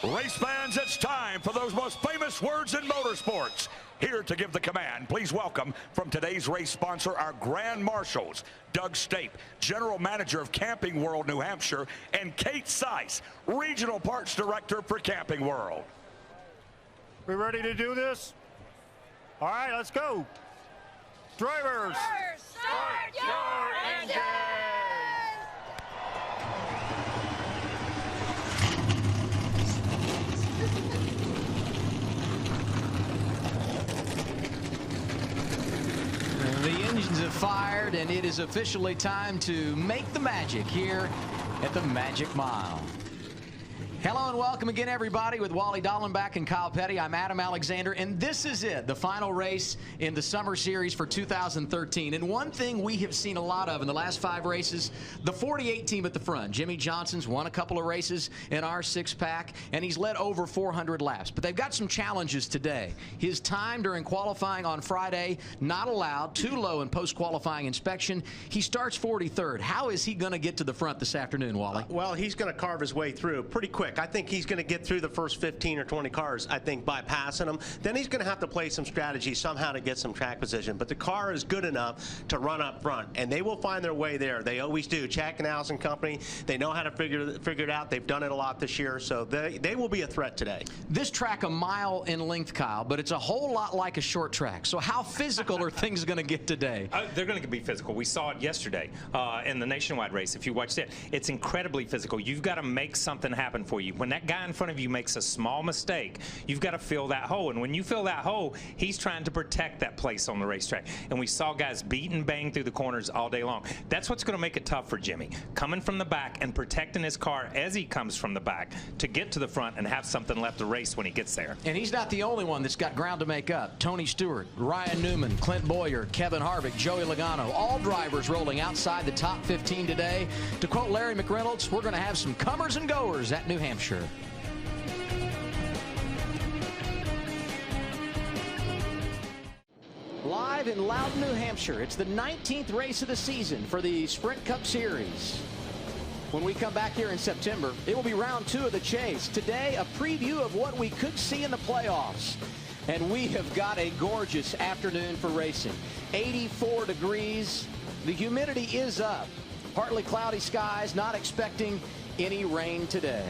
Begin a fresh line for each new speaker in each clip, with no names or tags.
Race fans, it's time for those most famous words in motorsports. Here to give the command, please welcome from today's race sponsor, our Grand Marshals, Doug Stape, General Manager of Camping World, New Hampshire, and Kate Seiss, Regional Parts Director for Camping World.
We ready to do this? All right, let's go. Drivers,
start your engine!
The engines have fired, and it is officially time to make the magic here at the Magic Mile. Hello and welcome again, everybody, with Wally Dallenbach and Kyle Petty. I'm Adam Alexander, and this is it, the final race in the Summer Series for 2013. And one thing we have seen a lot of in the last 5 races, the 48 team at the front. Jimmy Johnson's won a couple of races in our 6-pack, and he's led over 400 laps. But they've got some challenges today. His time during qualifying on Friday, not allowed, too low in post-qualifying inspection. He starts 43rd. How is he going to get to the front this afternoon, Wally?
Well, he's going to carve his way through pretty quick. I think he's going to get through the first 15 or 20 cars, I think, by passing them. Then he's going to have to play some strategy somehow to get some track position. But the car is good enough to run up front, and they will find their way there. They always do. Chad Canals and company, they know how to figure it out. They've done it a lot this year, so they will be a threat today. This
track a mile in length, Kyle, but it's a whole lot like a short track. So how physical are things going to get today?
They're going to be physical. We saw it yesterday in the nationwide race. If you watched it, it's incredibly physical. You've got to make something happen for you. When that guy in front of you makes a small mistake, you've got to fill that hole. And when you fill that hole, he's trying to protect that place on the racetrack. And we saw guys beat and bang through the corners all day long. That's what's going to make it tough for Jimmy. Coming from the back and protecting his car as he comes from the back to get to the front and have something left to race when he gets there.
And he's not the only one that's got ground to make up. Tony Stewart, Ryan Newman, Clint Boyer, Kevin Harvick, Joey Logano, all drivers rolling outside the top 15 today. To quote Larry McReynolds, we're going to have some comers and goers at New Hampshire. Live in Loudon, New Hampshire, it's the 19th race of the season for the Sprint Cup Series. When we come back here in September, it will be round 2 of the chase. Today, a preview of what we could see in the playoffs. And we have got a gorgeous afternoon for racing. 84 degrees. The humidity is up. Partly cloudy skies, not expecting any rain today.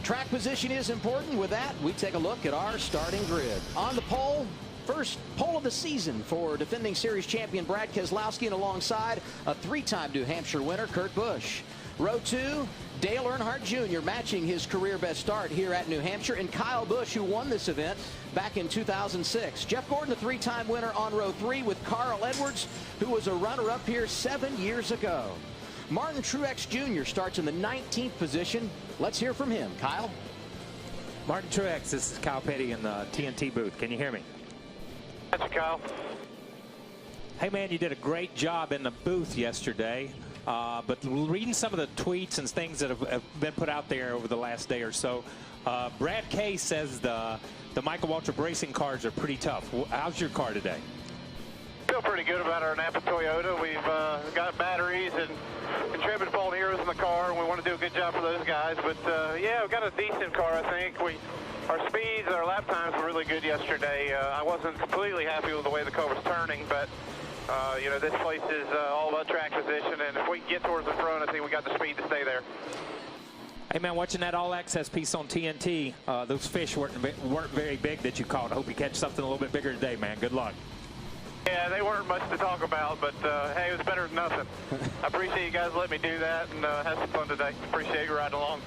Track position is important. With that, we take a look at our starting grid. On the pole, first pole of the season for defending series champion Brad Keselowski, and alongside a 3-time New Hampshire winner, Kurt Busch. Row 2, Dale Earnhardt Jr. matching his career best start here at New Hampshire, and Kyle Busch, who won this event back in 2006. Jeff Gordon, a 3-time winner on row 3 with Carl Edwards, who was a runner-up here 7 years ago. Martin Truex Jr. starts in the 19th position. Let's hear from him. Kyle?
Martin Truex, this is Kyle Petty in the TNT booth. Can you hear me?
That's Kyle.
Hey, man, you did a great job in the booth yesterday. But reading some of the tweets and things that have been put out there over the last day or so, Brad K says the Michael Waltrip racing cars are pretty tough. How's your car today?
Feel pretty good about our Napa Toyota. We've got batteries and Intrepid fault heroes in the car, and we want to do a good job for those guys. But yeah, we've got a decent car, I think. Our speeds, our lap times were really good yesterday. I wasn't completely happy with the way the car was turning, but you know, this place is all about track position, and if we can get towards the front, I think we got the speed to stay there.
Hey, man, watching that all-access piece on TNT, those fish weren't very big that you caught. I hope you catch something a little bit bigger today, man. Good luck.
Yeah, they weren't much to talk about, but hey, it was better than nothing. I appreciate you guys letting me do that and have some fun today. Appreciate you riding along.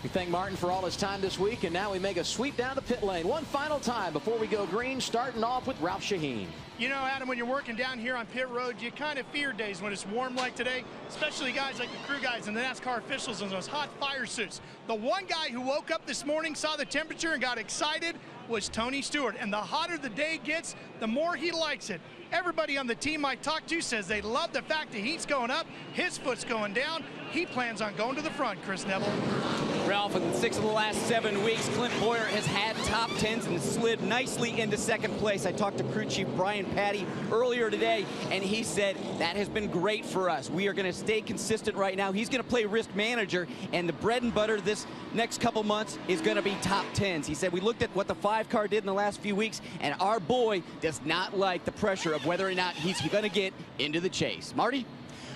We thank Martin for all his time this week, and now we make a sweep down the pit lane. One final time before we go green, starting off with Ralph Shaheen.
You know, Adam, when you're working down here on pit road, you kind of fear days when it's warm like today, especially guys like the crew guys and the NASCAR officials in those hot fire suits. The one guy who woke up this morning, saw the temperature, and got excited was Tony Stewart. And the hotter the day gets, the more he likes it. Everybody on the team I talked to says they love the fact the heat's going up, his foot's going down. He plans on going to the front, Chris Neville.
Ralph, in 6 of the last 7 weeks, Clint Boyer has had top 10s and slid nicely into second place. I talked to crew chief Brian Patty earlier today, and he said that has been great for us. We are going to stay consistent right now. He's going to play risk manager, and the bread and butter this next couple months is going to be top 10s. He said we looked at what the 5-car did in the last few weeks, and our boy does not like the pressure of whether or not he's going to get into the chase. Marty?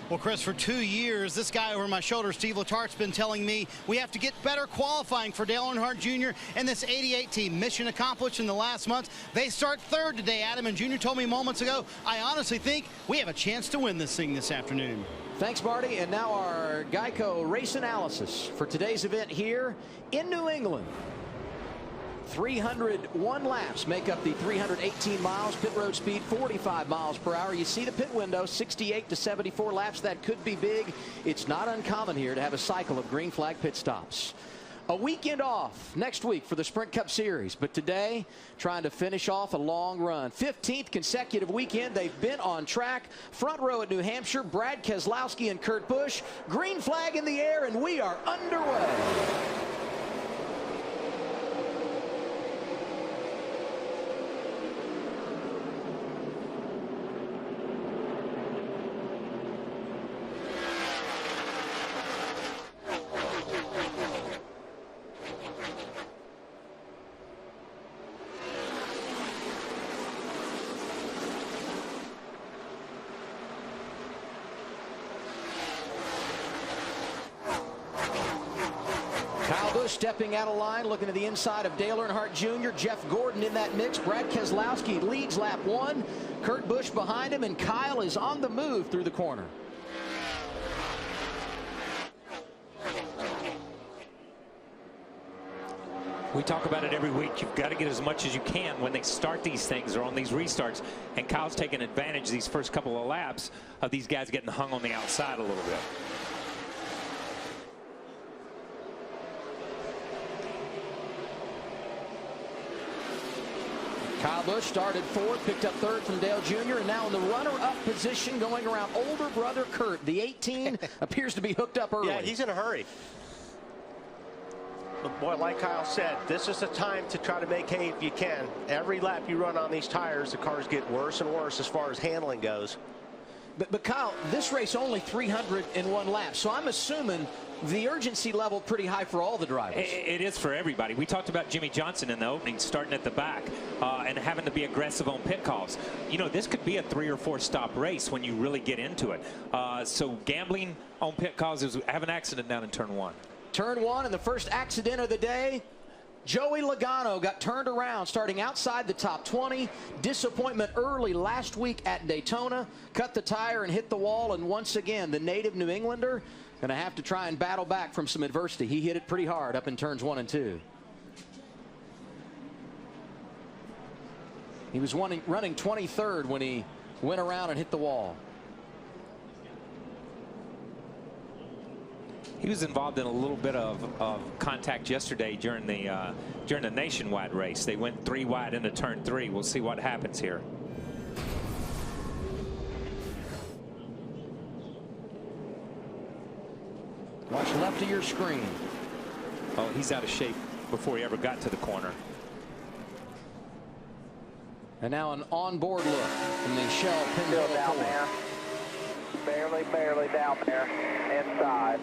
Well, Chris, for 2 years, this guy over my shoulder, Steve Letart's been telling me we have to get better qualifying for Dale Earnhardt Jr. and this 88 team. Mission accomplished in the last month. They start third today, Adam, and Junior told me moments ago, I honestly think we have a chance to win this thing this afternoon.
Thanks, Marty. And now our Geico race analysis for today's event here in New England. 301 laps make up the 318 miles. Pit road speed 45 miles per hour. You see the pit window, 68 to 74 laps. That could be big. It's not uncommon here to have a cycle of green flag pit stops. A weekend off next week for the Sprint Cup Series, but today trying to finish off a long run. 15th consecutive weekend they've been on track. Front row at New Hampshire, Brad Keselowski and Kurt Busch. Green flag in the air, and we are underway. Stepping out of line, looking to the inside of Dale Earnhardt Jr. Jeff Gordon in that mix. Brad Keselowski leads lap 1. Kurt Busch behind him, and Kyle is on the move through the corner.
We talk about it every week. You've got to get as much as you can when they start these things or on these restarts. And Kyle's taking advantage these first couple of laps of these guys getting hung on the outside a little bit.
Kyle Busch started fourth, picked up third from Dale Jr., and now in the runner-up position going around older brother Kurt. The 18 appears to be hooked up early.
Yeah, he's in a hurry. But boy, like Kyle said, this is the time to try to make hay if you can. Every lap you run on these tires, the cars get worse and worse as far as handling goes.
But Kyle, this race only 301 laps, so I'm assuming the urgency level pretty high for all the drivers.
It is for everybody. We talked about Jimmy Johnson in the opening, starting at the back and having to be aggressive on pit calls. You know, this could be a 3 or 4 stop race when you really get into it. So gambling on pit calls is have an accident down in turn 1.
Turn 1 and the first accident of the day. Joey Logano got turned around starting outside the top 20. Disappointment early last week at Daytona. Cut the tire and hit the wall, and once again the native New Englander going to have to try and battle back from some adversity. He hit it pretty hard up in turns 1 and 2. He was running 23rd when he went around and hit the wall.
He was involved in a little bit of contact yesterday during the nationwide race. They went 3 wide into turn 3. We'll see what happens here.
Watch left of your screen.
Oh, he's out of shape before he ever got to the corner.
And now an onboard look from the Shell Pinwheel
down
Ford.
there. Barely down there. Inside.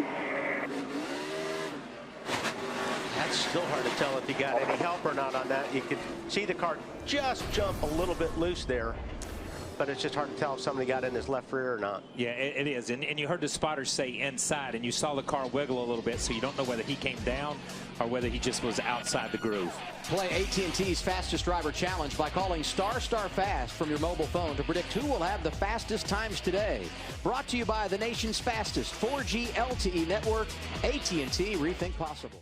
That's still hard to tell if he got any help or not on that. You could see the car just jump a little bit loose there, but it's just hard to tell if somebody got in his left rear or not.
Yeah, it is. And you heard the spotters say inside, and you saw the car wiggle a little bit, so you don't know whether he came down or whether he just was outside the groove.
Play AT&T's Fastest Driver Challenge by calling **Fast from your mobile phone to predict who will have the fastest times today. Brought to you by the nation's fastest 4G LTE network, AT&T. Rethink possible.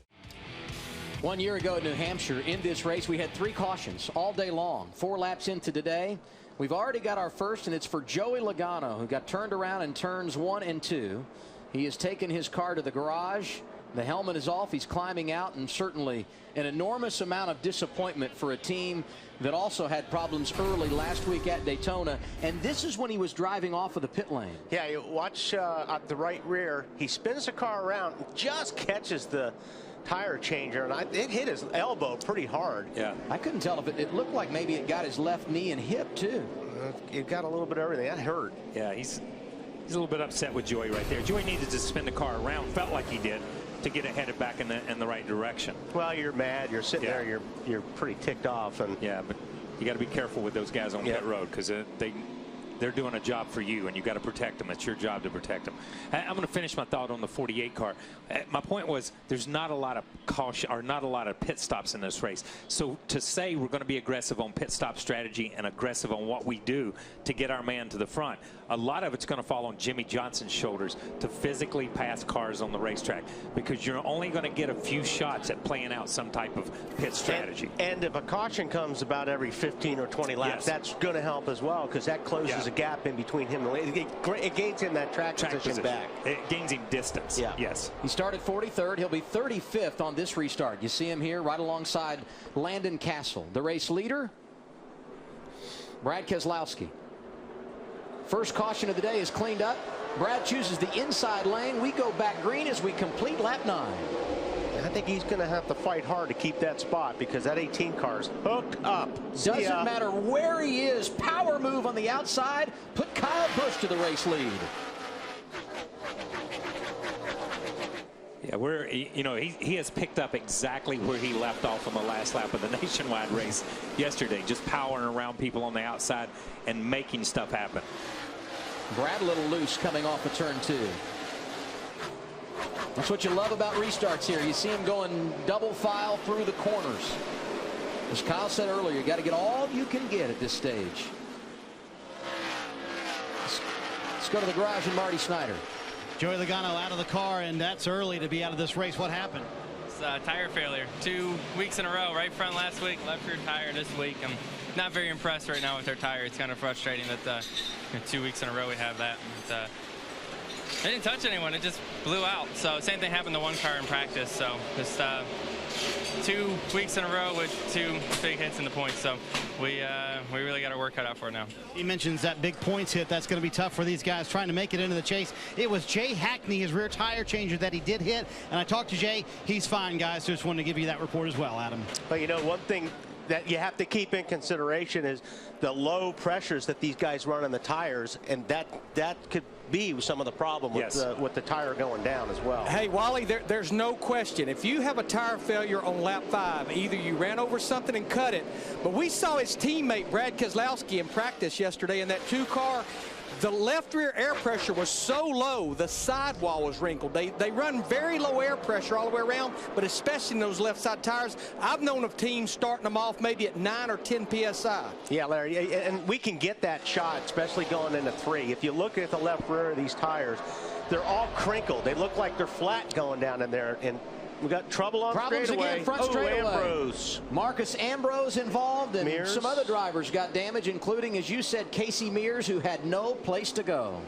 1 year ago at New Hampshire, in this race, we had 3 cautions all day long. 4 laps into today. We've already got our first, and it's for Joey Logano, who got turned around in turns 1 and 2. He has taken his car to the garage. The helmet is off. He's climbing out, and certainly an enormous amount of disappointment for a team that also had problems early last week at Daytona. And this is when he was driving off of the pit lane.
Yeah, you watch at the right rear. He spins the car around, just catches the tire changer, and it hit his elbow pretty hard.
Yeah.
I couldn't tell if it looked like maybe it got his left knee and hip too.
It got a little bit of everything. That hurt.
Yeah, he's a little bit upset with Joey right there. Joey needed to spin the car around, felt like he did, to get it headed back in the right direction.
Well, you're mad. You're sitting there. You're pretty ticked off. And
yeah, but you got to be careful with those guys on pit road, because they're doing a job for you, and you got to protect them. It's your job to protect them. I'm going to finish my thought on the 48 car. My point was there's not a lot of caution or not a lot of pit stops in this race. So to say we're going to be aggressive on pit stop strategy and aggressive on what we do to get our man to the front, a lot of it's going to fall on Jimmy Johnson's shoulders to physically pass cars on the racetrack, because you're only going to get a few shots at playing out some type of pit strategy.
And if a caution comes about every 15 or 20 laps, that's going to help as well, because that closes a gap in between him and it gains him that track position back.
It gains him distance.
Yeah.
Yes.
He started 43rd. He'll be 35th on this restart. You see him here right alongside Landon Castle. The race leader, Brad Keselowski. First caution of the day is cleaned up. Brad chooses the inside lane. We go back green as we complete lap 9.
I think he's going to have to fight hard to keep that spot, because that 18 car's hooked up.
Doesn't matter where he is. Power move on the outside. Put Kyle Busch to the race lead.
Yeah, he has picked up exactly where he left off on the last lap of the Nationwide race yesterday, just powering around people on the outside and making stuff happen.
Brad a little loose coming off of turn 2. That's what you love about restarts here. You see him going double file through the corners. As Kyle said earlier, you got to get all you can get at this stage. Let's go to the garage and Marty Snyder.
Joey Logano out of the car, and that's early to be out of this race. What happened?
It's tire failure. 2 weeks in a row. Right front last week, left rear tire this week. I'm not very impressed right now with their tire. It's kind of frustrating that 2 weeks in a row we have that. But, they didn't touch anyone. It just blew out. So same thing happened to one car in practice. So just 2 weeks in a row with 2 big hits in the points. So we really got our work cut out for it now.
He mentions that big points hit. That's going to be tough for these guys trying to make it into the chase. It was Jay Hackney, his rear tire changer, that he did hit. And I talked to Jay. He's fine, guys. So just wanted to give you that report as well, Adam.
But one thing that you have to keep in consideration is the low pressures that these guys run in the tires, and that could be some of the problem with the tire going down as well.
Hey, Wally, there's no question. If you have a tire failure on lap 5, either you ran over something and cut it, but we saw his teammate Brad Keselowski in practice yesterday in that 2 car. The left rear air pressure was so low, the sidewall was wrinkled. They run very low air pressure all the way around, but especially in those left side tires. I've known of teams starting them off maybe at 9 or 10 PSI.
Yeah, Larry, and we can get that shot, especially going into 3. If you look at the left rear of these tires, they're all crinkled. They look like they're flat going down in there, and we got trouble on
Problems
straightaway.
again, front straightaway.
Ambrose.
Marcus Ambrose involved, and
Mears.
some other drivers got damage, including, as you said, Casey Mears, who had no place to go.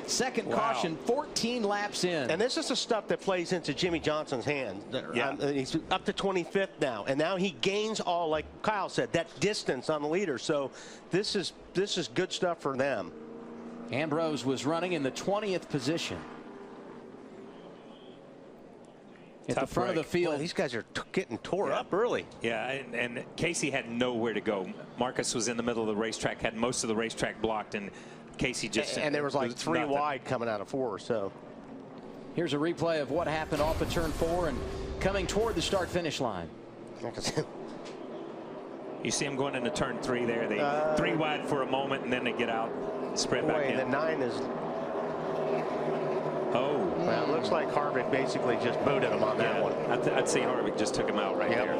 Second caution, 14 laps in.
And this is the stuff that plays into Jimmy Johnson's hand.
Yeah.
He's up to 25th now, and now he gains all, like Kyle said, that distance on the leader. So this is good stuff for them.
Ambrose was running in the 20th position. At the front of the field.
Well, these guys are getting tore up early.
Yeah, and Casey had nowhere to go. Marcus was in the middle of the racetrack, had most of the racetrack blocked, and Casey just...
And there was like 3 wide coming out of 4, so...
Here's a replay of what happened off of turn 4 and coming toward the start-finish line.
You see them going into turn 3 there. They 3 wide for a moment, and then they get out, spread back in.
The 9 is...
Oh.
Well, it looks like Harvick basically just booted him on that one.
I'd say Harvick just took him out right there.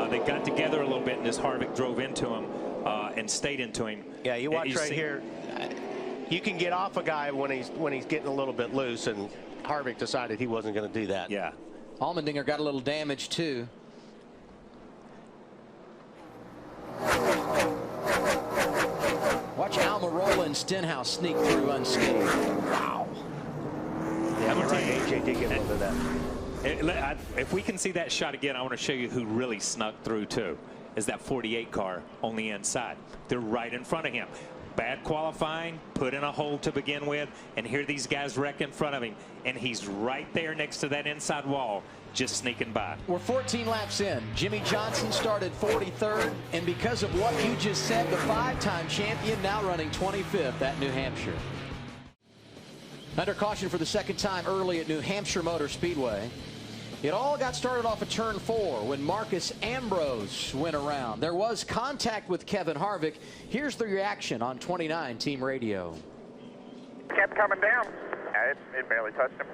They got together a little bit, and this Harvick drove into him and stayed into him.
Yeah, you watch right here. You can get off a guy when he's getting a little bit loose, and Harvick decided he wasn't going to do that.
Yeah.
Allmendinger got a little damage too. Watch Almirola and Stenhouse sneak through unscathed. Wow.
Yeah, you're right. AJ did get into that.
If we can see that shot again, I want to show you who really snuck through too. Is that 48 car on the inside. They're right in front of him. bad qualifying, put in a hole to begin with, and here these guys wreck in front of him, and he's right there next to that inside wall, just sneaking by.
We're 14 laps in. Jimmy Johnson started 43rd, and because of what you just said, the 5-time champion now running 25th at New Hampshire. Under caution for the second time early at New Hampshire Motor Speedway. It all got started off at turn 4 when Marcus Ambrose went around. There was contact with Kevin Harvick. Here's the reaction on 29 Team Radio.
Kept coming down. Yeah, it barely touched him.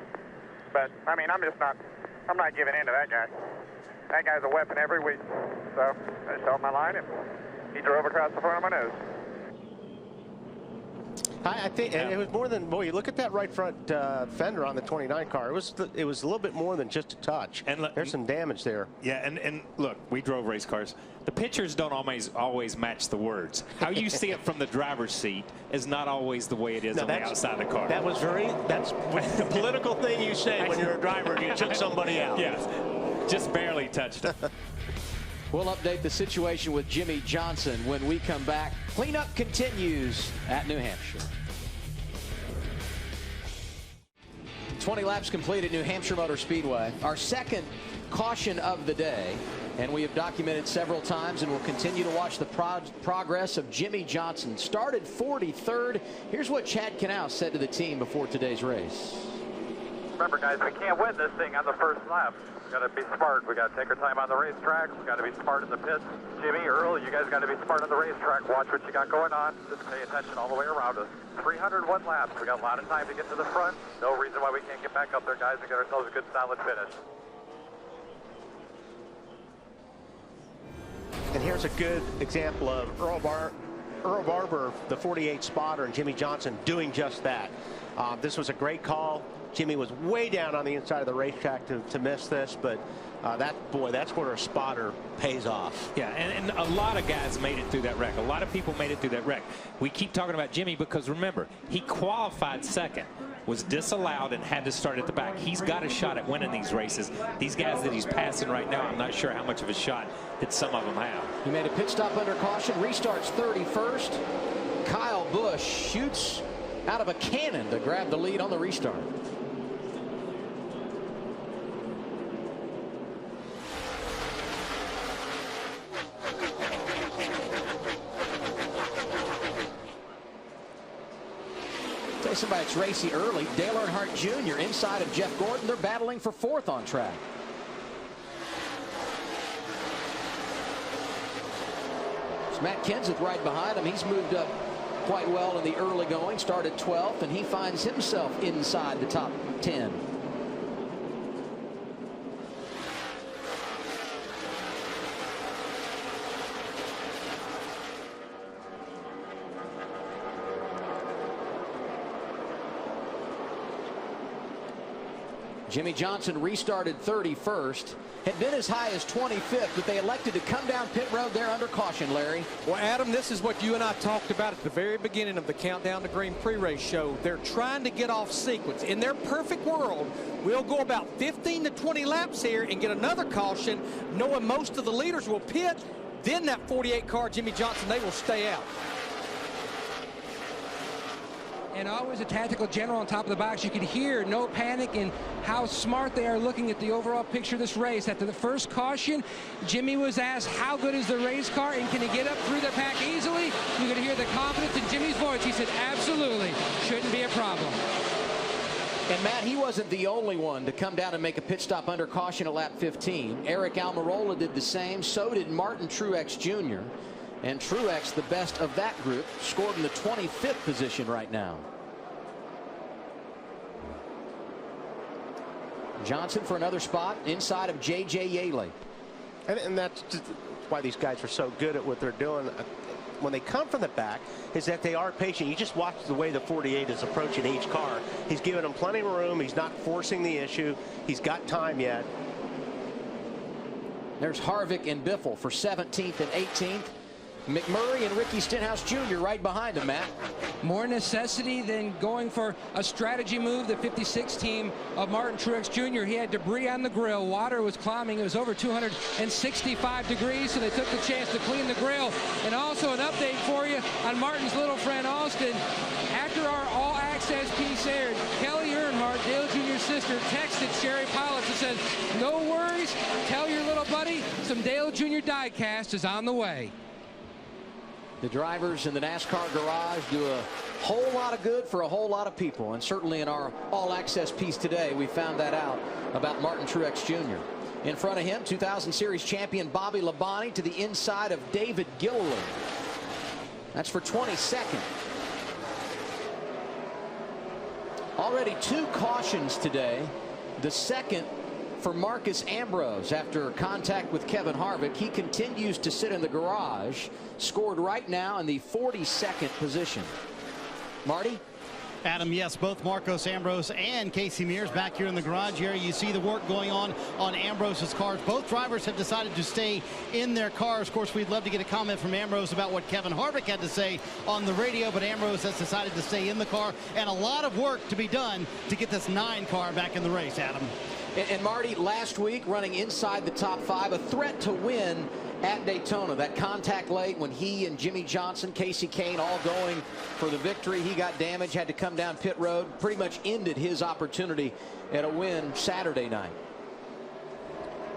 But, I mean, I'm not giving in to that guy. That guy's a weapon every week. So I just held my line, and he drove across the front of my nose.
I think it was more than, boy, you look at that right front fender on the 29 car. It was a little bit more than just a touch. And look, there's some damage there.
Yeah, and look, we drove race cars. The pictures don't always match the words. How you see it from the driver's seat is not always the way it is on the outside of the car.
That's the political thing you say when you're a driver and you took somebody out.
Yes, just barely touched it.
We'll update the situation with Jimmy Johnson when we come back. Cleanup continues at New Hampshire. 20 laps complete at New Hampshire Motor Speedway. Our second caution of the day. And we have documented several times and will continue to watch the progress of Jimmy Johnson. Started 43rd. Here's what Chad Knaus said to the team before today's race.
Remember, guys, we can't win this thing on the first lap. We got to be smart. We got to take our time on the racetrack. We got to be smart in the pits. Jimmy, Earl, you guys got to be smart on the racetrack. Watch what you got going on. Just pay attention all the way around us. 301 laps. We got a lot of time to get to the front. No reason why we can't get back up there, guys, and get ourselves a good, solid finish.
And here's a good example of Earl Barber, the 48 spotter, and Jimmy Johnson doing just that. This was a great call. Jimmy was way down on the inside of the racetrack to miss this, but that's where a spotter pays off.
Yeah, and a lot of guys made it through that wreck. A lot of people made it through that wreck. We keep talking about Jimmy because, remember, he qualified second, was disallowed, and had to start at the back. He's got a shot at winning these races. These guys that he's passing right now, I'm not sure how much of a shot that some of them have.
He made a pit stop under caution, restarts 31st. Kyle Busch shoots out of a cannon to grab the lead on the restart. Somebody it's racy early. Dale Earnhardt Jr. inside of Jeff Gordon. They're battling for 4th on track. It's Matt Kenseth right behind him. He's moved up quite well in the early going. Started 12th, and he finds himself inside the top 10. Jimmy Johnson restarted 31st, had been as high as 25th, but they elected to come down pit road there under caution, Larry.
Well, Adam, this is what you and I talked about at the very beginning of the Countdown to Green pre-race show. They're trying to get off sequence. In their perfect world, we'll go about 15 to 20 laps here and get another caution, knowing most of the leaders will pit. Then that 48 car, Jimmy Johnson, they will stay out.
And always a tactical general on top of the box. You can hear no panic and how smart they are looking at the overall picture of this race. After the first caution, Jimmy was asked how good is the race car and can he get up through the pack easily? You can hear the confidence in Jimmy's voice. He said absolutely, shouldn't be a problem.
And Matt, he wasn't the only one to come down and make a pit stop under caution at lap 15. Eric Almirola did the same. So did Martin Truex Jr. And Truex, the best of that group, scored in the 25th position right now. Johnson for another spot inside of J.J. Yaley.
And that's why these guys are so good at what they're doing. When they come from the back, is that they are patient. You just watch the way the 48 is approaching each car. He's giving them plenty of room. He's not forcing the issue. He's got time yet.
There's Harvick and Biffle for 17th and 18th. McMurray and Ricky Stenhouse Jr. right behind him, Matt.
More necessity than going for a strategy move. The 56 team of Martin Truex Jr. He had debris on the grill. Water was climbing. It was over 265 degrees, so they took the chance to clean the grill. And also an update for you on Martin's little friend Austin. After our all-access piece aired, Kelly Earnhardt, Dale Jr.'s sister, texted Sherry Pollock and said, "No worries. Tell your little buddy some Dale Jr. diecast is on the way."
The drivers in the NASCAR garage do a whole lot of good for a whole lot of people. And certainly in our all-access piece today, we found that out about Martin Truex Jr. In front of him, 2000 Series champion Bobby Labonte to the inside of David Gilliland. That's for 22nd. Already 2 cautions today. The second for Marcus Ambrose after contact with Kevin Harvick. He continues to sit in the garage, scored right now in the 42nd position. Marty?
Adam, yes, both Marcos Ambrose and Casey Mears back here in the garage area. You see the work going on Ambrose's cars. Both drivers have decided to stay in their cars. Of course, we'd love to get a comment from Ambrose about what Kevin Harvick had to say on the radio, but Ambrose has decided to stay in the car, and a lot of work to be done to get this 9 car back in the race, Adam.
And Marty, last week running inside the top 5, a threat to win at Daytona. That contact late when he and Jimmy Johnson, Casey Kane all going for the victory. He got damaged, had to come down pit road. Pretty much ended his opportunity at a win Saturday night.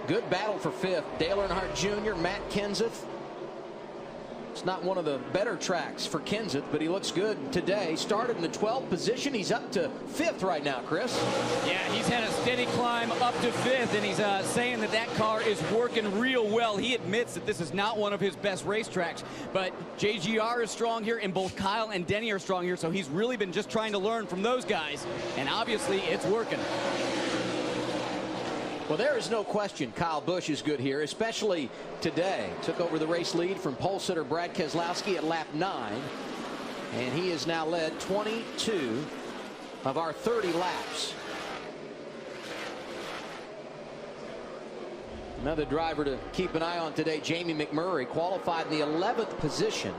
Good battle for 5th. Dale Earnhardt Jr., Matt Kenseth. It's not one of the better tracks for Kenseth, but he looks good today. Started in the 12th position. He's up to 5th right now, Chris.
Yeah, he's had a steady climb up to 5th, and he's saying that that car is working real well. He admits that this is not one of his best racetracks, but JGR is strong here, and both Kyle and Denny are strong here, so he's really been just trying to learn from those guys, and obviously it's working.
Well, there is no question Kyle Busch is good here, especially today. Took over the race lead from pole sitter Brad Keselowski at lap 9. And he has now led 22 of our 30 laps. Another driver to keep an eye on today, Jamie McMurray, qualified in the 11th position.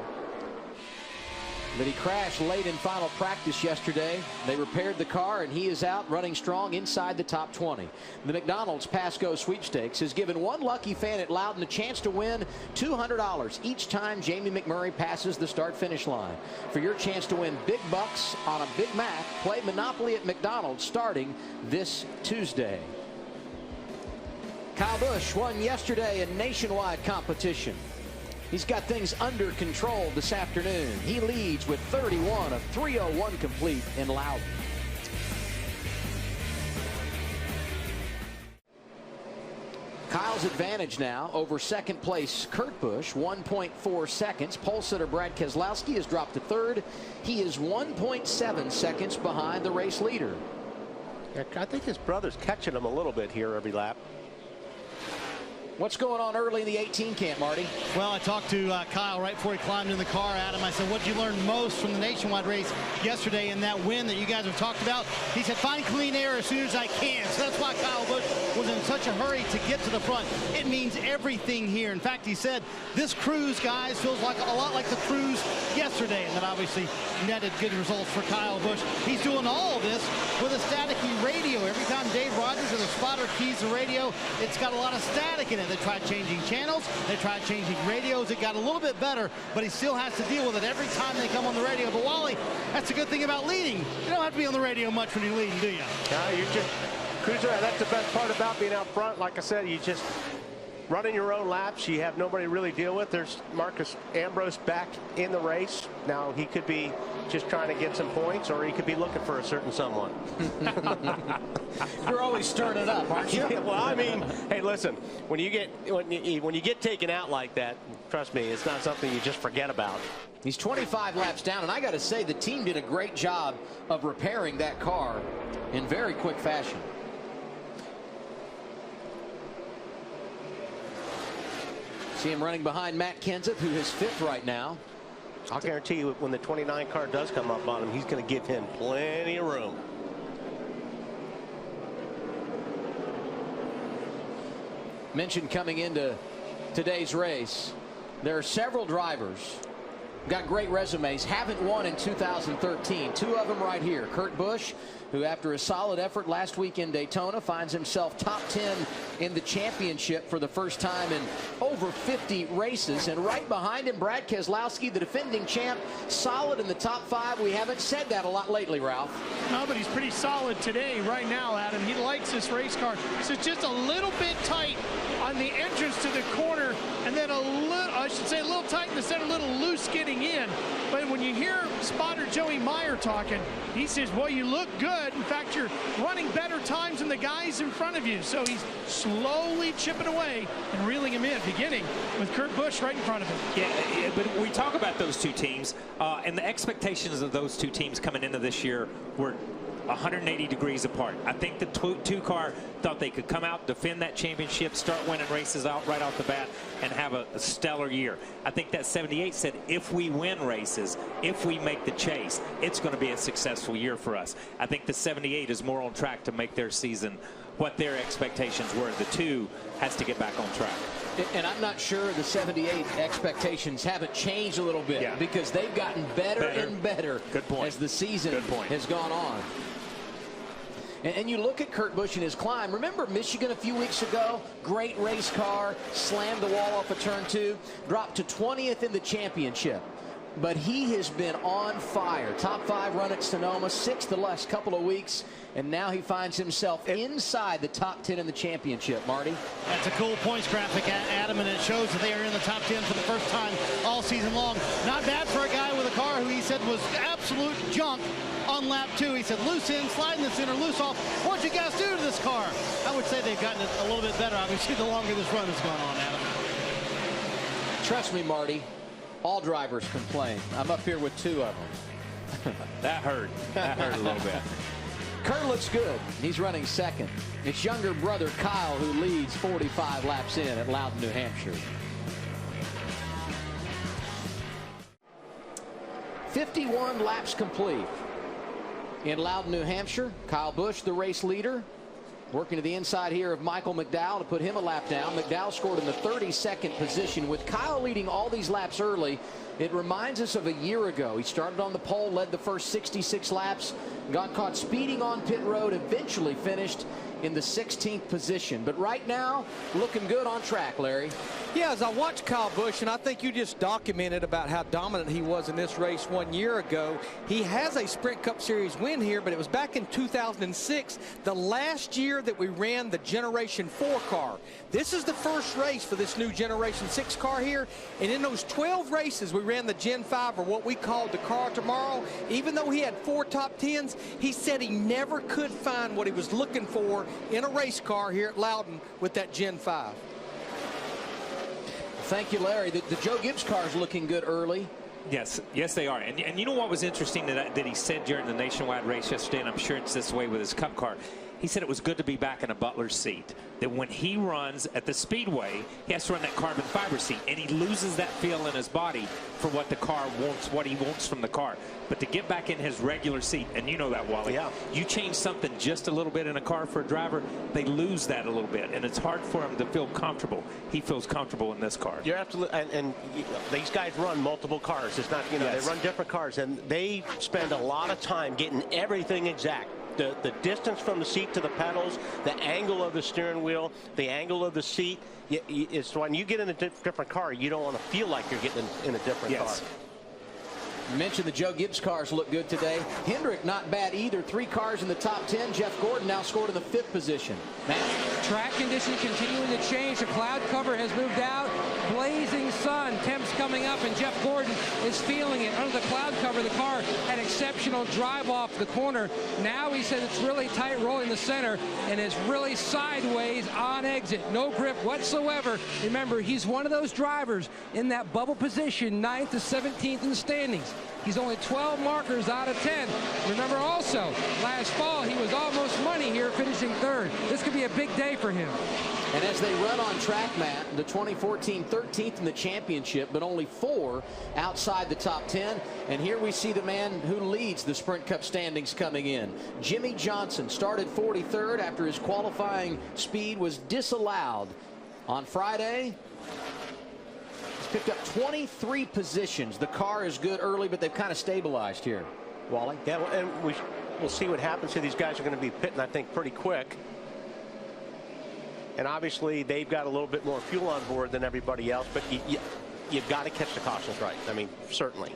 But he crashed late in final practice yesterday. They repaired the car, and he is out running strong inside the top 20. The McDonald's Pasco Sweepstakes has given one lucky fan at Loudon a chance to win $200 each time Jamie McMurray passes the start-finish line. For your chance to win big bucks on a Big Mac, play Monopoly at McDonald's starting this Tuesday. Kyle Busch won yesterday in nationwide competition. He's got things under control this afternoon. He leads with 31 of 301 complete in Loudon. Kyle's advantage now over second place Kurt Busch, 1.4 seconds. Pole sitter Brad Keselowski has dropped to 3rd. He is 1.7 seconds behind the race leader.
Yeah, I think his brother's catching him a little bit here every lap.
What's going on early in the 18 camp, Marty?
Well, I talked to Kyle right before he climbed in the car, Adam. I said, what did you learn most from the nationwide race yesterday in that win that you guys have talked about? He said, find clean air as soon as I can. So that's why Kyle Busch was in such a hurry to get to the front. It means everything here. In fact, he said, this cruise, guys, feels like a lot like the cruise yesterday. And that obviously netted good results for Kyle Busch. He's doing all of this with a staticky radio. Every time Dave Rogers or the spotter keys the radio, it's got a lot of static in it. They tried changing channels. They tried changing radios. It got a little bit better, but he still has to deal with it every time they come on the radio. But Wally, that's a good thing about leading. You don't have to be on the radio much when you're leading, do you?
No, you just cruise around. That's the best part about being out front. Like I said, you just running your own laps. You have nobody to really deal with. There's Marcus Ambrose back in the race. Now, he could be just trying to get some points, or he could be looking for a certain someone.
You're always stirring it up, aren't you?
Yeah, well, I mean, hey, listen, when you get taken out like that, trust me, it's not something you just forget about.
He's 25 laps down, and I got to say the team did a great job of repairing that car in very quick fashion. See him running behind Matt Kenseth, who is 5th right now.
I'll guarantee you when the 29 car does come up on him, he's going to give him plenty of room.
Mentioned coming into today's race, There are several drivers got great resumes, haven't won in 2013. Two of them right here. Kurt Busch, who after a solid effort last week in Daytona finds himself top 10 in the championship for the first time in over 50 races. And right behind him, Brad Keselowski, the defending champ, solid in the top 5. We haven't said that a lot lately, Ralph.
No, but he's pretty solid today right now, Adam. He likes this race car. So it's just a little bit tight on the entrance to the corner, and then a little, I should say a little tight in the center, a little loose getting in. But when you hear spotter Joey Meyer talking, he says, well, you look good. In fact, you're running better times than the guys in front of you. So he's slowly chipping away and reeling him in, beginning with Kurt Busch right in front of him.
Yeah, but we talk about those two teams, and the expectations of those two teams coming into this year were 180 degrees apart. I think the two car thought they could come out, defend that championship, start winning races out right off the bat, and have a stellar year. I think that 78 said if we win races, if we make the chase, it's going to be a successful year for us. I think the 78 is more on track to make their season what their expectations were. The two has to get back on track.
And I'm not sure the 78 expectations haven't changed a little bit because they've gotten better and better as the season has gone on. And you look at Kurt Busch and his climb. Remember Michigan a few weeks ago? Great race car, slammed the wall off of turn 2, dropped to 20th in the championship. But he has been on fire. Top 5 run at Sonoma, 6th the last couple of weeks, and now he finds himself inside the top 10 in the championship, Marty.
That's a cool points graphic, Adam, and it shows that they are in the top 10 for the first time all season long. Not bad for a guy with a car who he said was absolute junk on lap 2. He said, loose in, sliding this in, or loose off. What'd you guys do to this car? I would say they've gotten it a little bit better, obviously, the longer this run has gone on, Adam.
Trust me, Marty. All drivers complain. I'm up here with 2 of them.
That hurt. That hurt a little bit.
Kurt looks good. He's running 2nd. It's younger brother Kyle who leads 45 laps in at Loudon, New Hampshire. 51 laps complete in Loudon, New Hampshire. Kyle Busch, the race leader, working to the inside here of Michael McDowell to put him a lap down. McDowell scored in the 32nd position. With Kyle leading all these laps early, it reminds us of a year ago. He started on the pole, led the first 66 laps, got caught speeding on pit road, eventually finished in the 16th position. But right now, looking good on track, Larry.
Yeah, as I watch Kyle Busch, and I think you just documented about how dominant he was in this race 1 year ago. He has a Sprint Cup Series win here, but it was back in 2006, the last year that we ran the Generation 4 car. This is the first race for this new Generation 6 car here, and in those 12 races we ran the Gen 5, or what we called the car tomorrow. Even though he had 4 top 10s, he said he never could find what he was looking for in a race car here at Loudon with that Gen 5.
Thank you, Larry. The Joe Gibbs car is looking good early.
Yes, they are. And you know what was interesting that he said during the nationwide race yesterday, and I'm sure it's this way with his Cup car. He said it was good to be back in a Butler seat. That when he runs at the Speedway, he has to run that carbon fiber seat, and he loses that feel in his body for what the car wants, what he wants from the car. But to get back in his regular seat, and you know that, Wally, you change something just a little bit in a car for a driver, they lose that a little bit, and it's hard for him to feel comfortable. He feels comfortable in this car.
You're absolutely, and these guys run multiple cars. It's not, you know, they run different cars, and they spend a lot of time getting everything exact. The distance from the seat to the pedals, the angle of the steering wheel, the angle of the seat. It's when you get in a different car, you don't want to feel like you're getting in a different car.
You mentioned the Joe Gibbs cars look good today. Hendrick not bad either. 3 cars in the top 10. Jeff Gordon now scored in the 5th position.
Track conditions continuing to change. The cloud cover has moved out. Blazing sun. Temps coming up, and Jeff Gordon is feeling it. Under the cloud cover, the car had exceptional drive off the corner. Now he said it's really tight rolling the center, and it's really sideways on exit. No grip whatsoever. Remember, he's one of those drivers in that bubble position, 9th to 17th in the standings. He's only 12 markers out of 10. Remember also, last fall he was almost money here, finishing 3rd. This could be a big day for him.
And as they run on track, Matt, the 2014 13th in the championship, but only 4 outside the top 10. And here we see the man who leads the Sprint Cup standings coming in. Jimmy Johnson started 43rd after his qualifying speed was disallowed on Friday. picked up 23 positions. The car is good early, but they've kind of stabilized here. Wally?
Yeah, well, and we'll see what happens here. These guys are going to be pitting, I think, pretty quick. And obviously, they've got a little bit more fuel on board than everybody else, but you've got to catch the cautions right. I mean, certainly.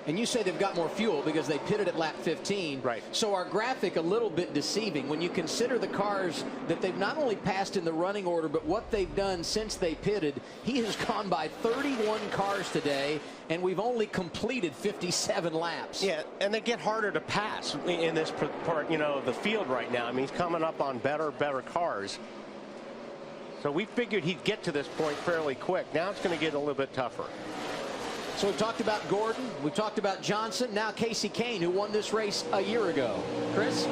And you say they've got more fuel because they pitted at lap 15.
Right.
So our graphic a little bit deceiving when you consider the cars that they've not only passed in the running order, but what they've done since they pitted. He has gone by 31 cars today, and we've only completed 57 laps.
Yeah, and they get harder to pass in this part, of the field right now. I mean, he's coming up on better cars. So we figured he'd get to this point fairly quick. Now it's going to get a little bit tougher.
So we've talked about Gordon, we've talked about Johnson, now Casey Kane, who won this race a year ago. Chris?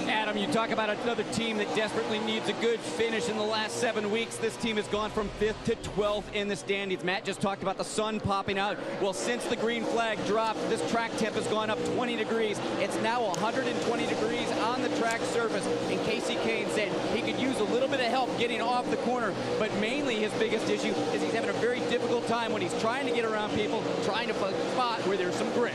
Adam, you talk about another team that desperately needs a good finish in the last 7 weeks. This team has gone from 5th to 12th in the standings. Matt just talked about the sun popping out. Well, since the green flag dropped, this track temp has gone up 20 degrees. It's now 120 degrees on the track surface. And Casey Kane said he could use a little bit of help getting off the corner. But mainly his biggest issue is he's having a very difficult time when he's trying to get around people, trying to find a spot where there's some grip.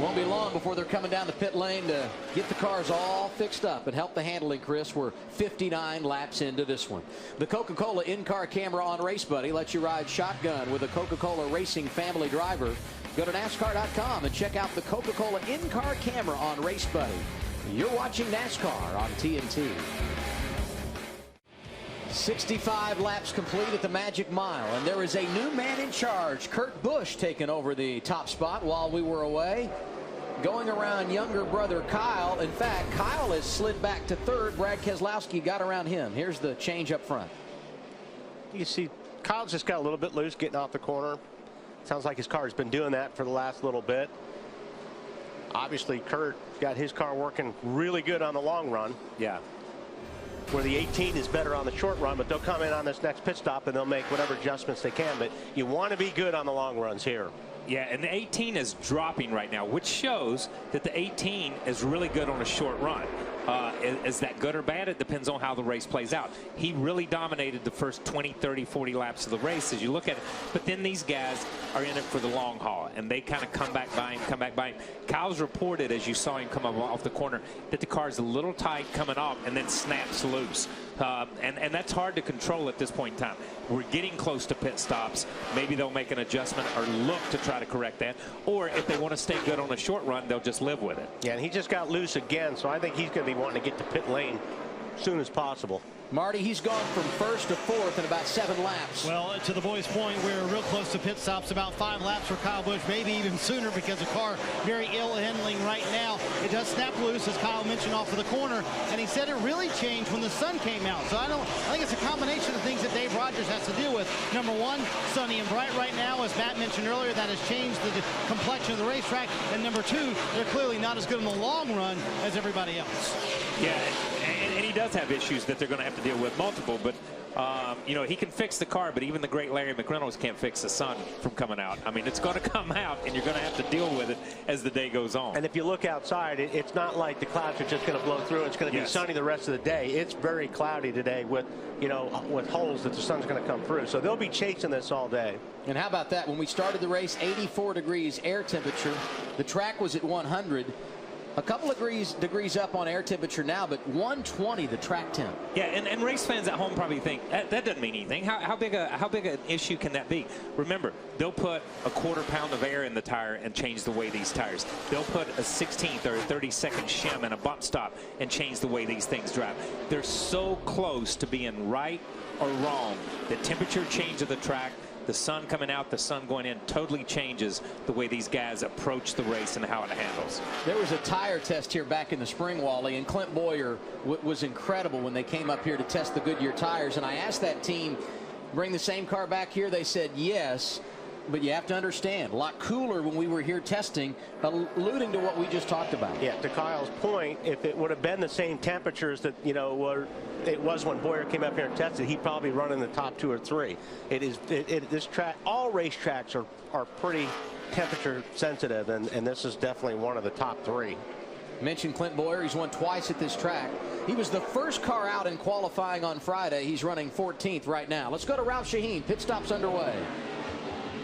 Won't be long before they're coming down the pit lane to get the cars all fixed up and help the handling, Chris. We're 59 laps into this one. The Coca-Cola in-car camera on Race Buddy lets you ride shotgun with a Coca-Cola Racing family driver. Go to NASCAR.com and check out the Coca-Cola in-car camera on Race Buddy. You're watching NASCAR on TNT. 65 laps complete at the Magic Mile, and there is a new man in charge. Kurt Busch taking over the top spot while we were away. Going around younger brother Kyle. In fact, Kyle has slid back to third. Brad Keselowski got around him. Here's the change up front.
You see, Kyle's just got a little bit loose getting off the corner. Sounds like his car has been doing that for the last little bit. Obviously, Kurt got his car working really good on the long run.
Yeah.
Where the 18 is better on the short run, but they'll come in on this next pit stop and they'll make whatever adjustments they can. But you want to be good on the long runs here.
Yeah, and the 18 is dropping right now, which shows that the 18 is really good on a short run. Is that good or bad? It depends on how the race plays out. He really dominated the first 20, 30, 40 laps of the race as you look at it. But then these guys are in it for the long haul, and they kind of come back by him, Kyle's reported, as you saw him come up off the corner, that the car's a little tight coming off and then snaps loose. And that's hard to control at this point in time. We're getting close to pit stops. Maybe they'll make an adjustment or look to try to correct that. Or if they want to stay good on a short run, they'll just live with it.
Yeah, and he just got loose again, so I think he's going to be wanting to get to pit lane as soon as possible.
Marty, he's gone from first to fourth in about 7 laps.
Well, to the boys' point, we're real close to pit stops, about 5 laps for Kyle Busch, maybe even sooner because the car very ill handling right now. It does snap loose, as Kyle mentioned, off of the corner, and he said it really changed when the sun came out. So I think it's a combination of things that Dave Rogers has to deal with. Number one, sunny and bright right now, as Matt mentioned earlier, that has changed the complexion of the racetrack. And number two, they're clearly not as good in the long run as everybody else.
Yeah, and he does have issues that they're going to have to deal with, multiple, but he can fix the car, but even the great Larry McReynolds can't fix the sun from coming out. I mean, it's going to come out, and you're going to have to deal with it as the day goes on.
And if you look outside, it's not like the clouds are just going to blow through. It's going to be sunny the rest of the day. It's very cloudy today with holes that the sun's going to come through. So they'll be chasing this all day.
And how about that? When we started the race, 84 degrees air temperature. The track was at 100. A couple of degrees up on air temperature now, but 120 the track temp.
Yeah, and race fans at home probably think that doesn't mean anything. How big an issue can that be? Remember, they'll put a quarter pound of air in the tire and change the way these tires. They'll put a 16th or a 32nd shim in a bump stop and change the way these things drive. They're so close to being right or wrong. The temperature change of the track, the sun coming out, the sun going in, totally changes the way these guys approach the race and how it handles.
There was a tire test here back in the spring, Wally, and Clint Boyer was incredible when they came up here to test the Goodyear tires. And I asked that team, bring the same car back here? They said yes. But you have to understand, a lot cooler when we were here testing, alluding to what we just talked about.
Yeah, to Kyle's point, if it would have been the same temperatures that, it was when Boyer came up here and tested, he'd probably run in the top 2 or 3. This track, all racetracks are pretty temperature sensitive, and this is definitely one of the top 3.
Mentioned Clint Boyer. He's won twice at this track. He was the first car out in qualifying on Friday. He's running 14th right now. Let's go to Ralph Shaheen. Pit stop's underway.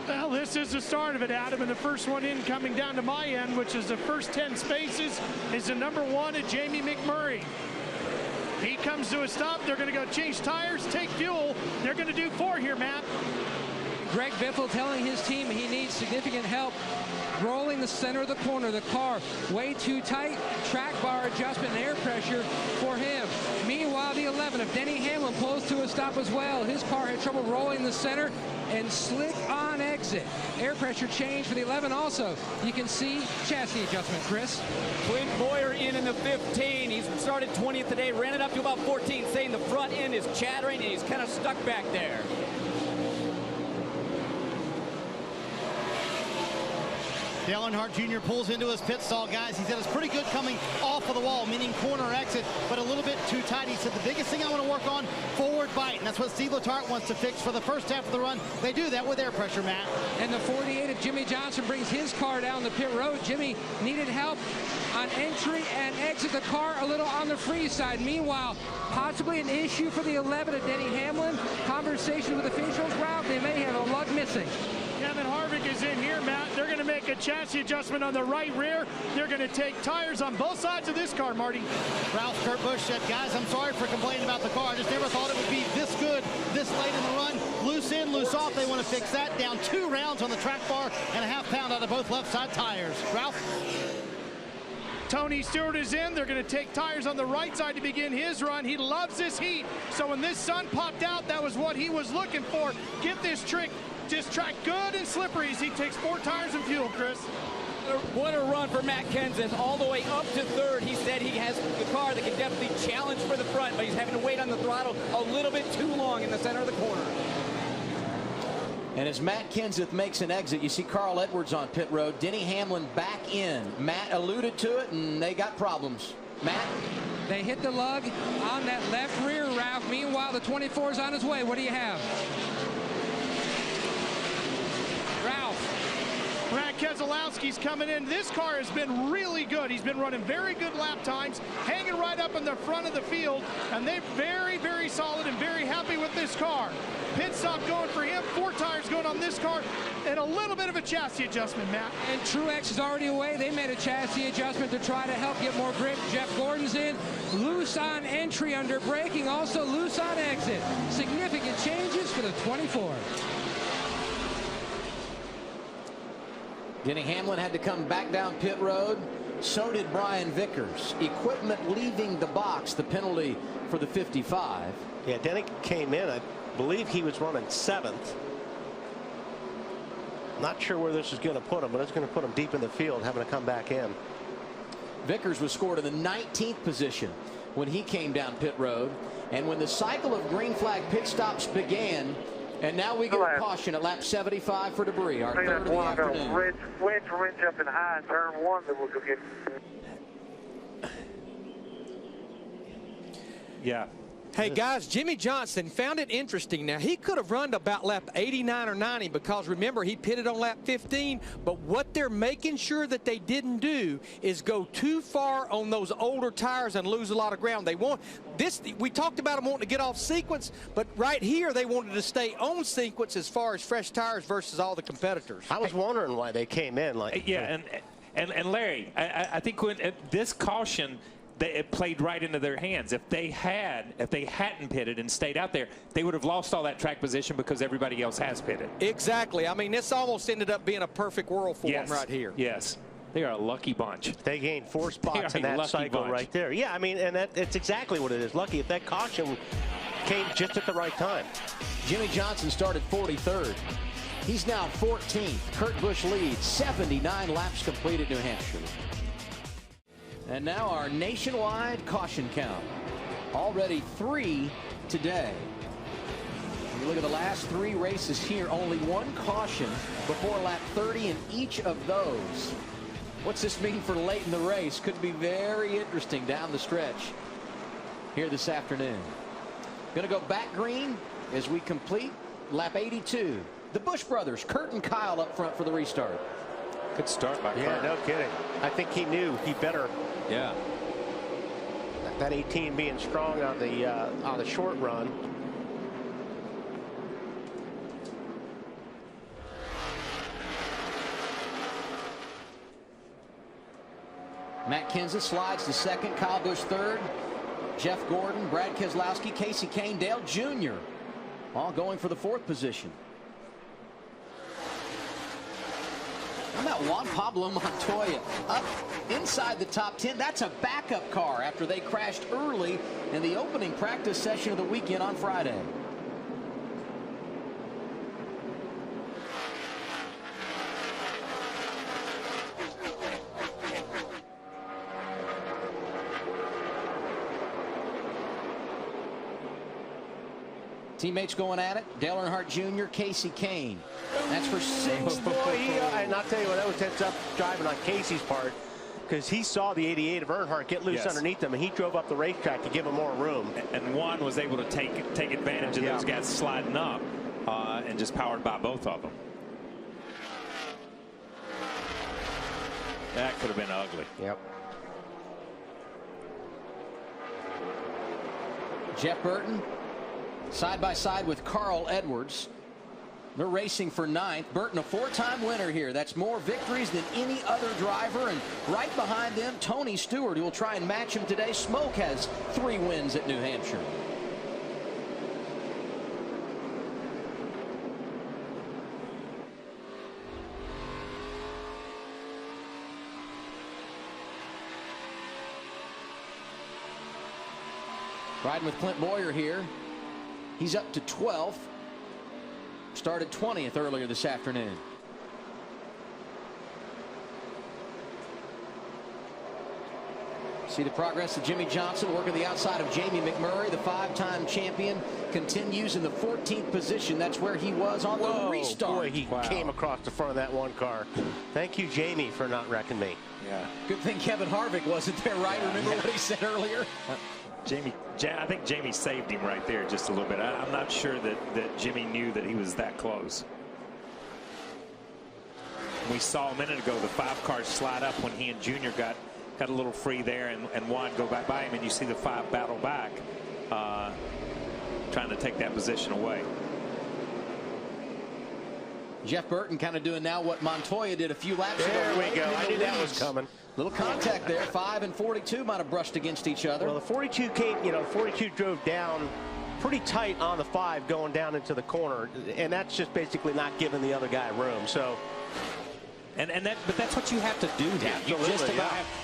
Well, this is the start of it, Adam, and the first one in coming down to my end, which is the first 10 spaces, is the number 1 at Jamie McMurray. He comes to a stop. They're going to go change tires, take fuel. They're going to do 4 here, Matt.
Greg Biffle telling his team he needs significant help rolling the center of the corner. The car way too tight. Track bar adjustment and air pressure for him. Meanwhile, the 11 of Denny Hamlin pulls to a stop as well. His car had trouble rolling the center and slick on exit. Air pressure change for the 11 also. You can see chassis adjustment, Chris.
Clint Boyer in the 15. He's started 20th today, ran it up to about 14, saying the front end is chattering and he's kind of stuck back there.
Dale Earnhardt Jr. pulls into his pit stall, guys. He said it's pretty good coming off of the wall, meaning corner exit, but a little bit too tight. He said the biggest thing I want to work on, forward bite, and that's what Steve Letarte wants to fix for the first half of the run. They do that with air pressure, Matt.
And the 48 of Jimmy Johnson brings his car down the pit road. Jimmy needed help on entry and exit the car a little on the free side. Meanwhile, possibly an issue for the 11 of Denny Hamlin. Conversation with officials. Ralph, they may have a lug missing.
Kevin Harvick is in here, Matt. They're going to make a chassis adjustment on the right rear. They're going to take tires on both sides of this car, Marty.
Ralph, Kurt Busch said, guys, I'm sorry for complaining about the car. I just never thought it would be this good this late in the run. Loose in, loose off. They want to fix that. Down 2 rounds on the track bar and a half-pound out of both left side tires. Ralph?
Tony Stewart is in. They're going to take tires on the right side to begin his run. He loves this heat. So when this sun popped out, that was what he was looking for. Get this trick. Just track good and slippery as he takes 4 tires and fuel, Chris.
What a run for Matt Kenseth all the way up to 3rd. He said he has the car that can definitely challenge for the front, but he's having to wait on the throttle a little bit too long in the center of the corner.
And as Matt Kenseth makes an exit, you see Carl Edwards on pit road. Denny Hamlin back in. Matt alluded to it, and they got problems. Matt?
They hit the lug on that left rear, Ralph. Meanwhile, the 24 is on his way. What do you have?
Brad Keselowski's coming in. This car has been really good. He's been running very good lap times, hanging right up in the front of the field, and they're very, very solid and very happy with this car. Pit stop going for him, 4 tires going on this car, and a little bit of a chassis adjustment, Matt.
And Truex is already away. They made a chassis adjustment to try to help get more grip. Jeff Gordon's in. Loose on entry under braking, also loose on exit. Significant changes for the 24.
Denny Hamlin had to come back down pit road. So did Brian Vickers. Equipment leaving the box, the penalty for the 55.
Yeah, Denny came in. I believe he was running 7th. Not sure where this is going to put him, but it's going to put him deep in the field, having to come back in.
Vickers was scored in the 19th position when he came down pit road. And when the cycle of green flag pit stops began, and now we get a caution at lap 75 for debris, our 3rd of the afternoon.
Wedge up in high in turn 1 that we'll go get.
Yeah.
Hey, guys, Jimmy Johnson found it interesting. Now, he could have run to about lap 89 or 90 because, remember, he pitted on lap 15. But what they're making sure that they didn't do is go too far on those older tires and lose a lot of ground. They want this. We talked about them wanting to get off sequence, but right here they wanted to stay on sequence as far as fresh tires versus all the competitors.
I was wondering why they came in.
And Larry, I think when this caution, it played right into their hands. If they hadn't pitted and stayed out there, they would have lost all that track position because everybody else has pitted.
Exactly. I mean, this almost ended up being a perfect world for them right here.
Yes. They are a lucky bunch.
They gained 4 spots in that cycle right there. Yeah, I mean, and it's exactly what it is. Lucky if that caution came just at the right time.
Jimmy Johnson started 43rd. He's now 14th. Kurt Busch leads. 79 laps complete at New Hampshire. And now our nationwide caution count. Already 3 today. You look at the last 3 races here, only 1 caution before lap 30 in each of those. What's this mean for late in the race? Could be very interesting down the stretch here this afternoon. Going to go back green as we complete lap 82. The Busch brothers, Kurt and Kyle up front for the restart.
Good start by Kurt.
Yeah, no kidding. I think he knew he better
Yeah.
That 18 being strong on the short run.
Matt Kenseth slides to second, Kyle Busch third, Jeff Gordon, Brad Keselowski, Casey Kane, Dale Jr. all going for the fourth position. How about Juan Pablo Montoya up inside the top 10? That's a backup car after they crashed early in the opening practice session of the weekend on Friday. Teammates going at it. Dale Earnhardt Jr., Casey Kane. That's for sixth.
Boy, and I'll tell you what, that was heads up driving on Casey's part, because he saw the 88 of Earnhardt get loose underneath him, and he drove up the racetrack to give him more room.
And Juan was able to take advantage of those guys sliding up and just powered by both of them. That could have been ugly.
Yep.
Jeff Burton side by side with Carl Edwards. They're racing for ninth. Burton, a four-time winner here. That's more victories than any other driver. And right behind them, Tony Stewart, who will try and match him today. Smoke has 3 wins at New Hampshire. Riding with Clint Boyer here. He's up to 12th. Started 20th earlier this afternoon. See the progress of Jimmy Johnson working the outside of Jamie McMurray. The 5-time champion continues in the 14th position. That's where he was on the restart.
Boy, he came across the front of that one car. Thank you, Jamie, for not wrecking me.
Yeah. Good thing Kevin Harvick wasn't there, right? Remember what he said earlier?
I think Jamie saved him right there just a little bit. I'm not sure that Jimmy knew that he was that close. We saw a minute ago the 5 cars slide up when he and Junior got a little free there, and Juan go back by him, and you see the 5 battle back, trying to take that position away.
Jeff Burton kind of doing now what Montoya did a few laps ago.
There we go. I knew that was coming.
Little contact there. 5 and 42 might have brushed against each other.
Well, the 42 came, 42 drove down pretty tight on the 5 going down into the corner, and that's just basically not giving the other guy room. So.
But that's what you have to do now.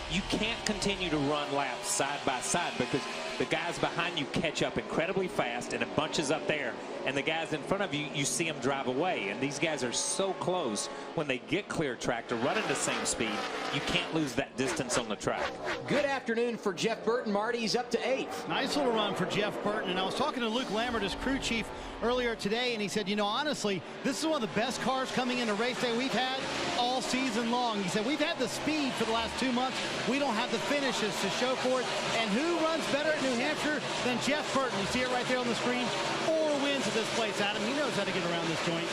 You can't continue to run laps side by side, because the guys behind you catch up incredibly fast, and it bunches up there, and the guys in front of you, you see them drive away, and these guys are so close when they get clear track to run at the same speed. You can't lose that distance on the track.
Good afternoon for Jeff Burton. Marty, he's up to 8th.
Nice little run for Jeff Burton. And I was talking to Luke Lambert, his crew chief, earlier today, and he said, honestly, this is one of the best cars coming into race day we've had all season long. He said, we've had the speed for the last 2 months. We don't have the finishes to show for it. And who runs better at New Hampshire than Jeff Burton? You see it right there on the screen. 4 wins at this place, Adam. He knows how to get around this joint.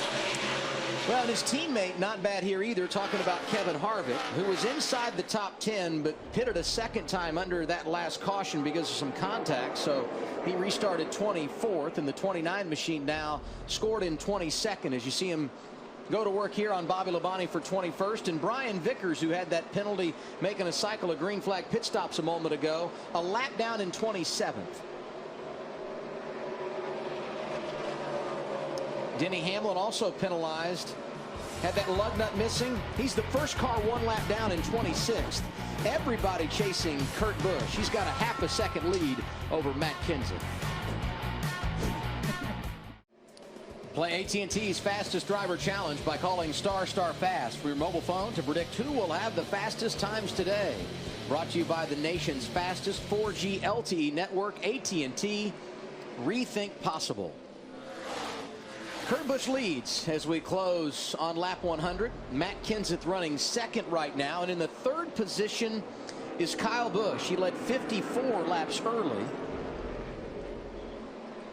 Well, and his teammate, not bad here either, talking about Kevin Harvick, who was inside the top 10, but pitted a second time under that last caution because of some contact. So he restarted 24th, and the 29 machine now scored in 22nd as you see him go to work here on Bobby Labonte for 21st. And Brian Vickers, who had that penalty making a cycle of green flag pit stops a moment ago, a lap down in 27th. Denny Hamlin also penalized. Had that lug nut missing. He's the first car 1 lap down in 26th. Everybody chasing Kurt Busch. He's got a half a second lead over Matt Kenseth. Play AT&T's Fastest Driver Challenge by calling ** Fast for your mobile phone to predict who will have the fastest times today. Brought to you by the nation's fastest 4G LTE network, AT&T. Rethink possible. Kurt Busch leads as we close on lap 100. Matt Kenseth running second right now, and in the 3rd position is Kyle Busch. He led 54 laps early,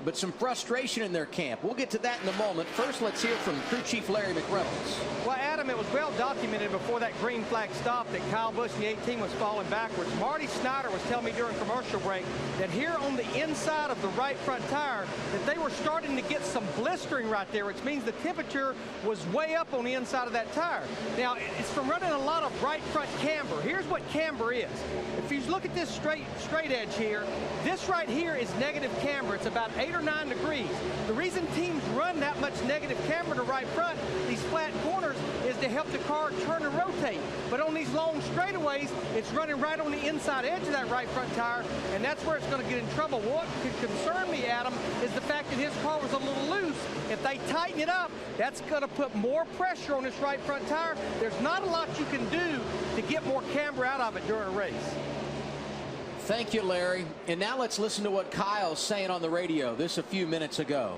but some frustration in their camp. We'll get to that in a moment. First, let's hear from crew chief Larry McReynolds.
Well, Adam,
Adam, it was well documented before that green flag stop that Kyle Busch in the 18 was falling backwards. Marty Snyder was telling me during commercial break that here on the inside of the right front tire that they were starting to get some blistering right there, which means the temperature was way up on the inside of that tire. Now, it's from running a lot of right front camber. Here's what camber is. If you look at this straight edge here, this right here is negative camber. It's about 8 or 9 degrees. The reason teams run that much negative camber to right front, these flat corners, is to help the car turn and rotate. But on these long straightaways, it's running right on the inside edge of that right front tire, and that's where it's going to get in trouble. What could concern me, Adam, is the fact that his car was a little loose. If they tighten it up, that's going to put more pressure on this right front tire. There's not a lot you can do to get more camber out of it during a race.
Thank you, Larry. And now let's listen to what Kyle's saying on the radio this a few minutes ago.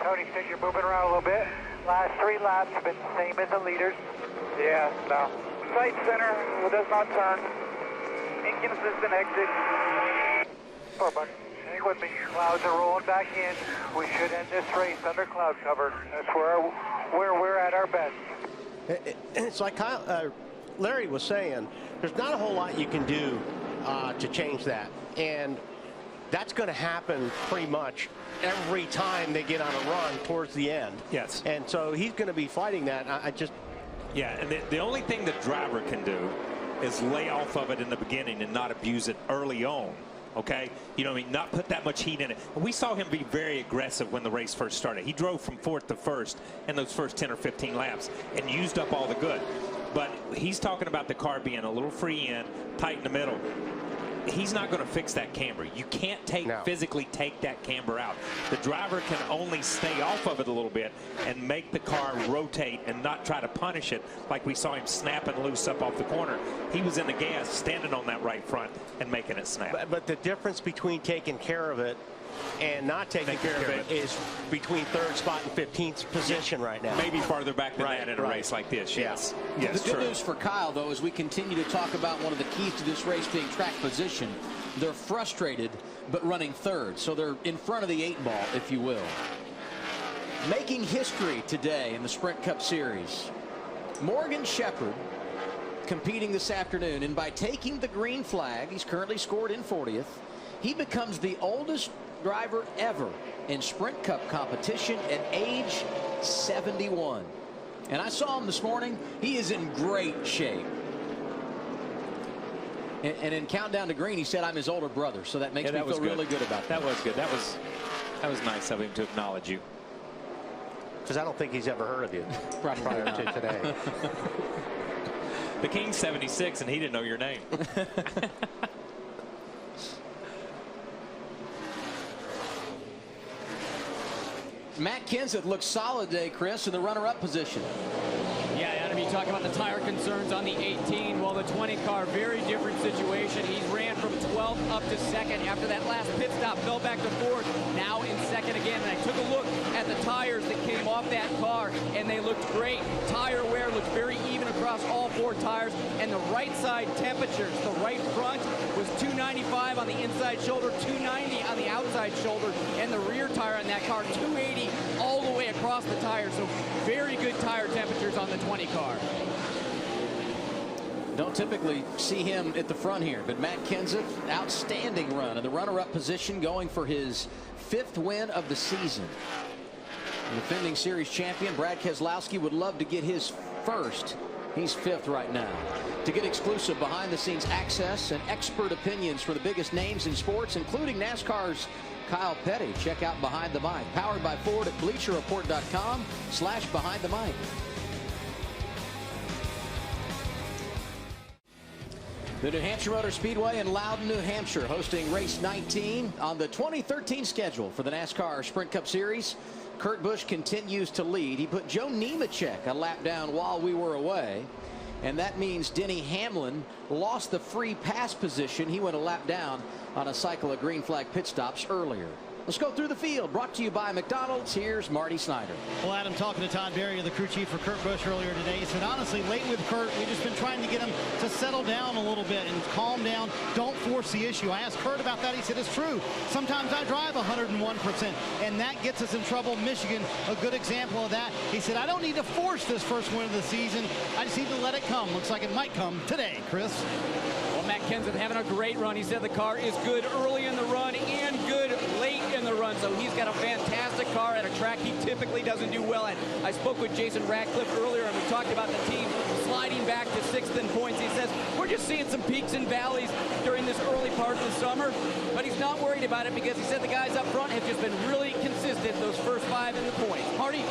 Tony said you're moving around a little bit. Last 3 laps have been the same as the leaders. Yeah, no. Sight center does not turn. Inconsistent exit. Oh, but hang with me. Clouds are rolling back in. We should end this race under cloud cover. That's where we're at our best.
It's like Larry was saying, there's not a whole lot you can do to change that. And that's going to happen pretty much every time they get on a run towards the end.
Yes.
And so he's going to be fighting that.
Yeah, and the only thing the driver can do is lay off of it in the beginning and not abuse it early on. Okay, you know what I mean? Not put that much heat in it. We saw him be very aggressive when the race first started. He drove from 4th to 1st in those first 10 or 15 laps and used up all the good. But he's talking about the car being a little free in, tight in the middle. He's not going to fix that camber. You can't physically take that camber out. The driver can only stay off of it a little bit and make the car rotate and not try to punish it like we saw him snapping loose up off the corner. He was in the gas, standing on that right front and making it snap.
But the difference between taking care of it and not taking care of it is between 3rd spot and 15th position right now.
Maybe farther back than that in a race like this. Yes. Yes.
The good news for Kyle, though, as we continue to talk about one of the keys to this race being track position, they're frustrated but running 3rd. So they're in front of the 8 ball, if you will. Making history today in the Sprint Cup Series. Morgan Shepherd competing this afternoon, and by taking the green flag, he's currently scored in 40th. He becomes the oldest driver ever in Sprint Cup competition at age 71. And I saw him this morning. He is in great shape. And in Countdown to Green, he said, I'm his older brother. So that makes me feel really good about that.
That was good. That was nice of him to acknowledge you.
Because I don't think he's ever heard of you prior to today.
The King's 76, and he didn't know your name.
Matt Kenseth looks solid today, Chris, in the runner-up position.
Yeah, Adam, you talk about the tire concerns on the 18. Well, the 20 car, very different situation. He ran from 12th up to 2nd after that last pit stop, fell back to 4th, now in 2nd again. And I took a look at the tires that came off that car, and they looked great. Tire wear looked very even across all 4 tires, and the right side temperatures, the right front was 295 on the inside shoulder, 290 on the outside shoulder, and the rear tire on that car, 280 all the way across the tire. So very good tire temperatures on the 20 car.
Don't typically see him at the front here, but Matt Kenseth, outstanding run in the runner-up position, going for his 5th win of the season. The defending series champion Brad Keselowski would love to get his 1st. He's 5th right now. To get exclusive behind-the-scenes access and expert opinions for the biggest names in sports, including NASCAR's Kyle Petty, check out Behind the Mic. Powered by Ford at BleacherReport.com/Behind the Mic. The New Hampshire Motor Speedway in Loudon, New Hampshire, hosting race 19 on the 2013 schedule for the NASCAR Sprint Cup Series. Kurt Busch continues to lead. He put Joe Nemechek a lap down while we were away. And that means Denny Hamlin lost the free pass position. He went a lap down on a cycle of green flag pit stops earlier. Let's go through the field. Brought to you by McDonald's. Here's Marty Snyder.
Well, Adam, talking to Todd Berry, the crew chief for Kurt Busch earlier today, he said, honestly, late with Kurt, we've just been trying to get him to settle down a little bit and calm down. Don't force force the issue. I asked Kurt about that. He said it's true. Sometimes I drive 101%, and that gets us in trouble. Michigan, a good example of that. He said, I don't need to force this first win of the season. I just need to let it come. Looks like it might come today, Chris.
Well, Matt Kenseth having a great run. He said the car is good early in the run and good late in the run. So he's got a fantastic car at a track he typically doesn't do well at. I spoke with Jason Radcliffe earlier, and we talked about the team sliding back to 6th in points. He says, we're just seeing some peaks and valleys during this early part of the summer, but he's not worried about it because he said the guys up front have just been really consistent those first 5 in the points. Marty?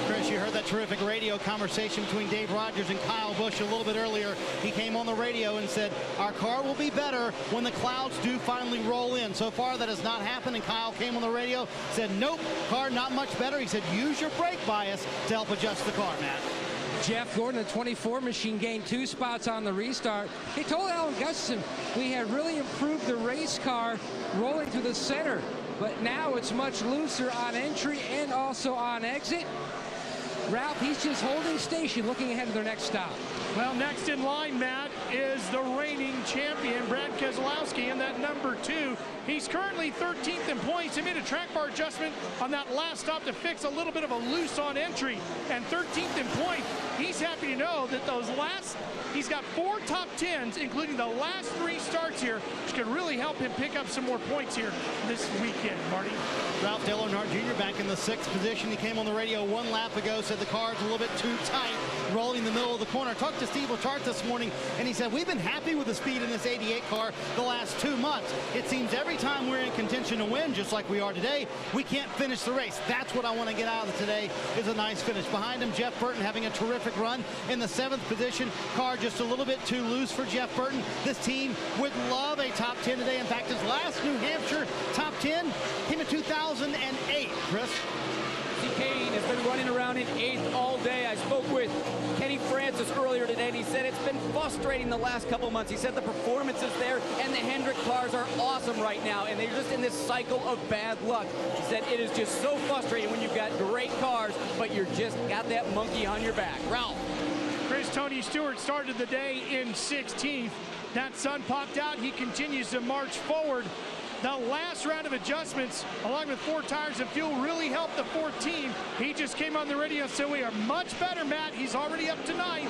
Chris, you heard that terrific radio conversation between Dave Rogers and Kyle Busch a little bit earlier. He came on the radio and said, our car will be better when the clouds do finally roll in. So far, that has not happened, and Kyle came on the radio, said, nope, car not much better. He said, use your brake bias to help adjust the car, Matt.
Jeff Gordon, the 24 machine, gained 2 spots on the restart. He told Alan Gustafson we had really improved the race car rolling through the center, but now it's much looser on entry and also on exit. Ralph, he's just holding station, looking ahead to their next stop.
Well, next in line, Matt, is the reigning champion, Brad Keselowski, in that number 2. He's currently 13th in points. He made a track bar adjustment on that last stop to fix a little bit of a loose on entry. And 13th in point, he's happy to know that he's got 4 top 10s, including the last 3 starts here, which could really help him pick up some more points here this weekend, Marty.
Ralph Dale Earnhardt Jr. back in the 6th position. He came on the radio 1 lap ago, said the car's a little bit too tight, rolling in the middle of the corner. I talked to Steve Letarte this morning, and he said, we've been happy with the speed in this 88 car the last 2 months. It seems every time we're in contention to win, just like we are today, we can't finish the race. That's what I want to get out of today, is a nice finish. Behind him, Jeff Burton having a terrific run in the 7th position. Car just a little bit too loose for Jeff Burton. This team would love a top 10 today. In fact, his last New Hampshire top 10 came in 2008, Chris.
Kane has been running around in 8th all day. I spoke with Kenny Francis earlier today, and he said it's been frustrating the last couple months. He said the performance is there, and the Hendrick cars are awesome right now, and they're just in this cycle of bad luck. He said it is just so frustrating when you've got great cars, but you're just got that monkey on your back. Ralph.
Chris, Tony Stewart started the day in 16th. That sun popped out. He continues to march forward. The last round of adjustments, along with 4 tires and fuel, really helped the 14. He just came on the radio and said, we are much better, Matt. He's already up to 9th.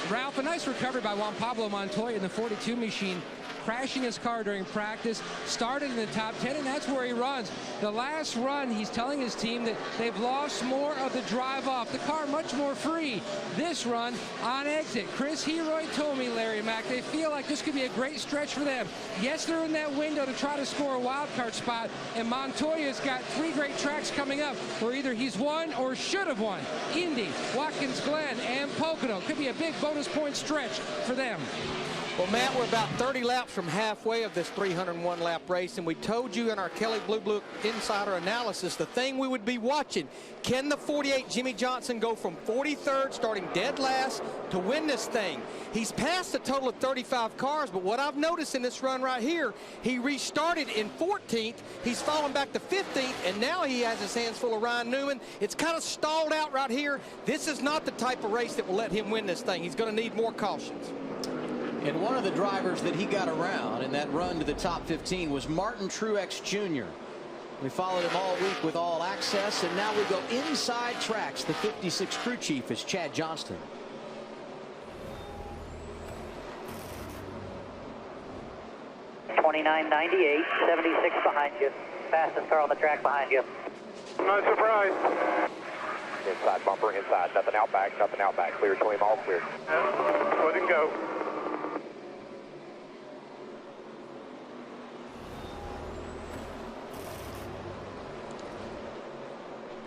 Ralph, a nice recovery by Juan Pablo Montoya in the 42 machine, crashing his car during practice, started in the top 10, and that's where he runs. The last run, he's telling his team that they've lost more of the drive off. The car much more free. This run on exit. Chris Heroy told me, Larry Mack, they feel like this could be a great stretch for them. Yes, they're in that window to try to score a wild card spot, and Montoya's got 3 great tracks coming up where either he's won or should have won. Indy, Watkins Glen, and Pocono. Could be a big bonus point stretch for them.
Well, Matt, we're about 30 laps from halfway of this 301-lap race, and we told you in our Kelley Blue Book Insider analysis the thing we would be watching. Can the 48 Jimmy Johnson go from 43rd, starting dead last, to win this thing? He's passed a total of 35 cars, but what I've noticed in this run right here, he restarted in 14th, he's fallen back to 15th, and now he has his hands full of Ryan Newman. It's kind of stalled out right here. This is not the type of race that will let him win this thing. He's going to need more cautions.
And one of the drivers that he got around in that run to the top 15 was Martin Truex Jr. We followed him all week with All Access, and now we go inside tracks. The 56 crew chief is Chad Johnston.
$29.98, 76 behind you. Fastest car on the track behind you.
No surprise.
Inside bumper, inside. Nothing out back, nothing out back. Clear, William, all clear.
Let it go.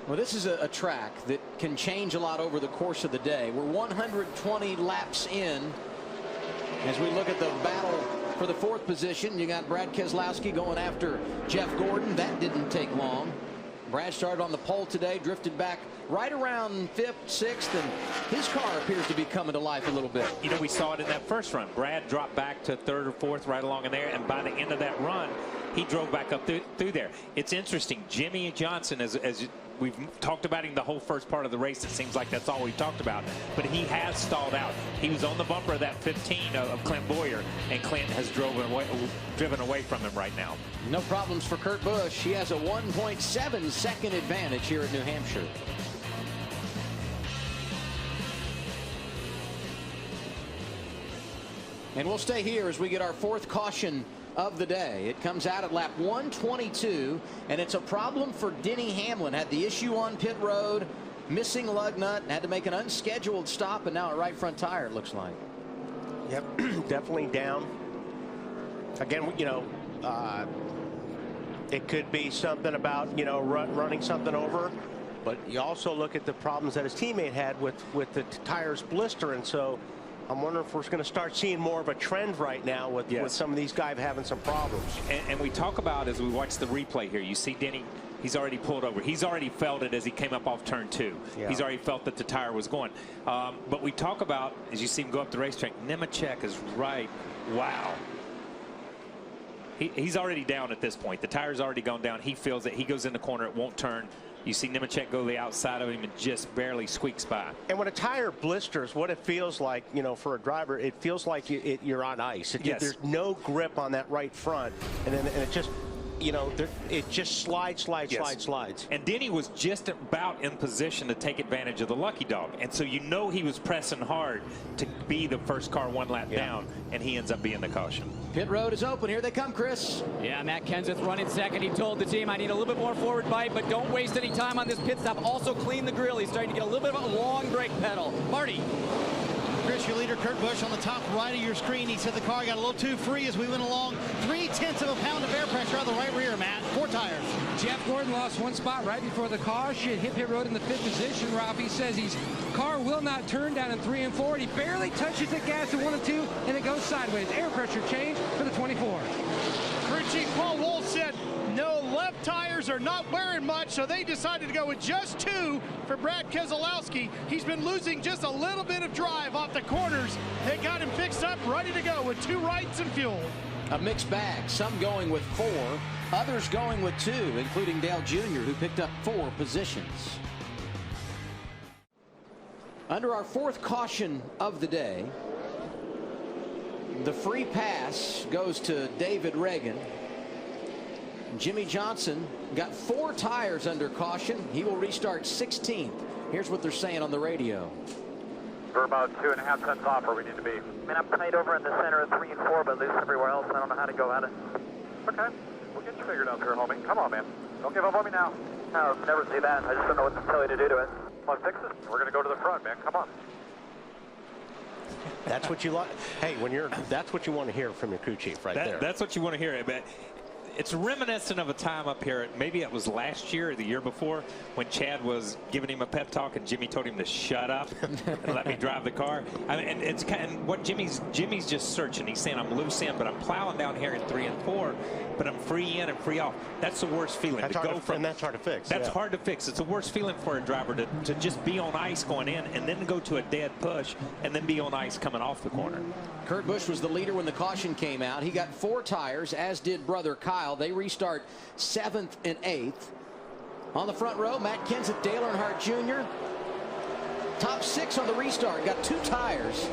Well, this is a track that can change a lot over the course of the day. We're 120 laps in as we look at the battle for the 4th position. You got Brad Keselowski going after Jeff Gordon. That didn't take long. Brad started on the pole today, drifted back right around 5th, 6th, and his car appears to be coming to life a little bit.
You know, we saw it in that first run. Brad dropped back to 3rd or 4th right along in there, and by the end of that run, he drove back up through there. It's interesting. Jimmy Johnson, as we've talked about him the whole first part of the race. It seems like that's all we've talked about. But he has stalled out. He was on the bumper of that 15 of Clint Boyer, and Clint has driven away from him right now.
No problems for Kurt Busch. He has a 1.7 second advantage here at New Hampshire. And we'll stay here as we get our fourth caution of the day. It comes out at lap 122, and it's a problem for Denny Hamlin. Had the issue on pit road, missing lug nut, had to make an unscheduled stop, and now a right front tire, it looks like.
Yep, definitely down. Again, you know, it could be something about, you know, running something over, but you also look at the problems that his teammate had with the tires blistering. So I'm wondering if we're going to start seeing more of a trend right now with some of these guys having some problems.
And we talk about, as we watch the replay here, you see Denny, he's already pulled over. He's already felt it as he came up off turn 2. Yeah. He's already felt that the tire was going. But we talk about, as you see him go up the racetrack, Nemechek is right. Wow. He's already down at this point. The tire's already gone down. He feels it. He goes in the corner. It won't turn. You see Nemechek go the outside of him and just barely squeaks by.
And when a tire blisters, what it feels like, you know, for a driver, it feels like you're on ice. There's no grip on that right front, and it just, you know, it just slides.
And Denny was just about in position to take advantage of the lucky dog, and so you know he was pressing hard to be the first car one lap down, and he ends up being the caution.
Pit road is open. Here they come, Chris.
Yeah, Matt Kenseth running second. He told the team, I need a little bit more forward bite, but don't waste any time on this pit stop. Also clean the grill. He's starting to get a little bit of a long brake pedal. Marty.
Chris, your leader, Kurt Busch, on the top right of your screen. He said the car got a little too free as we went along. 0.3 of a pound of air pressure out of the right rear, Matt. 4 tires.
Jeff Gordon lost one spot right before the caution. Hit pit road in the 5th position. Ralphie says his car will not turn down in 3 and 4. He barely touches the gas in 1 and 2, and it goes sideways. Air pressure change for the 24.
Crew Chief Paul Wolf said no, left tires are not wearing much, so they decided to go with just 2 for Brad Keselowski. He's been losing just a little bit of drive off the corners. They got him fixed up, ready to go with 2 rights and fuel.
A mixed bag. Some going with 4, others going with 2, including Dale Jr., who picked up 4 positions. Under our fourth caution of the day, the free pass goes to David Reagan. Jimmy Johnson got 4 tires under caution. He will restart 16th. Here's what they're saying on the radio.
We're about 2.5 tenths off where we need to be. I mean, I'm tight over in the center of 3 and 4, but loose everywhere else. I don't know how to go at it. Okay, we'll get you figured out here, homie. Come on, man. Don't give up on me now. No, never see that. I just don't know what to tell you to do to it. Come on, fix it. We're going to go to the front, man. Come on.
That's what you like. Hey, that's what you want to hear from your crew chief right there.
That's what you want to hear. But it's reminiscent of a time up here, maybe it was last year or the year before, when Chad was giving him a pep talk and Jimmy told him to shut up and let me drive the car. I mean, and it's kind of what Jimmy's just searching. He's saying, I'm loose in, but I'm plowing down here in 3 and 4, but I'm free in and free off. That's the worst feeling.
That's hard to fix.
That's hard to fix. It's the worst feeling for a driver to just be on ice going in and then go to a dead push and then be on ice coming off the corner.
Kurt Busch was the leader when the caution came out. He got 4 tires, as did brother Kyle. They restart 7th and 8th. On the front row, Matt Kenseth, Dale Earnhardt Jr. Top 6 on the restart. Got 2 tires.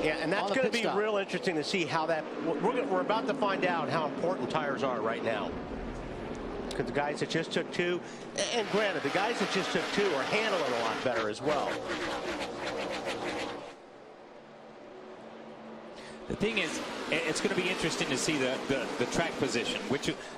Yeah, and that's going to be real interesting to see how that. We're about to find out how important tires are right now. Because the guys that just took 2, and granted, the guys that just took 2 are handling a lot better as well.
The thing is, it's going to be interesting to see the track position,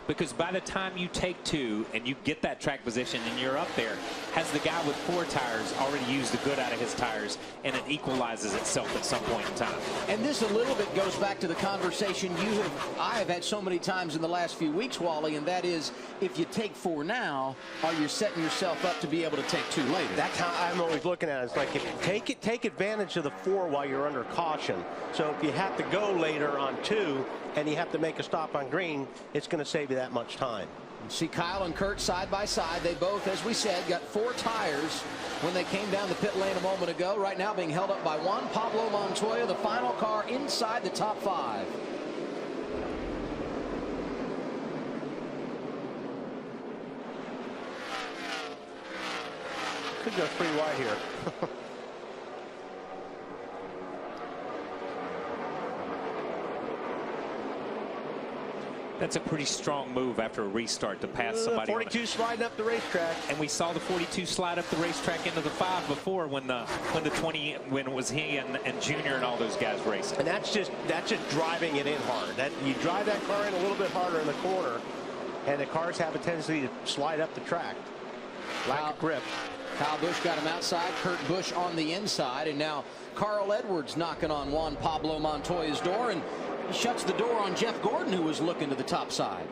because by the time you take 2 and you get that track position and you're up there, has the guy with 4 tires already used the good out of his tires, and it equalizes itself at some point in time.
And this a little bit goes back to the conversation I have had so many times in the last few weeks, Wally, and that is, if you take 4 now, are you setting yourself up to be able to take 2 later?
That's how I'm always looking at it. It's like, if you take advantage of the 4 while you're under caution. So if you have to go later on 2 and you have to make a stop on green, it's going to save you that much time.
See Kyle and Kurt side by side. They both, as we said, got 4 tires when they came down the pit lane a moment ago. Right now being held up by Juan Pablo Montoya, the final car inside the top 5.
Could go pretty wide here.
That's a pretty strong move after a restart to pass somebody.
42 sliding up the racetrack,
and we saw the 42 slide up the racetrack into the 5 before when it was he and Junior and all those guys racing.
And that's just driving it in hard. You drive that car in a little bit harder in the corner, and the cars have a tendency to slide up the track. Lack of grip.
Kyle Busch got him outside, Kurt Busch on the inside, and now Carl Edwards knocking on Juan Pablo Montoya's door, and he shuts the door on Jeff Gordon, who was looking to the top side.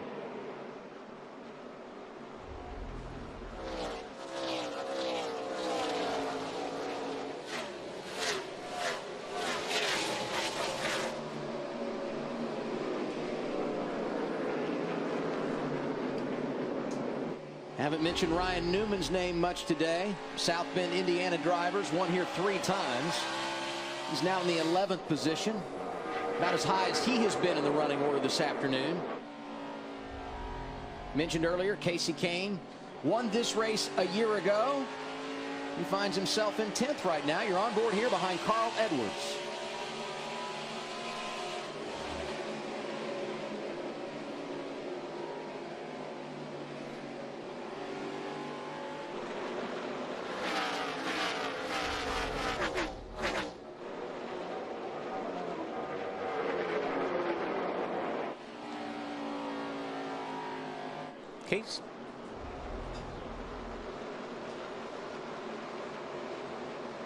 Haven't mentioned Ryan Newman's name much today. South Bend, Indiana drivers, won here 3 times. He's now in the 11th position. About as high as he has been in the running order this afternoon. Mentioned earlier, Casey Kane won this race a year ago. He finds himself in 10th right now. You're on board here behind Carl Edwards.
Case.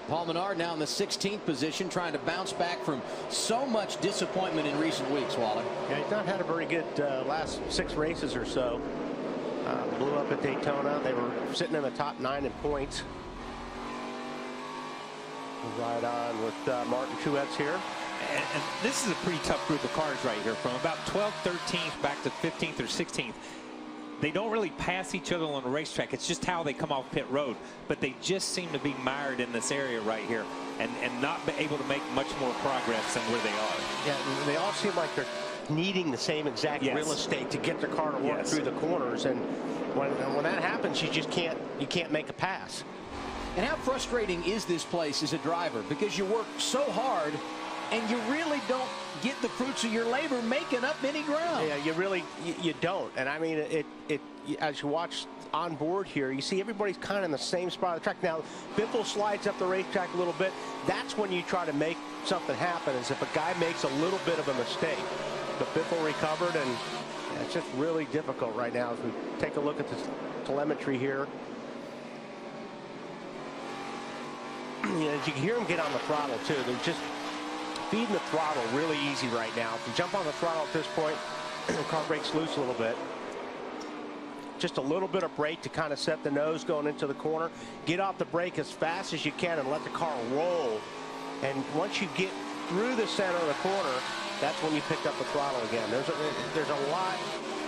Paul Menard now in the 16th position, trying to bounce back from so much disappointment in recent weeks, Wally.
Yeah, he's not had a very good last 6 races or so. Blew up at Daytona. They were sitting in the top 9 in points. Right on with Martin Truex here.
And this is a pretty tough group of cars right here. From about 12th, 13th back to 15th or 16th. They don't really pass each other on the racetrack. It's just how they come off pit road. But they just seem to be mired in this area right here and not be able to make much more progress than where they are.
Yeah, they all seem like they're needing the same exact real estate to get their car to work through the corners. And when that happens, you just can't make a pass.
And how frustrating is this place as a driver? Because you work so hard and you really don't get the fruits of your labor making up any ground.
Yeah, you don't. And I mean, as you watch on board here, you see everybody's kind of in the same spot of the track. Now, Biffle slides up the racetrack a little bit. That's when you try to make something happen, is if a guy makes a little bit of a mistake. But Biffle recovered, and it's just really difficult right now as we take a look at the telemetry here. You know, as you can hear him get on the throttle, too. They're just feeding the throttle really easy right now. If you jump on the throttle at this point, the car breaks loose a little bit. Just a little bit of brake to kind of set the nose going into the corner. Get off the brake as fast as you can and let the car roll. And once you get through the center of the corner, that's when you pick up the throttle again.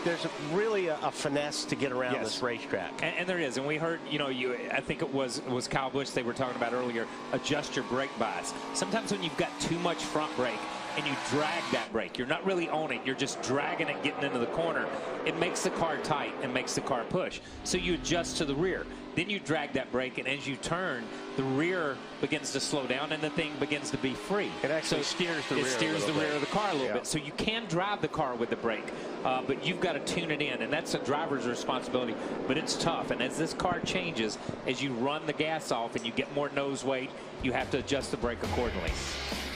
There's really a finesse to get around this racetrack.
And there is. And we heard, I think it was Kyle Busch they were talking about earlier, adjust your brake bias. Sometimes when you've got too much front brake and you drag that brake, you're not really on it, you're just dragging it getting into the corner, it makes the car tight and makes the car push. So you adjust to the rear. Then you drag that brake, and as you turn, the rear begins to slow down and the thing begins to be free.
It actually steers the rear. It
steers the rear of the car a little bit. So you can drive the car with the brake, but you've got to tune it in, and that's a driver's responsibility. But it's tough, and as this car changes, as you run the gas off and you get more nose weight, you have to adjust the brake accordingly.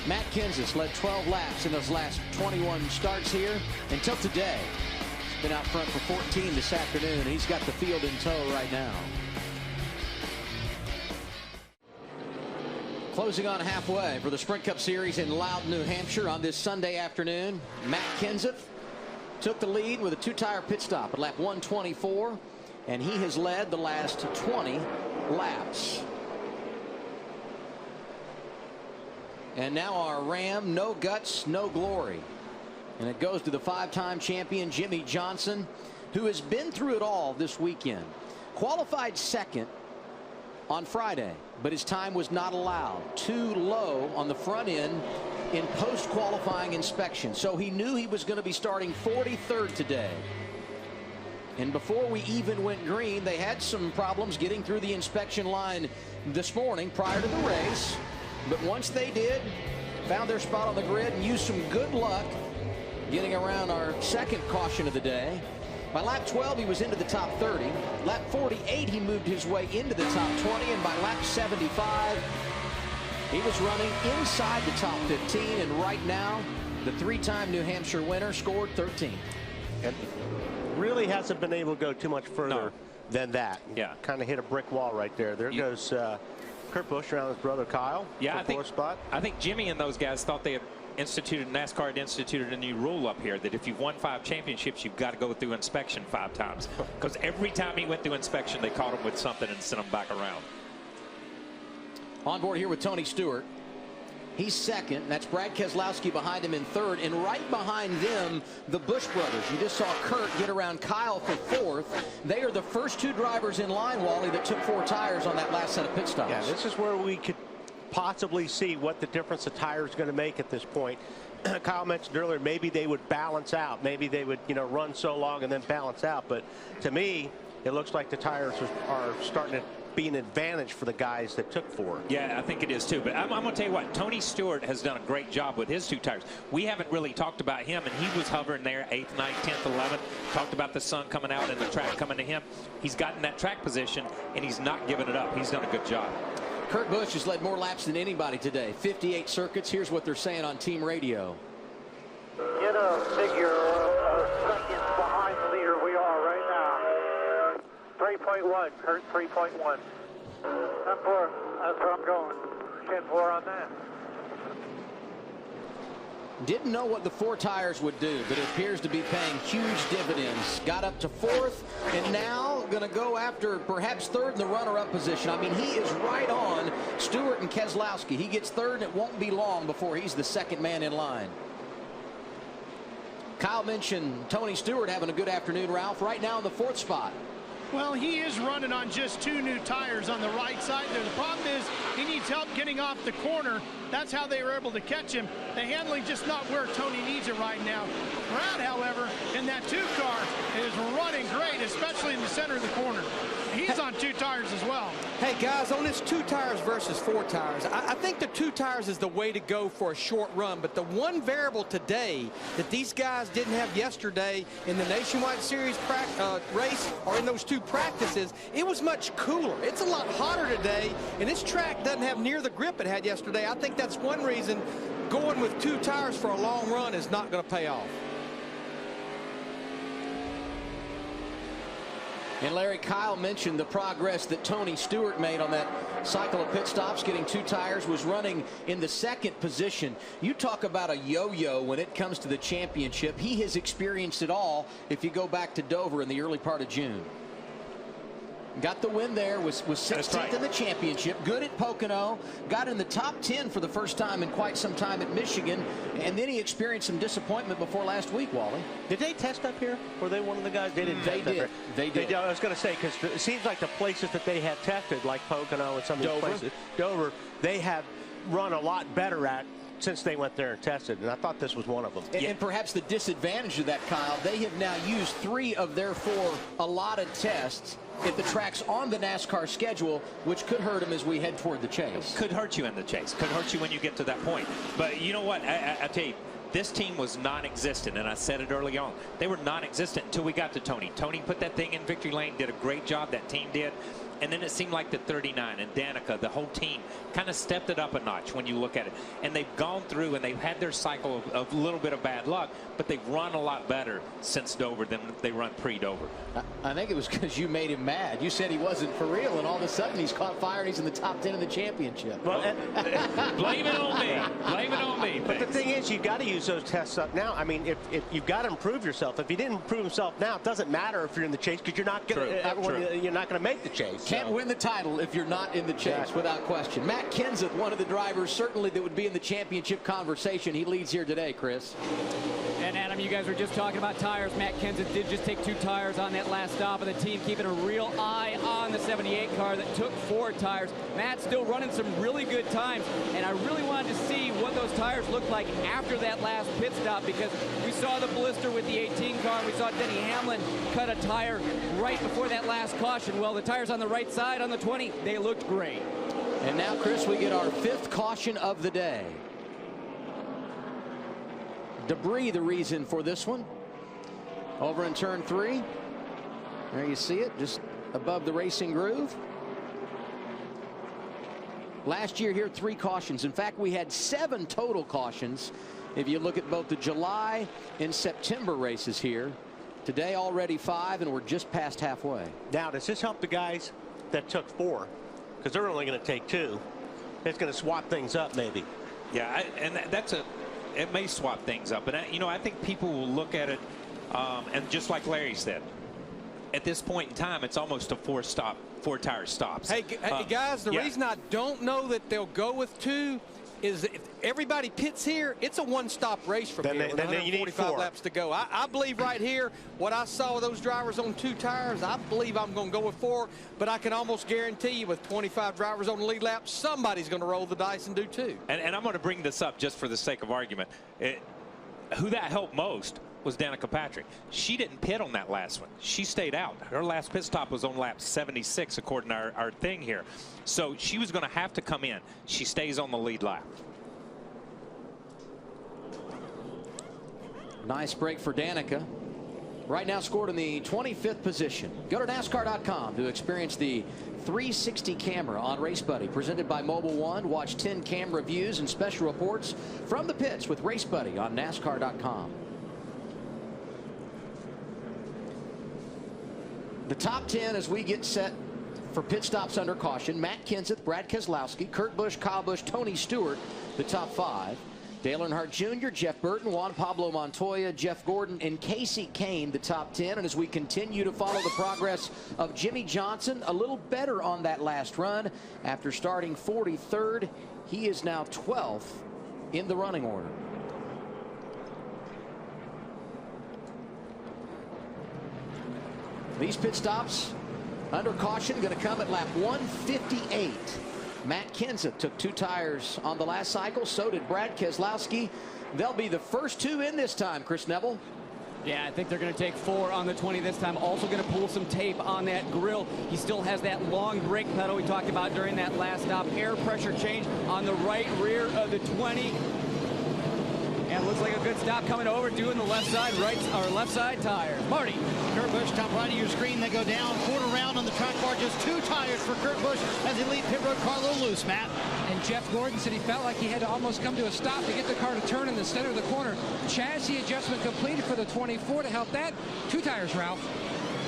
Matt Kenseth led 12 laps in those last 21 starts here until today. He's been out front for 14 this afternoon, and he's got the field in tow right now. Closing on halfway for the Sprint Cup Series in Loudon, New Hampshire on this Sunday afternoon. Matt Kenseth took the lead with a 2-tire pit stop at lap 124, and he has led the last 20 laps. And now our Ram, no guts, no glory. And it goes to the 5-time champion Jimmy Johnson, who has been through it all this weekend. Qualified second on Friday, but his time was not allowed. Too low on the front end in post-qualifying inspection. So he knew he was going to be starting 43rd today. And before we even went green, they had some problems getting through the inspection line this morning prior to the race. But once they did, found their spot on the grid and used some good luck getting around our second caution of the day. By lap 12, he was into the top 30. Lap 48, he moved his way into the top 20. And by lap 75, he was running inside the top 15. And right now, the three-time New Hampshire winner scored 13.
And really hasn't been able to go too much further than that.
Yeah.
Kind of hit a brick wall right there. There goes Kurt Busch around his brother Kyle.
Yeah,
spot.
I think Jimmy and those guys thought they had NASCAR had instituted a new rule up here that if you've won 5 championships, you've got to go through inspection 5 times. Because every time he went through inspection, they caught him with something and sent him back around.
On board here with Tony Stewart. He's second. That's Brad Keselowski behind him in third. And right behind them, the Busch brothers. You just saw Kurt get around Kyle for fourth. They are the first 2 drivers in line, Wally, that took 4 tires on that last set of pit stops.
Yeah, this is where we could possibly see what the difference the tire is going to make at this point. Kyle mentioned earlier, maybe they would balance out. Maybe they would, run so long and then balance out. But to me, it looks like the tires are starting to be an advantage for the guys that took 4.
Yeah, I think it is too. But I'm going to tell you what, Tony Stewart has done a great job with his 2 tires. We haven't really talked about him, and he was hovering there 8th, 9th, 10th, 11th. Talked about the sun coming out and the track coming to him. He's gotten that track position, and he's not giving it up. He's done a good job.
Kurt Busch has led more laps than anybody today. 58 circuits. Here's what they're saying on team radio.
Get a figure of seconds behind the leader we are right now. 3.1, Kurt, 3.1. 10-4, that's where I'm going. 10-4 on that.
Didn't know what the 4 tires would do, but it appears to be paying huge dividends. Got up to 4th, and now going to go after perhaps 3rd in the runner-up position. I mean, he is right on Stewart and Keselowski. He gets 3rd, and it won't be long before he's the 2nd man in line. Kyle mentioned Tony Stewart having a good afternoon, Ralph, right now in the 4th spot.
Well, he is running on just 2 new tires on the right side there. The problem is he needs help getting off the corner. That's how they were able to catch him. The handling just not where Tony needs it right now. Brad, however, in that 2 car is running great, especially in the center of the corner. He's on 2 tires as well.
Hey, guys, on this 2 tires versus 4 tires, I think the 2 tires is the way to go for a short run. But the one variable today that these guys didn't have yesterday in the Nationwide Series race or in those 2 practices, it was much cooler. It's a lot hotter today, and this track doesn't have near the grip it had yesterday. I think that's one reason going with 2 tires for a long run is not going to pay off.
And Larry, Kyle mentioned the progress that Tony Stewart made on that cycle of pit stops, getting 2 tires, was running in the 2nd position. You talk about a yo-yo when it comes to the championship. He has experienced it all if you go back to Dover in the early part of June. Got the win there, was 16th in the championship, good at Pocono, got in the top 10 for the first time in quite some time at Michigan, and then he experienced some disappointment before last week, Wally.
Did they test up here? Were they one of the guys? They didn't test up here.
They did.
I was going to say, because it seems like the places that they have tested, like Pocono and some of these places, Dover, they have run a lot better at since they went there and tested, and I thought this was one of them.
And perhaps the disadvantage of that, Kyle, they have now used 3 of their 4 allotted tests at the tracks on the NASCAR schedule, which could hurt them as we head toward the chase.
Could hurt you in the chase. Could hurt you when you get to that point. But you know what? I tell you, this team was non-existent, and I said it early on. They were non-existent until we got to Tony. Tony put that thing in victory lane, did a great job, that team did. And then it seemed like the 39 and Danica, the whole team, kind of stepped it up a notch when you look at it. And they've gone through and they've had their cycle of a little bit of bad luck, but they've run a lot better since Dover than they run pre-Dover.
I think it was because you made him mad. You said he wasn't for real, and all of a sudden he's caught fire and he's in the top 10 in the championship.
Well, blame it on me. Blame it on me.
But the thing is, you've got to use those tests up now. I mean, if you've got to improve yourself. If you didn't improve himself now, it doesn't matter if you're in the chase because you're not going to make the chase.
Can't win the title if you're not in the chase, without question. Matt Kenseth, one of the drivers certainly that would be in the championship conversation. He leads here today, Chris.
And
And Adam, you guys were just talking about tires. Matt Kenseth did just take 2 tires on that last stop of the team, keeping a real eye on the 78 car that took 4 tires. Matt's still running some really good times, and I really wanted to see what those tires looked like after that last pit stop, because we saw the blister with the 18 car. We saw Denny Hamlin cut a tire right before that last caution. Well, the tires on the right side on the 20, they looked great.
And now, Chris, we get our 5th caution of the day. Debris the reason for this one. Over in turn 3. There you see it, just above the racing groove. Last year here, 3 cautions. In fact, we had 7 total cautions if you look at both the July and September races here. Today already 5, and we're just past halfway.
Now, does this help the guys that took 4? Because they're only going to take 2. It's going to swap things up, maybe.
Yeah, it may swap things up. But, you know, I think people will look at it, and just like Larry said, at this point in time, it's almost a 4-tire stops.
Hey, guys, the reason I don't know that they'll go with 2 is if everybody pits here, it's a 1-stop race from here with 145 laps to go. I believe right here, what I saw with those drivers on 2 tires, I believe I'm going to go with 4, but I can almost guarantee you with 25 drivers on the lead lap, somebody's going to roll the dice and do 2.
And I'm going to bring this up just for the sake of argument. Who that helped most was Danica Patrick. She didn't pit on that last one. She stayed out. Her last pit stop was on lap 76, according to our thing here. So she was going to have to come in. She stays on the lead lap.
Nice break for Danica. Right now scored in the 25th position. Go to NASCAR.com to experience the 360 camera on Race Buddy, presented by Mobile One. Watch 10 camera views and special reports from the pits with Race Buddy on NASCAR.com. The top 10 as we get set for pit stops under caution: Matt Kenseth, Brad Keselowski, Kurt Busch, Kyle Busch, Tony Stewart. The top 5: Dale Earnhardt Jr., Jeff Burton, Juan Pablo Montoya, Jeff Gordon, and Casey Kane. The top 10. And as we continue to follow the progress of Jimmy Johnson, a little better on that last run after starting 43rd. He is now 12th in the running order. These pit stops under caution going to come at lap 158. Matt Kenseth took 2 tires on the last cycle. So did Brad Keselowski. They'll be the first 2 in this time, Chris Neville.
Yeah, I think they're going to take 4 on the 20 this time. Also going to pull some tape on that grill. He still has that long brake pedal we talked about during that last stop. Air pressure change on the right rear of the 20. And it looks like a good stop coming over, doing the left side tires. Marty.
Kurt Busch, top right of your screen. They go down quarter round on the track bar. Just 2 tires for Kurt Busch as he leaves pit road car a little loose, Matt.
And Jeff Gordon said he felt like he had to almost come to a stop to get the car to turn in the center of the corner. Chassis adjustment completed for the 24 to help that. 2 tires, Ralph.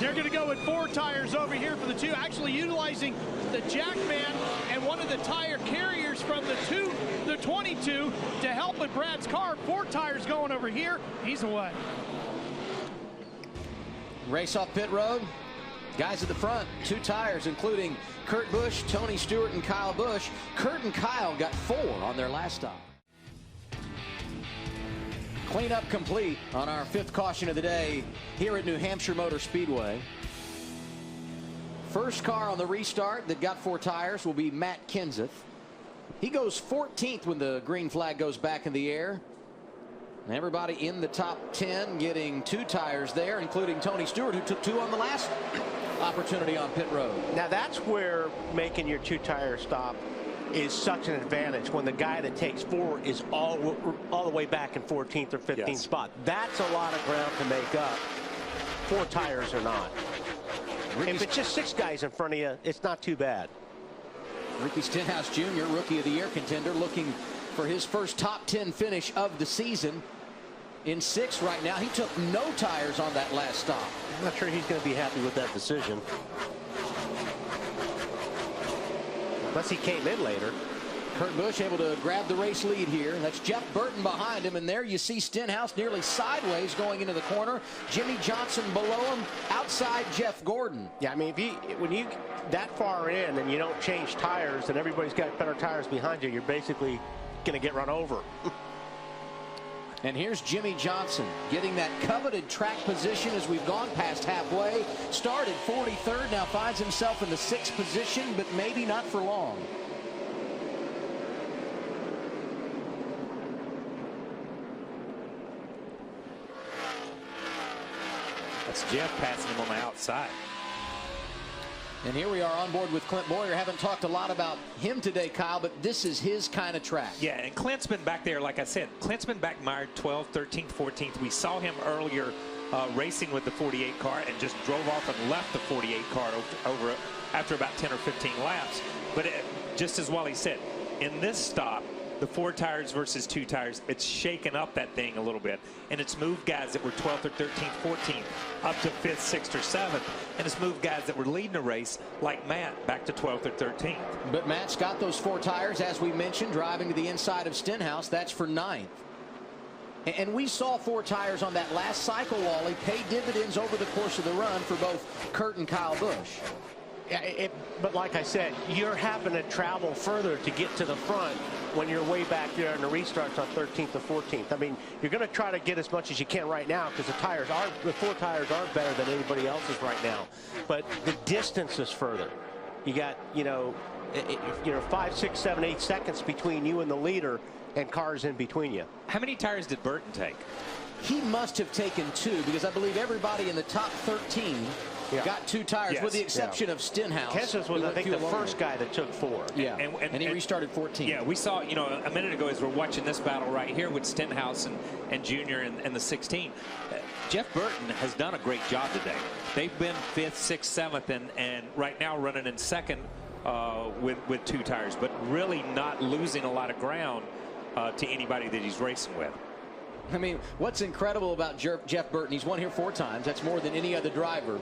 They're going to go with 4 tires over here for the 2, actually utilizing the Jackman and one of the tire carriers from the 22 to help with Brad's car. 4 tires going over here. He's away.
Race off pit road. Guys at the front, 2 tires, including Kurt Busch, Tony Stewart, and Kyle Busch. Kurt and Kyle got 4 on their last stop. Cleanup complete on our 5th caution of the day here at New Hampshire Motor Speedway. First car on the restart that got 4 tires will be Matt Kenseth. He goes 14th when the green flag goes back in the air. And everybody in the top 10 getting 2 tires there, including Tony Stewart, who took 2 on the last opportunity on pit road.
Now that's where making your 2-tire stop is such an advantage, when the guy that takes 4 is all the way back in 14th or 15th spot. That's a lot of ground to make up. 4 tires or not. If it's just 6 guys in front of you, it's not too bad.
Ricky Stenhouse Jr., Rookie of the Year contender, looking for his first top 10 finish of the season. In 6th right now. He took no tires on that last stop.
I'm not sure he's going to be happy with that decision. Unless he came in later.
Kurt Busch able to grab the race lead here. That's Jeff Burton behind him, and there you see Stenhouse nearly sideways going into the corner. Jimmy Johnson below him, outside Jeff Gordon.
Yeah, I mean, when you that far in and you don't change tires and everybody's got better tires behind you, you're basically going to get run over.
And here's Jimmy Johnson getting that coveted track position as we've gone past halfway. Started 43rd, now finds himself in the 6th position, but maybe not for long.
That's Jeff passing him on the outside.
And here we are on board with Clint Boyer. Haven't talked a lot about him today, Kyle, but this is his kind of track.
Yeah, and Clint's been back there, like I said. Clint's been back mired 12th, 13th, 14th. We saw him earlier racing with the 48 car and just drove off and left the 48 car over after about 10 or 15 laps. But just as Wally said, in this stop, the 4 tires versus 2 tires, it's shaken up that thing a little bit. And it's moved guys that were 12th or 13th, 14th up to 5th, 6th, or 7th. And it's moved guys that were leading the race, like Matt, back to 12th or 13th.
But Matt's got those 4 tires, as we mentioned, driving to the inside of Stenhouse. That's for 9th. And we saw 4 tires on that last cycle, Wally, pay dividends over the course of the run for both Kurt and Kyle Busch.
Yeah, but like I said, you're having to travel further to get to the front when you're way back there and the restarts on 13th to 14th. I mean, you're going to try to get as much as you can right now because the 4 tires aren't better than anybody else's right now. But the distance is further. You got, 5, 6, 7, 8 seconds between you and the leader and cars in between you.
How many tires did Burton take?
He must have taken 2 because I believe everybody in the top 13 got 2 tires,
yes,
with the exception of Stenhouse.
Kessler was, I think, the first guy that took 4.
Yeah, and he restarted 14.
Yeah, we saw, a minute ago as we're watching this battle right here with Stenhouse and Junior and the 16. Jeff Burton has done a great job today. They've been 5th, 6th, 7th, and right now running in 2nd with 2 tires, but really not losing a lot of ground to anybody that he's racing with.
I mean, what's incredible about Jeff Burton, he's won here 4 times. That's more than any other driver.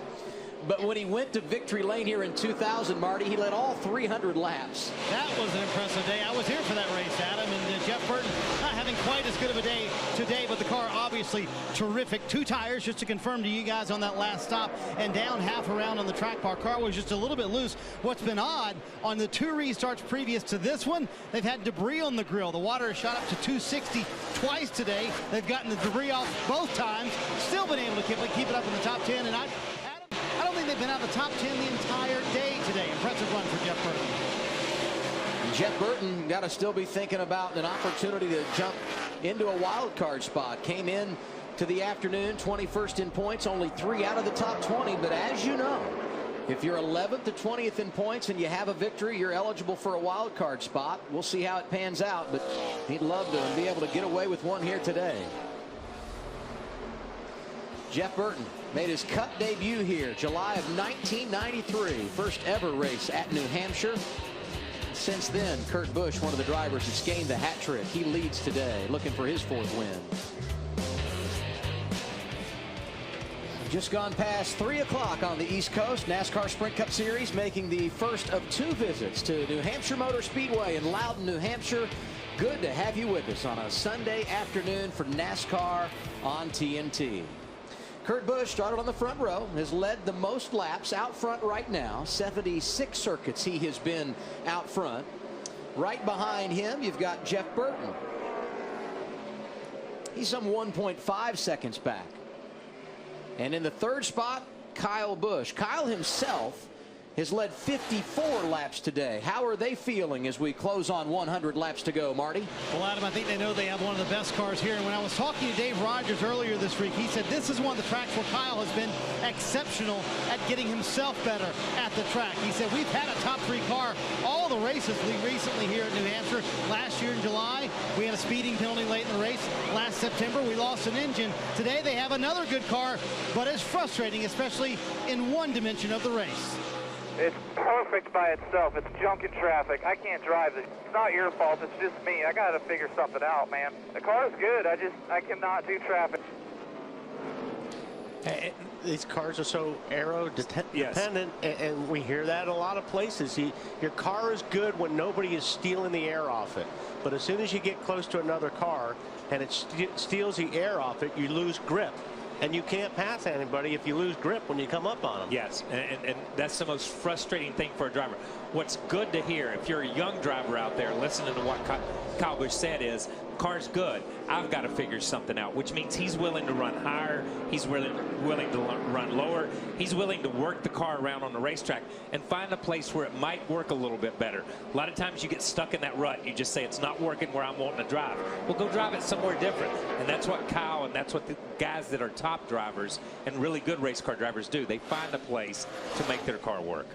But when he went to victory lane here in 2000, Marty, he led all 300 laps.
That was an impressive day. I was here for that race, Adam, and Jeff Burton not having quite as good of a day today, but the car obviously terrific. 2 tires, just to confirm to you guys on that last stop, and down half around on the track bar. Car was just a little bit loose. What's been odd, on the 2 restarts previous to this one, they've had debris on the grill. The water has shot up to 260 twice today. They've gotten the debris off both times, still been able to keep it up in the top 10, and I don't think they've been out of the top 10 the entire day today. Impressive run for Jeff Burton.
Jeff Burton got to still be thinking about an opportunity to jump into a wild card spot. Came in to the afternoon 21st in points, only 3 out of the top 20. But as you know, if you're 11th to 20th in points and you have a victory, you're eligible for a wild card spot. We'll see how it pans out, but he'd love to be able to get away with one here today. Jeff Burton made his Cup debut here, July of 1993. First ever race at New Hampshire. Since then, Kurt Busch, one of the drivers that's gained the hat trick. He leads today, looking for his 4th win. Just gone past 3 o'clock on the East Coast. NASCAR Sprint Cup Series making the first of 2 visits to New Hampshire Motor Speedway in Loudon, New Hampshire. Good to have you with us on a Sunday afternoon for NASCAR on TNT. Kurt Busch started on the front row, has led the most laps out front right now. 76 circuits he has been out front. Right behind him, you've got Jeff Burton. He's some 1.5 seconds back. And in the 3rd spot, Kyle Busch. Kyle himself has led 54 laps today. How are they feeling as we close on 100 laps to go, Marty?
Well, Adam, I think they know they have one of the best cars here. And when I was talking to Dave Rogers earlier this week, he said this is one of the tracks where Kyle has been exceptional at getting himself better at the track. He said we've had a top 3 car all the races recently here at New Hampshire. Last year in July, we had a speeding penalty late in the race. Last September, we lost an engine. Today, they have another good car, but it's frustrating, especially in one dimension of the race.
It's perfect by itself. It's junk in traffic. I can't drive it. It's not your fault. It's just me. I got to figure something out, man. The car is good. I cannot do traffic.
These cars are so aero-dependent, and we hear that in a lot of places. Your car is good when nobody is stealing the air off it. But as soon as you get close to another car and it steals the air off it, you lose grip. And you can't pass anybody if you lose grip when you come up on them.
Yes, and that's the most frustrating thing for a driver. What's good to hear, if you're a young driver out there listening to what Kyle Busch said, is car's good. I've got to figure something out, which means he's willing to run higher. He's willing to run lower. He's willing to work the car around on the racetrack and find a place where it might work a little bit better. A lot of times you get stuck in that rut. You just say, it's not working where I'm wanting to drive. Well, go drive it somewhere different. And that's what Kyle and that's what the guys that are top drivers and really good race car drivers do. They find a place to make their car work.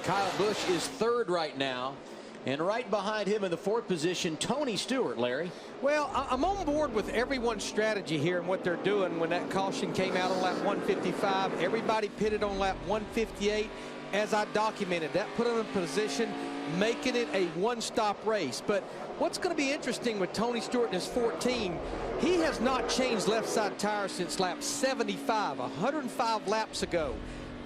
Kyle Busch is third right now. And right behind him in the fourth position, Tony Stewart, Larry.
Well, I'm on board with everyone's strategy here and what they're doing. When that caution came out on lap 155, everybody pitted on lap 158. As I documented, that put them in position, making it a one-stop race. But what's going to be interesting with Tony Stewart in his 14, he has not changed left side tires since lap 75, 105 laps ago.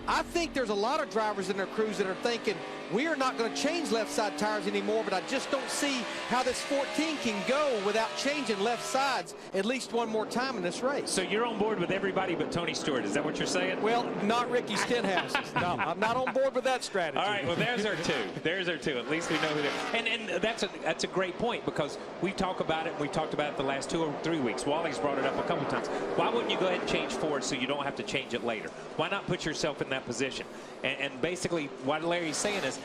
I think there's a lot of drivers in their crews that are thinking, we are not going to change left side tires anymore, but I just don't see how this 14 can go without changing left sides at least one more time in this race.
So you're on board with everybody but Tony Stewart. Is that what you're saying?
Well, not Ricky Stenhouse. No, I'm not on board with that strategy.
All right, well, there's our two. There's our two. At least we know who they're. And that's a great point, because we talk about it, and we've talked about it the last 2 or 3 weeks. Wally's brought it up a couple times. Why wouldn't you go ahead and change Ford so you don't have to change it later? Why not put yourself in that position? And basically what Larry's saying is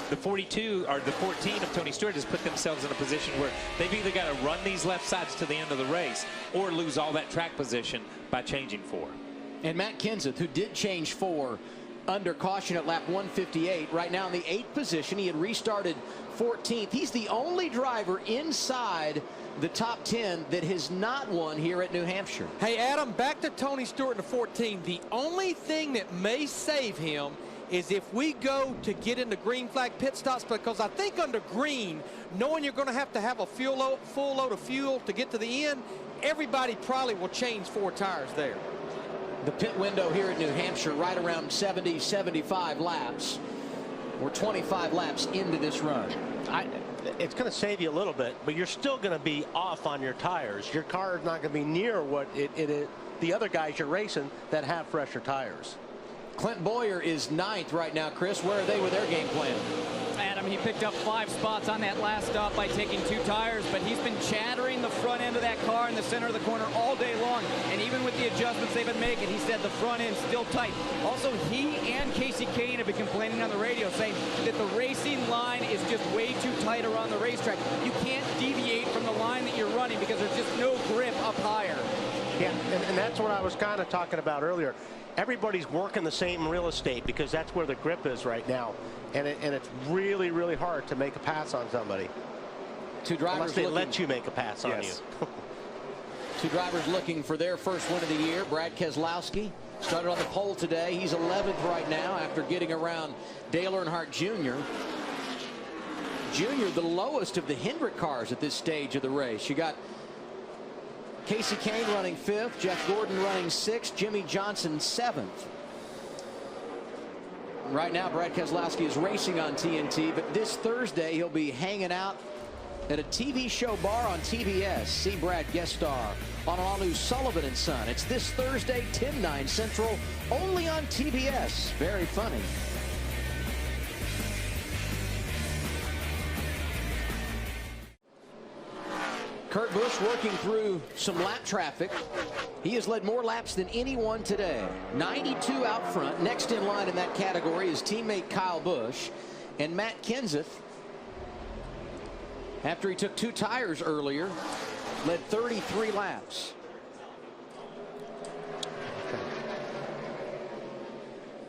the 42 or the 14 of Tony Stewart has put themselves in a position where they've either got to run these left sides to the end of the race or lose all that track position by changing 4.
And Matt Kenseth, who did change 4 under caution at lap 158, right now in the 8th position. He had restarted 14th. He's the only driver inside the top 10 that has not won here at New Hampshire.
Hey, Adam, back to Tony Stewart in the 14. The only thing that may save him is if we go to get into green flag pit stops, because I think under green, knowing you're going to have a full load of fuel to get to the end, everybody probably will change 4 tires there.
The pit window here at New Hampshire right around 70, 75 laps. We're 25 laps into this run.
It's going to save you a little bit, but you're still going to be off on your tires. Your car is not going to be near what it is. The other guys you're racing that have fresher tires.
Clint Boyer is 9th right now. Chris, where are they with their game plan?
Adam, he picked up 5 spots on that last stop by taking 2 tires, but he's been chattering the front end of that car in the center of the corner all day long. And even with the adjustments they've been making, he said the front end's still tight. Also, he and Casey Kane have been complaining on the radio, saying that the racing line is just way too tight around the racetrack. You can't deviate from the line that you're running because there's just no grip up higher.
Yeah, and that's what I was kind of talking about earlier. Everybody's working the same real estate because that's where the grip is right now. And it's really, really hard to make a pass on somebody.
2 drivers
unless they let you make a pass on you.
2 drivers looking for their first win of the year. Brad Keselowski started on the pole today. He's 11th right now after getting around Dale Earnhardt Jr. Jr., the lowest of the Hendrick cars at this stage of the race. You got Casey Kane running 5th, Jeff Gordon running 6th, Jimmy Johnson 7th. Right now, Brad Keselowski is racing on TNT, but this Thursday he'll be hanging out at a TV show bar on TBS. See Brad guest star on an all-new Sullivan and Son. It's this Thursday, 10/9 Central, only on TBS. Very funny. Kurt Busch working through some lap traffic. He has led more laps than anyone today. 92 out front. Next in line in that category is teammate Kyle Busch. And Matt Kenseth, after he took 2 tires earlier, led 33 laps.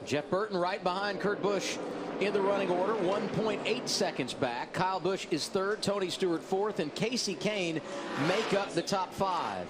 Jeff Burton right behind Kurt Busch in the running order, 1.8 seconds back. Kyle Busch is 3rd, Tony Stewart 4th, and Casey Kane make up the top 5.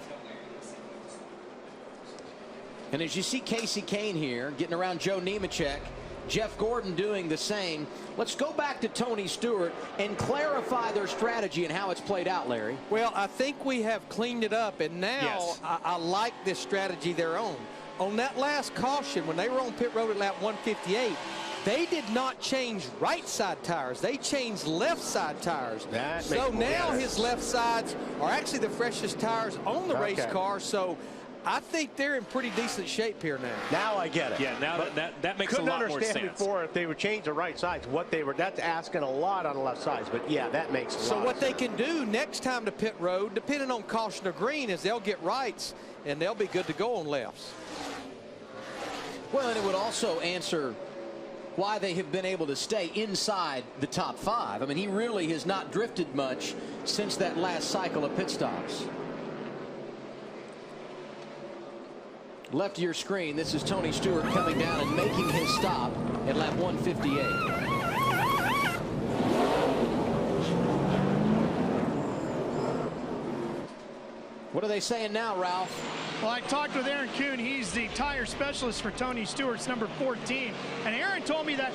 And as you see Casey Kane here getting around Joe Nemechek, Jeff Gordon doing the same. Let's go back to Tony Stewart and clarify their strategy and how it's played out, Larry.
Well, I think we have cleaned it up, and now
Yes.
I like this strategy they're on. On that last caution, when they were on pit road at lap 158, they did not change right side tires. They changed left side tires. So now his left sides are actually the freshest tires on the race car. So I think they're in pretty decent shape here now.
Now I get it.
Yeah, now that makes a lot more sense.
Couldn't understand before if they would change the right sides, that's asking a lot on the left sides, but yeah, that makes a lot
So what
of
they
sense.
can do next time to pit road, depending on caution or green, is they'll get rights and they'll be good to go on lefts.
Well, and it would also answer why they have been able to stay inside the top 5. I mean, he really has not drifted much since that last cycle of pit stops. Left of your screen, this is Tony Stewart coming down and making his stop at lap 158. What are they saying now, Ralph?
Well, I talked with Aaron Kuhn. He's the tire specialist for Tony Stewart's number 14. And Aaron told me that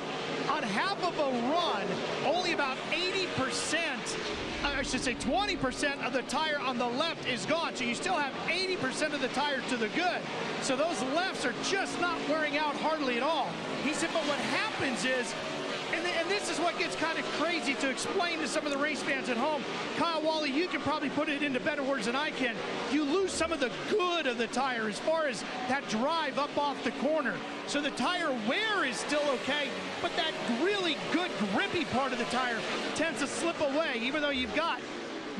on half of a run, only about 80%, I should say 20% of the tire on the left is gone. So you still have 80% of the tire to the good. So those lefts are just not wearing out hardly at all. He said, but what happens is, and this is what gets kind of crazy to explain to some of the race fans at home. Kyle Wally, you can probably put it into better words than I can. You lose some of the good of the tire as far as that drive up off the corner. So the tire wear is still okay, but that really good grippy part of the tire tends to slip away, even though you've got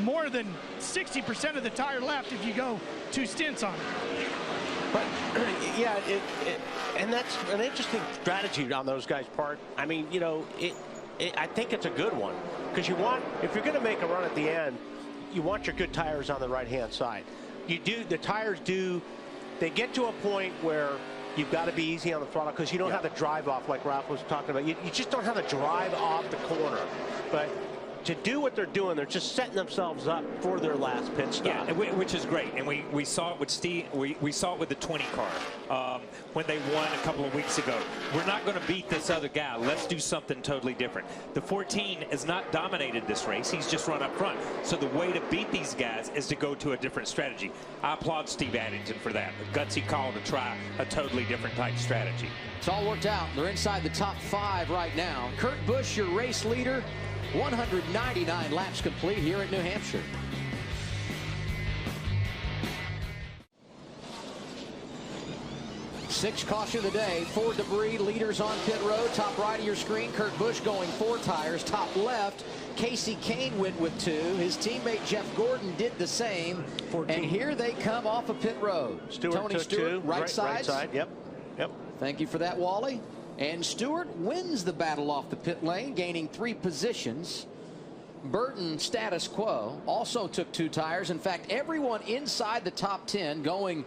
more than 60% of the tire left if you go 2 stints on it.
But yeah, and that's an interesting strategy on those guys' part. I mean, you know, I think it's a good one because if you're going to make a run at the end, you want your good tires on the right-hand side. The tires they get to a point where you've got to be easy on the throttle because you don't have the drive off like Ralph was talking about. You just don't have the drive off the corner. But to do what they're doing, they're just setting themselves up for their last pit stop.
Yeah, which is great. And we saw it with Steve. We saw it with the 20 car when they won a couple of weeks ago. We're not going to beat this other guy. Let's do something totally different. The 14 has not dominated this race. He's just run up front. So the way to beat these guys is to go to a different strategy. I applaud Steve Addington for that. A gutsy call to try a totally different type strategy.
It's all worked out. They're inside the top 5 right now. Kurt Busch, your race leader. 199 laps complete here at New Hampshire. Sixth caution of the day. 4 debris leaders on pit road. Top right of your screen, Kurt Busch going 4 tires. Top left, Casey Kane went with 2. His teammate Jeff Gordon did the same. 14. And here they come off of pit road. Tony Stewart, right side.
Yep.
Thank you for that, Wally. And Stewart wins the battle off the pit lane, gaining 3 positions. Burton, status quo, also took 2 tires. In fact, everyone inside the top 10 going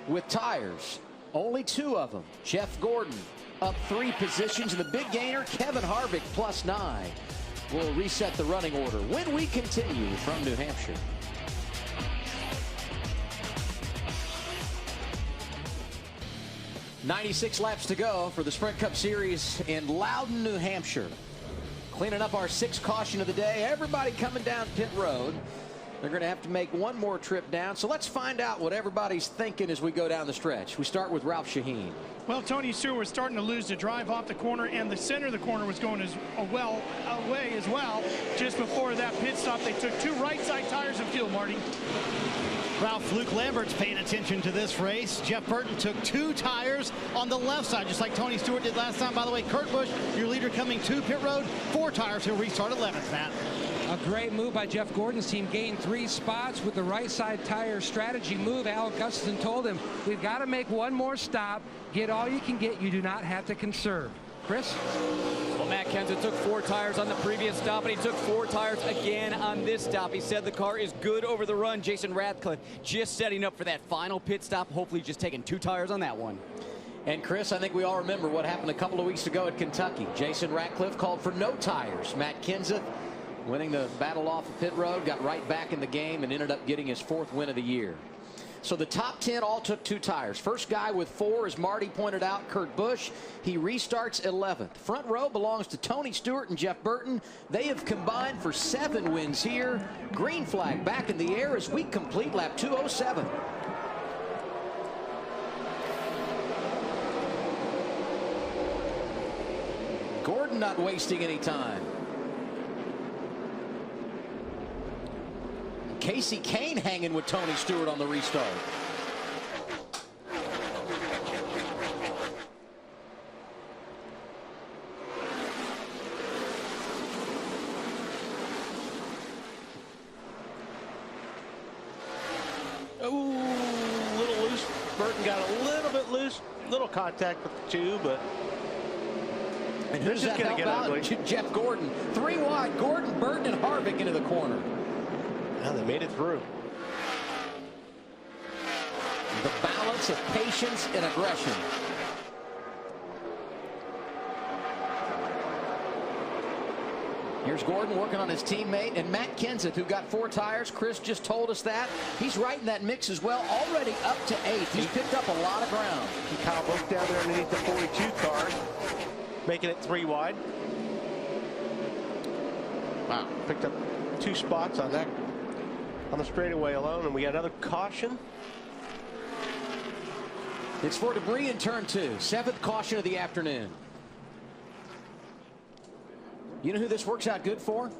with tires. Only 2 of them. Jeff Gordon up 3 positions. And the big gainer, Kevin Harvick, +9. We'll reset the running order when we continue from New Hampshire. 96 laps to go for the Sprint Cup Series in Loudon, New Hampshire. Cleaning up our 6th caution of the day. Everybody coming down pit road. They're going to have to make one more trip down. So let's find out what everybody's thinking as we go down the stretch. We start with Ralph Shaheen.
Well, Tony Stewart was starting to lose the drive off the corner, and the center of the corner was going away as well. Just before that pit stop, they took 2 right side tires of fuel, Marty.
Ralph, Luke Lambert's paying attention to this race. Jeff Burton took 2 tires on the left side, just like Tony Stewart did last time. By the way, Kurt Busch, your leader, coming to pit road. 4 tires. He'll restart 11th, Matt.
A great move by Jeff Gordon's team. Gained 3 spots with the right side tire strategy move. Al Gustafson told him, we've got to make one more stop. Get all you can get. You do not have to conserve. Chris?
Well, Matt Kenseth took 4 tires on the previous stop, and he took 4 tires again on this stop. He said the car is good over the run. Jason Radcliffe just setting up for that final pit stop, hopefully just taking 2 tires on that one.
And Chris, I think we all remember what happened a couple of weeks ago at Kentucky. Jason Radcliffe called for no tires. Matt Kenseth winning the battle off of pit road, got right back in the game and ended up getting his 4th win of the year. So the top 10 all took 2 tires. First guy with 4, as Marty pointed out, Kurt Busch. He restarts 11th. Front row belongs to Tony Stewart and Jeff Burton. They have combined for 7 wins here. Green flag back in the air as we complete lap 207. Gordon not wasting any time. Casey Kane hanging with Tony Stewart on the restart.
Burton got a little bit loose, little contact with the two, but
and who's that help out? Jeff Gordon. 3 wide. Gordon, Burton, and Harvick into the corner.
Now they made it through.
The balance of patience and aggression. Here's Gordon working on his teammate, and Matt Kenseth, who got 4 tires. Chris just told us that. He's right in that mix as well, already up to 8th. He's picked up a lot of ground.
And Kyle Busch down there underneath the 42 car, making it 3 wide. Wow, picked up 2 spots on that, on the straightaway alone, and we got another caution.
It's for debris in turn 2. 7th caution of the afternoon. You know who this works out good for?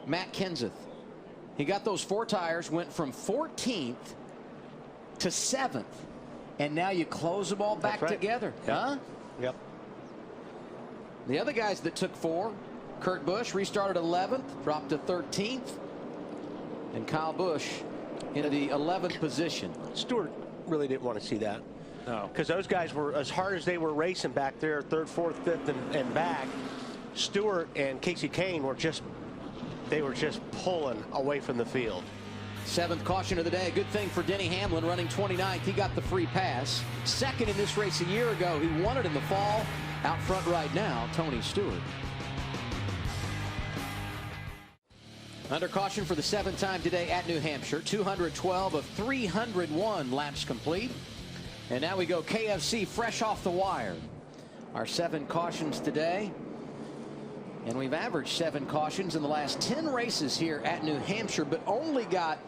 Matt Kenseth. He got those 4 tires, went from 14th to 7th, and now you close them all back together.
Yep.
Huh?
Yep.
The other guys that took 4, Kurt Busch restarted 11th, dropped to 13th, and Kyle Busch in the 11th position.
Stewart really didn't want to see that.
No.
Because those guys were, as hard as they were racing back there, 3rd, 4th, 5th, and back, Stewart and Casey Kane were just pulling away from the field.
7th caution of the day. Good thing for Denny Hamlin, running 29th. He got the free pass. 2nd in this race a year ago. He won it in the fall. Out front right now, Tony Stewart. Under caution for the 7th time today at New Hampshire. 212 of 301 laps complete. And now we go KFC fresh off the wire. Our 7 cautions today. And we've averaged 7 cautions in the last 10 races here at New Hampshire, but only got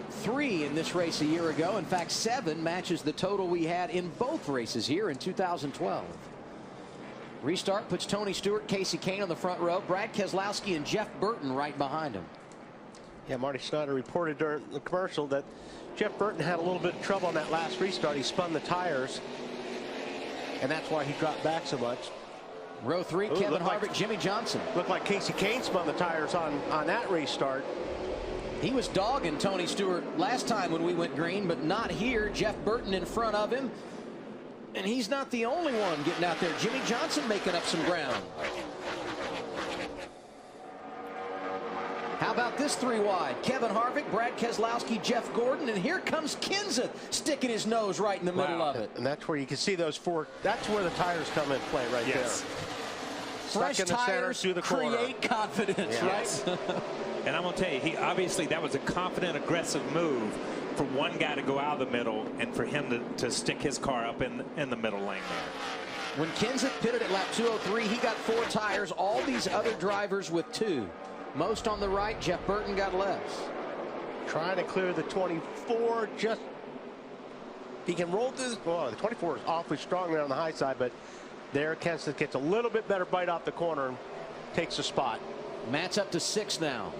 3 in this race a year ago. In fact, 7 matches the total we had in both races here in 2012. Restart puts Tony Stewart, Casey Kane on the front row, Brad Keselowski and Jeff Burton right behind him.
Yeah, Marty Snyder reported during the commercial that Jeff Burton had a little bit of trouble on that last restart. He spun the tires, and that's why he dropped back so much.
Row 3, Kevin Harvick, Jimmy Johnson.
Looked like Casey Kane spun the tires on that restart.
He was dogging Tony Stewart last time when we went green, but not here. Jeff Burton in front of him. And he's not the only one getting out there. Jimmy Johnson making up some ground. How about this 3 wide? Kevin Harvick, Brad Keselowski, Jeff Gordon, and here comes Kenseth sticking his nose right in the middle of it.
And that's where you can see those 4. That's where the tires come in play right there.
Fresh
Stuck in the center, through the corner.
Create confidence, right?
And I'm going to tell you, obviously that was a confident, aggressive move for one guy to go out of the middle and for him to stick his car up in the middle lane there.
When Kenseth pitted at lap 203, he got 4 tires. All these other drivers with 2. Most on the right. Jeff Burton got less.
Trying to clear the 24. Just he can roll through. Well, the 24 is awfully strong there on the high side, but there Kenseth gets a little bit better bite off the corner and takes the spot.
Matt's up to 6 now.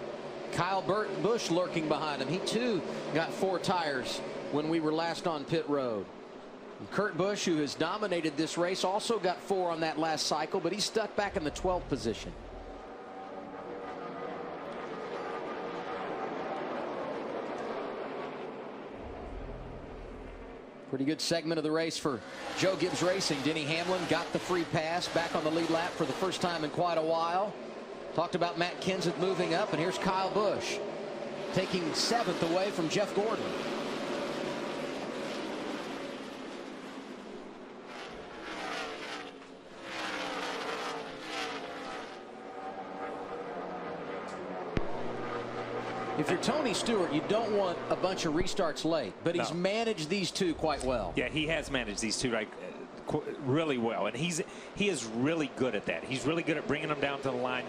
Kyle Busch lurking behind him. He too got 4 tires when we were last on pit road. And Kurt Busch, who has dominated this race, also got 4 on that last cycle, but he's stuck back in the 12th position. Pretty good segment of the race for Joe Gibbs Racing. Denny Hamlin got the free pass, back on the lead lap for the first time in quite a while. Talked about Matt Kenseth moving up, and here's Kyle Busch taking 7th away from Jeff Gordon. If you're Tony Stewart, you don't want a bunch of restarts late, but he's managed these 2 quite well.
Yeah, he has managed these 2 really well, and he is really good at that. He's really good at bringing them down to the line.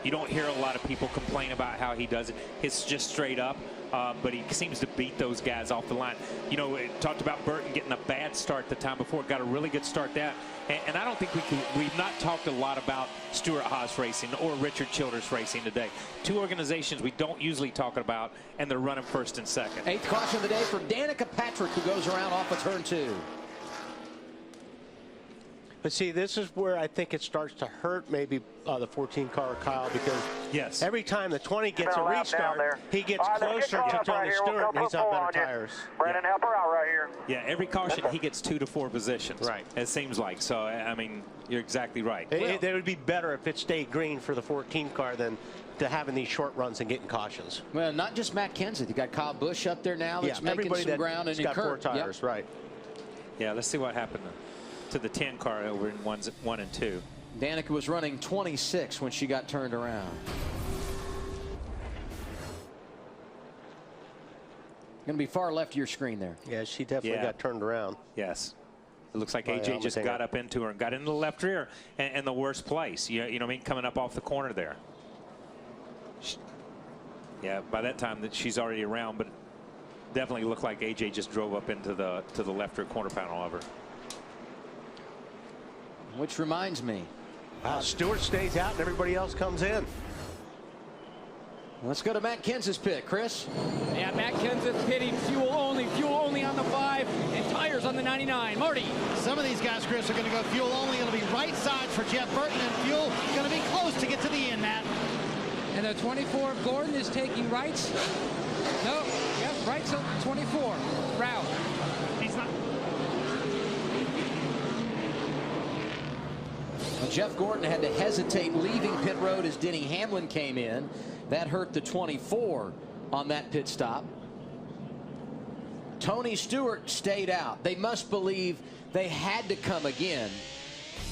You don't hear a lot of people complain about how he does it. It's just straight up, but he seems to beat those guys off the line. You know, it talked about Burton getting a bad start the time before. Got a really good start that, and I don't think we've not talked a lot about Stuart Haas Racing or Richard Childress Racing today. 2 organizations we don't usually talk about, and they're running 1st and 2nd.
8th caution of the day for Danica Patrick, who goes around off of turn 2.
But see, this is where I think it starts to hurt maybe the 14 car Kyle, because every time the 20 gets a restart, he gets closer to Tony Stewart and he's on better tires.
Brandon, help her out right here.
Yeah, every caution he gets 2 to 4 positions. Right. It seems like. So, I mean, you're exactly right.
It would be better if it stayed green for the 14 car than to having these short runs and getting cautions.
Well, not just Matt Kenseth. You got Kyle Busch up there now that's making some ground, and
got 4 tires, right?
Yeah, let's see what happened to the 10 car over in 1 and 2.
Danica was running 26 when she got turned around. Going to be far left of your screen there.
Yeah, she definitely got turned around.
Yes. It looks like AJ just got up into her and got into the left rear and the worst place. You know what I mean? Coming up off the corner there. Yeah, by that time that she's already around, but definitely looked like AJ just drove up into the left rear corner panel of her.
Which reminds me.
Wow, Stewart stays out and everybody else comes in.
Let's go to Matt Kenseth's pit, Chris.
Yeah, Matt Kenseth pitting fuel only on the 5 and tires on the 99. Marty.
Some of these guys, Chris, are going to go fuel only. It'll be right side for Jeff Burton, and fuel going to be close to get to the end, Matt.
And the 24 of Gordon is taking rights. No, yep, rights on 24. Route.
He's not.
Well, Jeff Gordon had to hesitate leaving pit road as Denny Hamlin came in. That hurt the 24 on that pit stop. Tony Stewart stayed out. They must believe they had to come again.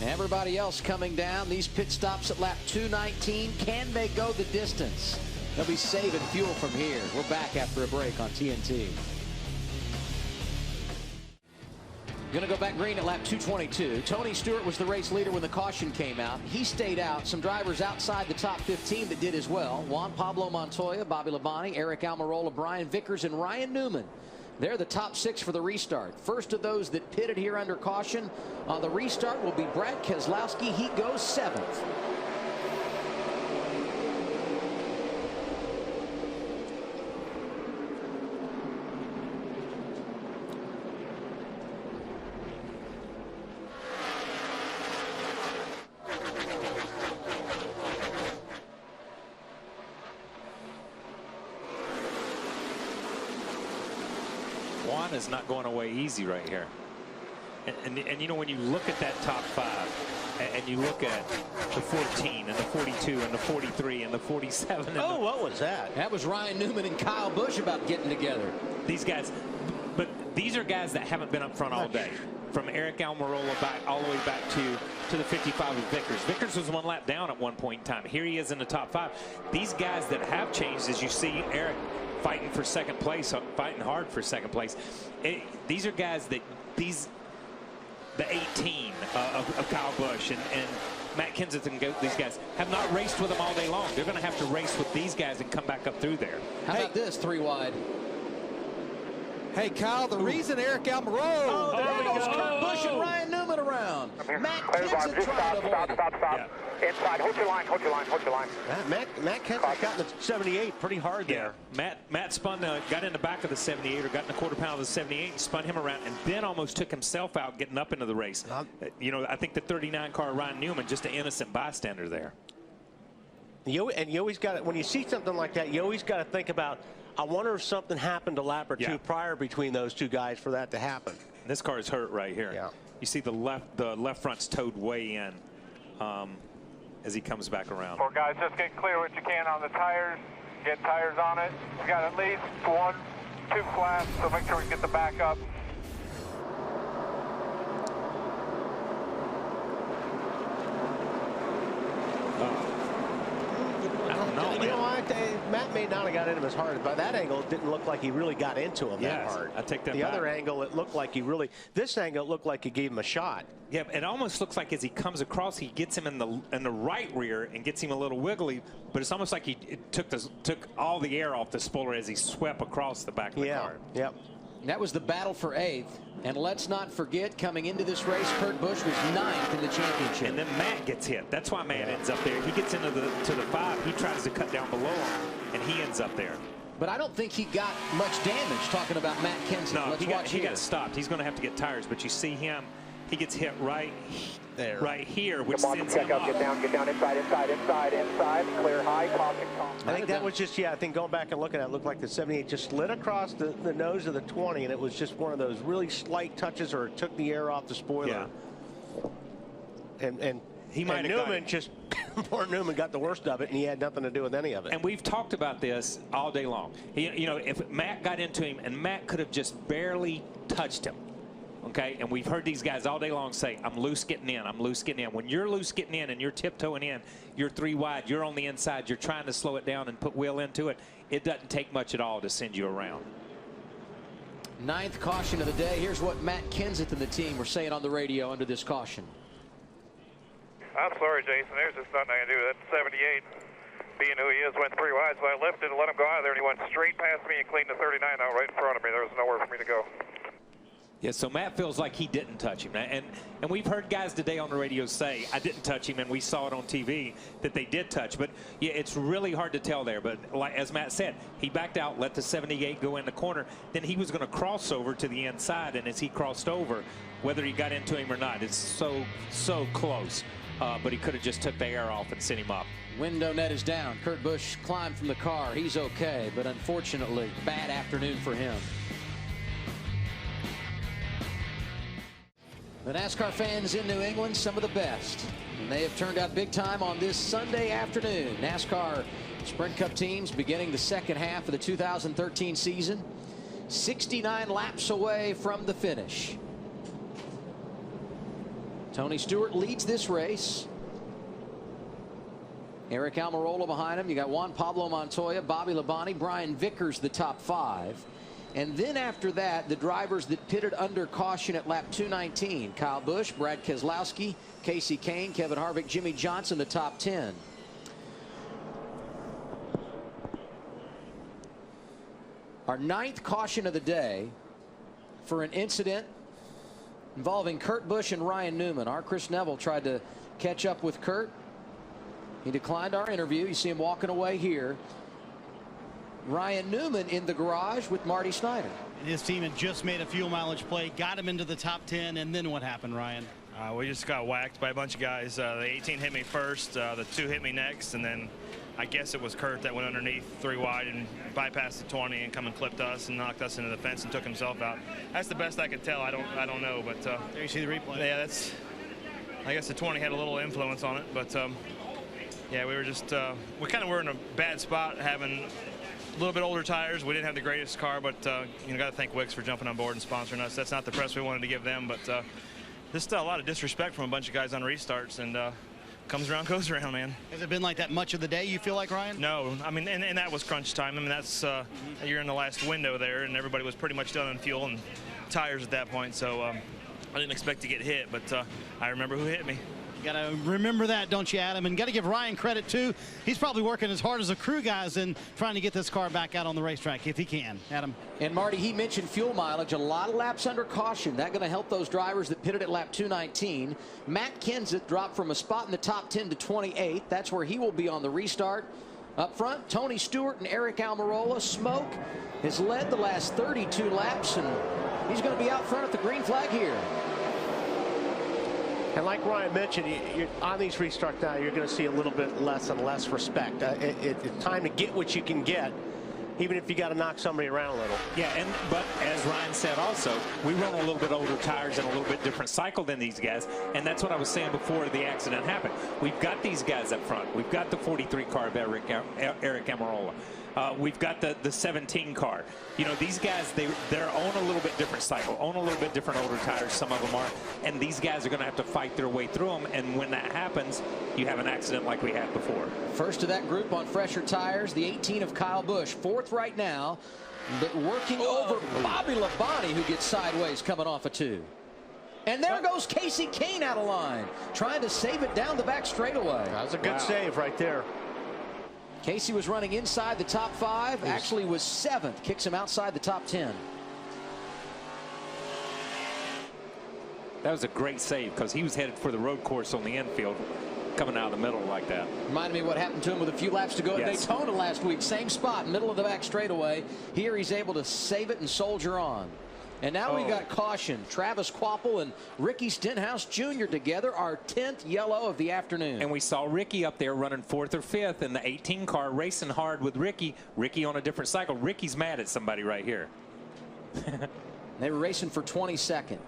Everybody else coming down. These pit stops at lap 219. Can they go the distance? They'll be saving fuel from here. We're back after a break on TNT. Going to go back green at lap 222. Tony Stewart was the race leader when the caution came out. He stayed out. Some drivers outside the top 15 that did as well. Juan Pablo Montoya, Bobby Labonte, Eric Almirola, Brian Vickers, and Ryan Newman. They're the top 6 for the restart. First of those that pitted here under caution on the restart will be Brad Keselowski. He goes 7th.
Juan is not going away easy right here. And you know, when you look at that top 5 and you look at the 14 and the 42 and the 43 and the 47. And
what was that?
That was Ryan Newman and Kyle Busch about getting together.
These guys, but these are guys that haven't been up front all day. From Eric Almirola back all the way back to the 55 of Vickers. Vickers was 1 lap down at one point in time. Here he is in the top 5. These guys that have changed, as you see Eric fighting for second place, fighting hard for second place. These are guys that the 18 of Kyle Busch and Matt Kenseth and these guys have not raced with them all day long. They're going to have to race with these guys and come back up through there.
How about this 3 wide?
Hey, Kyle, the reason Eric Almirola.
There goes Kurt Busch and Ryan Newman around. Matt Kenseth trying to avoid it.
Stop. Inside. Hold your line.
Matt Kenseth got in the 78 pretty hard there.
Matt spun, got in the back of the 78 or got in the quarter pound of the 78 and spun him around and then almost took himself out getting up into the race. You know, I think the 39 car Ryan Newman, just an innocent bystander there.
And you always got it when you see something like that. You always got to think about, I wonder if something happened a lap or 2 prior between those 2 guys for that to happen.
This car is hurt right here. Yeah. You see the left front's towed way in as he comes back around.
Well, guys, just get clear what you can on the tires. Get tires on it. We got at least 1, 2 flats, so make sure we get the back up.
I don't know.
You know what? Matt may not have got into him as hard. By that angle, it didn't look like he really got into him that hard.
I take that
the
back.
other angle, it looked like he really. This angle, it looked like he gave him a shot.
Yeah, it almost looks like as he comes across, he gets him in the right rear and gets him a little wiggly. But it's almost like he took all the air off the spoiler as he swept across the back of the car.
Yep.
That was the battle for 8th. And let's not forget, coming into this race, Kurt Busch was 9th in the championship.
And then Matt gets hit. That's why Matt ends up there. He gets into the 5. He tries to cut down below him, and he ends up there.
But I don't think he got much damage, talking about Matt Kenseth.
No, he got stopped. He's going to have to get tires. But you see him, he gets hit right
there,
right here, which
Come on,
sends
check
him
out,
up.
get down, inside, clear high, caution.
I think that was just, I think going back and looking at it, looked like the 78 just slid across the nose of the 20, and it was just one of those really slight touches, or it took the air off the spoiler.
Yeah.
And
he might have
Newman just, poor Newman got the worst of it, and he had nothing to do with any of it.
And we've talked about this all day long. You know, if Matt got into him, and Matt could have just barely touched him, okay? And we've heard these guys all day long say, I'm loose getting in, I'm loose getting in. When you're loose getting in and you're tiptoeing in, you're 3 wide, you're on the inside, you're trying to slow it down and put wheel into it, it doesn't take much at all to send you around.
9th caution of the day. Here's what Matt Kenseth and the team were saying on the radio under this caution.
I'm sorry, Jason. There's just nothing I can do. That 78, being who he is, went 3 wide, so I lifted and let him go out of there, and he went straight past me and cleaned the 39 out right in front of me. There was nowhere for me to go.
Yeah, so Matt feels like he didn't touch him. And we've heard guys today on the radio say, I didn't touch him, and we saw it on TV that they did touch. But, yeah, it's really hard to tell there. But like, as Matt said, he backed out, let the 78 go in the corner. Then he was going to cross over to the inside, and as he crossed over, whether he got into him or not, it's so close. But he could have just took the air off and sent him up.
Window net is down. Kurt Busch climbed from the car. He's okay, but unfortunately, bad afternoon for him. The NASCAR fans in New England, some of the best. And they have turned out big time on this Sunday afternoon. NASCAR Sprint Cup teams beginning the second half of the 2013 season. 69 laps away from the finish. Tony Stewart leads this race. Eric Almirola behind him. You got Juan Pablo Montoya, Bobby Labonte, Brian Vickers, the top 5. And then after that, the drivers that pitted under caution at lap 219. Kyle Busch, Brad Keselowski, Casey Kane, Kevin Harvick, Jimmy Johnson, the top 10. Our 9th caution of the day for an incident involving Kurt Busch and Ryan Newman. Our Chris Neville tried to catch up with Kurt. He declined our interview. You see him walking away here. Ryan Newman in the garage with Marty Snyder.
And his team had just made a fuel mileage play, got him into the top 10, and then what happened, Ryan?
We just got whacked by a bunch of guys. The 18 hit me first, the 2 hit me next, and then I guess it was Kurt that went underneath 3 wide and bypassed the 20 and come and clipped us and knocked us into the fence and took himself out. That's the best I could tell. I don't know, but
there you see the replay.
Yeah, that's. I guess the 20 had a little influence on it, but yeah, we were just we kind of were in a bad spot having a little bit older tires. We didn't have the greatest car, but you know, got to thank Wicks for jumping on board and sponsoring us. That's not the press we wanted to give them, but just a lot of disrespect from a bunch of guys on restarts, and comes around, goes around, man.
Has it been like that much of the day, you feel like, Ryan?
No, I mean, and that was crunch time. I mean, that's you're in the last window there, and everybody was pretty much done on fuel and tires at that point, so I didn't expect to get hit, but I remember who hit me.
You got to remember that, don't you, Adam? And got to give Ryan credit, too. He's probably working as hard as the crew guys in trying to get this car back out on the racetrack, if he can. Adam.
And, Marty, he mentioned fuel mileage. A lot of laps under caution. That's going to help those drivers that pitted at lap 219. Matt Kenseth dropped from a spot in the top 10 to 28. That's where he will be on the restart. Up front, Tony Stewart and Eric Almirola. Smoke has led the last 32 laps, and he's going to be out front at the green flag here.
And like Ryan mentioned, you're on these restarts now, you're going to see a little bit less and less respect. It's time to get what you can get, even if you got to knock somebody around a little.
Yeah, but as Ryan said also, we run a little bit older tires and a little bit different cycle than these guys, and that's what I was saying before the accident happened. We've got these guys up front. We've got the 43 car of Eric Almirola. We've got the 17 car. You know, these guys, they're on a little bit different cycle, on a little bit different older tires, some of them are, and these guys are going to have to fight their way through them, and when that happens, you have an accident like we had before.
First of that group on fresher tires, the 18 of Kyle Busch, 4th right now, but working over Bobby Labonte, who gets sideways coming off a 2. And there goes Casey Kane out of line, trying to save it down the back straightaway.
That was a good save right there.
Casey was running inside the top 5, actually was 7th, kicks him outside the top 10.
That was a great save because he was headed for the road course on the infield, coming out of the middle like that.
Reminded me of what happened to him with a few laps to go at Daytona last week. Same spot, middle of the back straightaway. Here he's able to save it and soldier on. And now we've got caution. Travis Kvapil and Ricky Stenhouse Jr. together, our 10th yellow of the afternoon.
And we saw Ricky up there running 4th or 5th in the 18 car, racing hard with Ricky. Ricky on a different cycle. Ricky's mad at somebody right here.
They were racing for 22nd.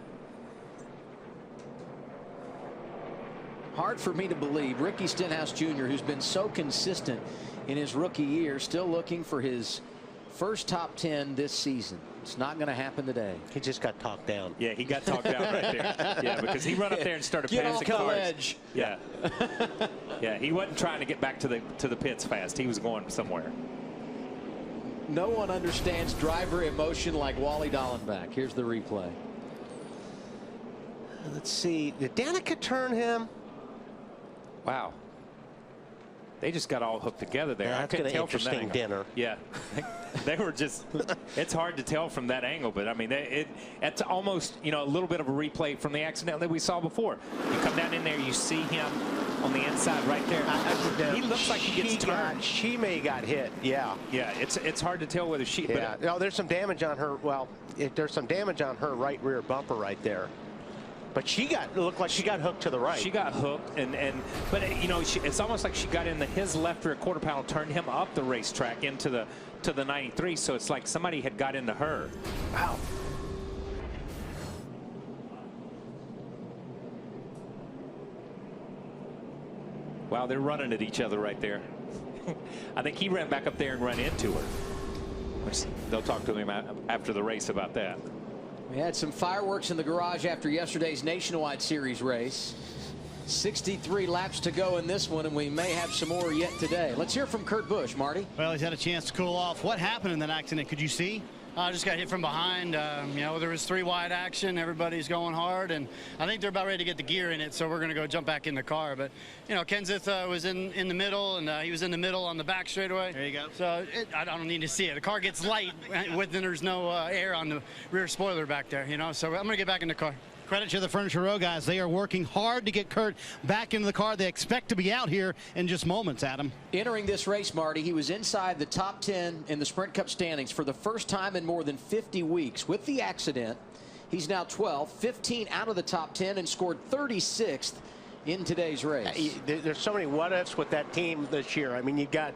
Hard for me to believe Ricky Stenhouse Jr., who's been so consistent in his rookie year, still looking for his first top 10 this season. It's not going to happen today.
He just got talked down.
Yeah, he got talked down right there. Yeah, because he run up there and started passing
off the
cars.
ledge.
Yeah. Yeah, he wasn't trying to get back to the pits fast. He was going somewhere.
No one understands driver emotion like Wally Dallenbach. Here's the replay.
Let's see. Did Danica turn him?
Wow. They just got all hooked together there.
Yeah,
I couldn't tell from that
interesting dinner.
Yeah. They were just, it's hard to tell from that angle, but I mean, it's almost, you know, a little bit of a replay from the accident that we saw before. You come down in there, you see him on the inside right there. He looks like he gets turned.
She may got hit, yeah.
Yeah, it's hard to tell whether she.
Yeah, no, there's some damage on her. Well, there's some damage on her right rear bumper right there. But it looked like she got hooked to the right.
She got hooked, but you know, it's almost like she got in his left rear quarter panel, turned him up the racetrack into the 93. So it's like somebody had got into her.
Wow.
Wow, they're running at each other right there. I think he ran back up there and ran into her. They'll talk to him after the race about that.
We had some fireworks in the garage after yesterday's Nationwide Series race. 63 laps to go in this one, and we may have some more yet today. Let's hear from Kurt Busch, Marty.
Well, he's had a chance to cool off. What happened in that accident? Could you see? I just got hit from behind. You know, there was 3 wide action. Everybody's going hard, and I think they're about ready to get the gear in it, so we're going to go jump back in the car. But, you know, Kenseth was in the middle, and he was in the middle on the back straightaway. There you go. So I don't need to see it. The car gets light when there's no air on the rear spoiler back there, you know. So I'm going to get back in the car.
Credit to the Furniture Row guys. They are working hard to get Kurt back into the car. They expect to be out here in just moments, Adam.
Entering this race, Marty, he was inside the top 10 in the Sprint Cup standings for the first time in more than 50 weeks. With the accident, he's now 12, 15 out of the top 10, and scored 36th in today's race.
There's so many what-ifs with that team this year. I mean, you got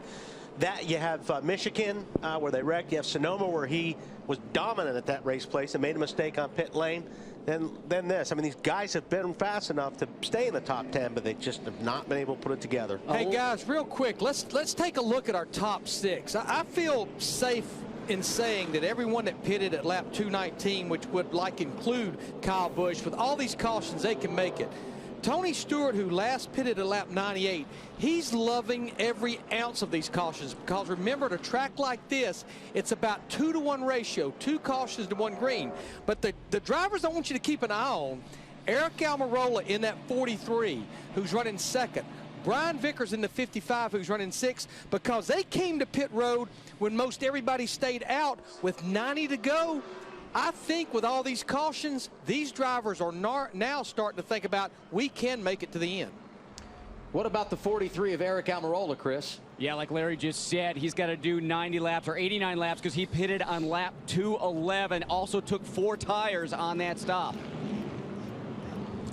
that. You have Michigan, where they wrecked. You have Sonoma, where he was dominant at that race place and made a mistake on pit lane. Then this. I mean, these guys have been fast enough to stay in the top 10, but they just have not been able to put it together.
Hey, guys, real quick, let's take a look at our top 6. I feel safe in saying that everyone that pitted at lap 219, which would include Kyle Busch, with all these cautions, they can make it. Tony Stewart, who last pitted at lap 98, he's loving every ounce of these cautions, because remember, at a track like this, it's about 2-to-1 ratio, 2 cautions to 1 green. But the drivers I want you to keep an eye on, Eric Almirola in that 43, who's running 2nd. Brian Vickers in the 55, who's running 6th, because they came to pit road when most everybody stayed out with 90 to go. I think with all these cautions, these drivers are now starting to think about, we can make it to the end.
What about the 43 of Eric Almirola, Chris?
Yeah, like Larry just said, he's got to do 90 laps or 89 laps because he pitted on lap 211. Also took 4 tires on that stop.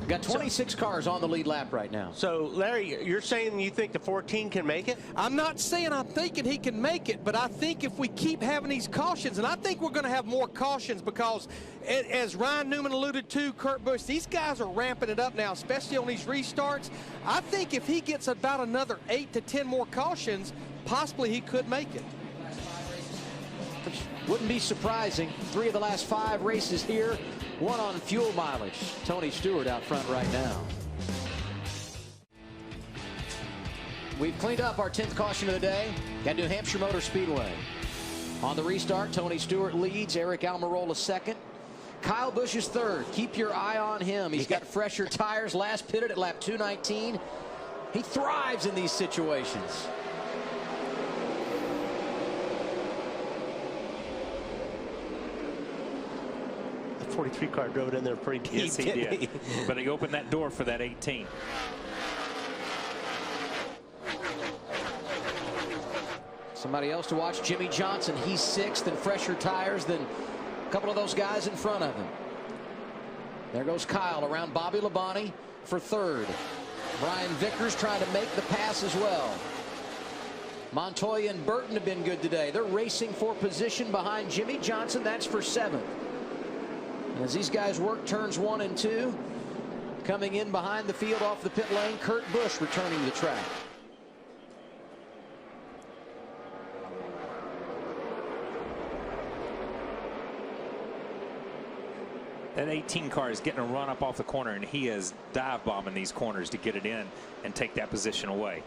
Got 26 cars on the lead lap right now.
So, Larry, you're saying you think the 14 can make it?
I'm not saying I'm thinking he can make it, but I think if we keep having these cautions, and I think we're going to have more cautions because, as Ryan Newman alluded to, Kurt Busch, these guys are ramping it up now, especially on these restarts. I think if he gets about another 8 to 10 more cautions, possibly he could make it.
Which wouldn't be surprising. 3 of the last 5 races here. 1 on fuel mileage. Tony Stewart out front right now. We've cleaned up our 10th caution of the day at New Hampshire Motor Speedway. On the restart, Tony Stewart leads, Eric Almirola 2nd. Kyle Busch is 3rd. Keep your eye on him. He's got fresher tires, last pitted at lap 219. He thrives in these situations.
43 car drove it in there pretty deep.
Yes, he did. But he opened that door for that 18.
Somebody else to watch, Jimmy Johnson. He's 6th and fresher tires than A couple of those guys in front of him. There goes Kyle around Bobby Labonte for third. Brian Vickers trying to make the pass as well. Montoya and Burton have been good today. They're racing for position behind Jimmy Johnson. That's for 7th. As these guys work turns 1 and 2, coming in behind the field off the pit lane, Kurt Busch returning to the track.
That 18 car is getting a run up off the corner, and he is dive bombing these corners to get it in and take that position away.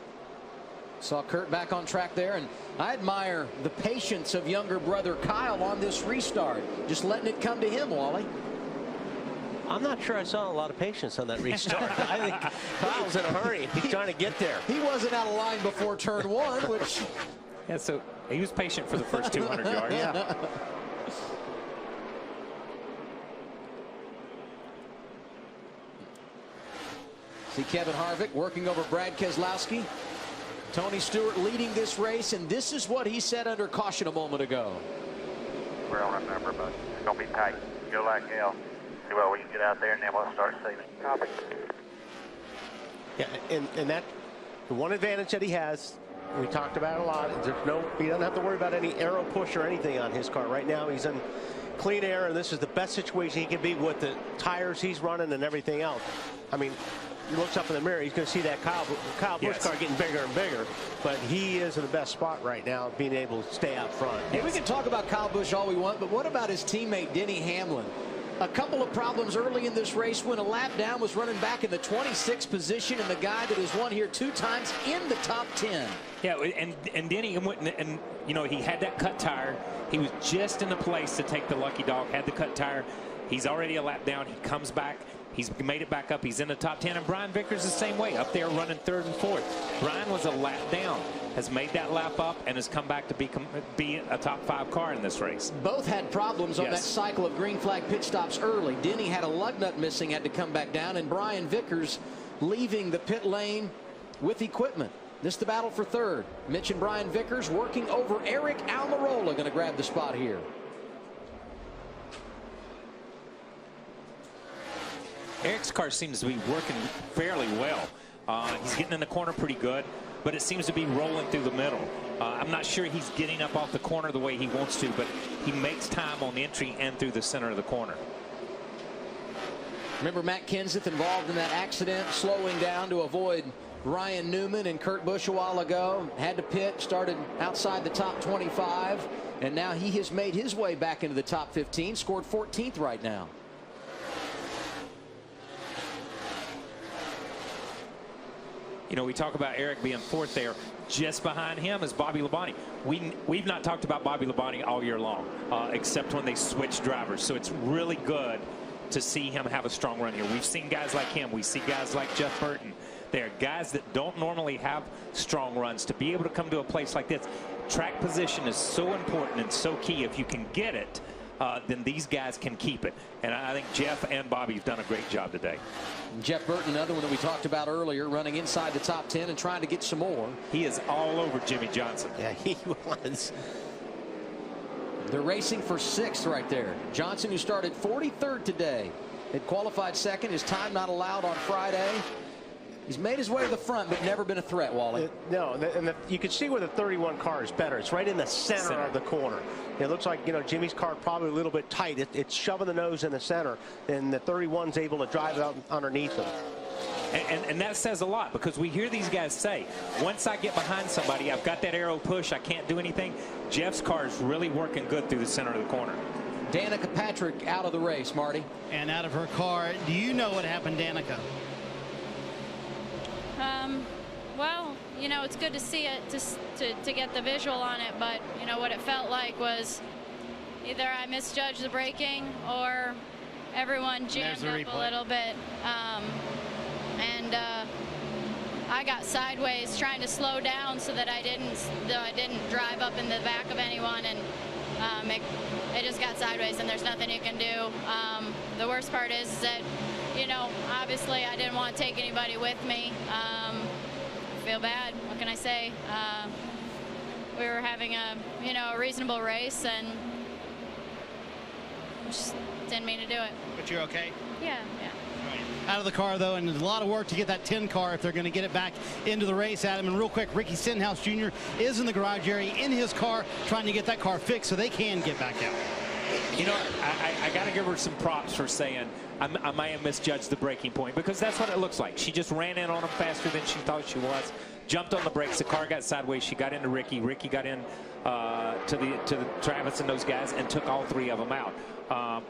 Saw Kurt back on track there, and I admire the patience of younger brother Kyle on this restart. Just letting it come to him, Wally.
I'm not sure I saw a lot of patience on that restart. I think Kyle's in a hurry. He's trying to get there.
He wasn't out of line before turn 1, which...
Yeah, so he was patient for the first 200 yards.
Yeah. See Kevin Harvick working over Brad Keselowski. Tony Stewart leading this race, and this is what he said under caution a moment ago.
We're on a number, but it's going to be tight. Go like hell. See what we can get out there, and then we'll start saving. Copy.
Yeah, and that the one advantage that he has, we talked about a lot. He doesn't have to worry about any aero push or anything on his car. Right now, he's in clean air, and this is the best situation he can be with the tires he's running and everything else. I mean, he looks up in the mirror, he's going to see that Kyle Busch car getting bigger and bigger, but he is in the best spot right now, being able to stay out front.
Hey, we can talk about Kyle Busch all we want, but what about his teammate Denny Hamlin? A couple of problems early in this race when a lap down, was running back in the 26th position, and the guy that has won here 2 times in the top 10.
Yeah, and Denny, and you know, he had that cut tire. He was just in the place to take the lucky dog, had the cut tire. He's already a lap down. He comes back. He's made it back up. He's in the top 10. And Brian Vickers the same way, up there running 3rd and 4th. Brian was a lap down, has made that lap up, and has come back to be a top 5 car in this race.
Both had problems on that cycle of green flag pit stops early. Denny had a lug nut missing, had to come back down, and Brian Vickers leaving the pit lane with equipment. This is the battle for 3rd. Mitch and Brian Vickers working over Eric Almirola, going to grab the spot here.
Eric's car seems to be working fairly well. He's getting in the corner pretty good, but it seems to be rolling through the middle. I'm not sure he's getting up off the corner the way he wants to, but he makes time on the entry and through the center of the corner.
Remember Matt Kenseth involved in that accident, slowing down to avoid Ryan Newman and Kurt Busch a while ago. Had to pit, started outside the top 25, and now he has made his way back into the top 15, scored 14th right now.
You know, we talk about Eric being 4th there. Just behind him is Bobby Labonte. We've not talked about Bobby Labonte all year long, except when they switch drivers. So it's really good to see him have a strong run here. We've seen guys like him. We see guys like Jeff Burton. They're guys that don't normally have strong runs. To be able to come to a place like this, track position is so important and so key. If you can get it, then these guys can keep it. And I think Jeff and Bobby have done a great job today.
Jeff Burton, another one that we talked about earlier, running inside the top 10 and trying to get some more.
He is all over Jimmy Johnson.
Yeah, he was.
They're racing for 6th right there. Johnson, who started 43rd today, had qualified 2nd. His time not allowed on Friday. He's made his way to the front, but never been a threat, Wally.
You can see where the 31 car is better. It's right in the center of the corner. It looks like, you know, Jimmy's car probably a little bit tight. It's shoving the nose in the center, and the 31's able to drive it out underneath him.
And that says a lot, because we hear these guys say, once I get behind somebody, I've got that aero push, I can't do anything. Jeff's car is really working good through the center of the corner.
Danica Patrick out of the race, Marty.
And out of her car. Do you know what happened, Danica?
Well, you know, it's good to see it, to get the visual on it, but, you know, what it felt like was either I misjudged the braking or everyone jammed up a little bit. I got sideways trying to slow down so that I didn't drive up in the back of anyone, and it just got sideways, and there's nothing you can do. The worst part is that, you know, obviously I didn't want to take anybody with me. I feel bad. What can I say? We were having a reasonable race, and Just didn't mean to do it.
But you're okay?
Yeah.
Out of the car, though, and there's a lot of work to get that 10 car if they're going to get it back into the race, Adam. And real quick, Ricky Stenhouse Jr. is in the garage area in his car trying to get that car fixed so they can get back out.
You know, I got to give her some props for saying I may have misjudged the braking point, because that's what it looks like. She just ran in on him faster than she thought she was, jumped on the brakes, the car got sideways, she got into Ricky, Ricky got in to the Travis and those guys and took all 3 of them out.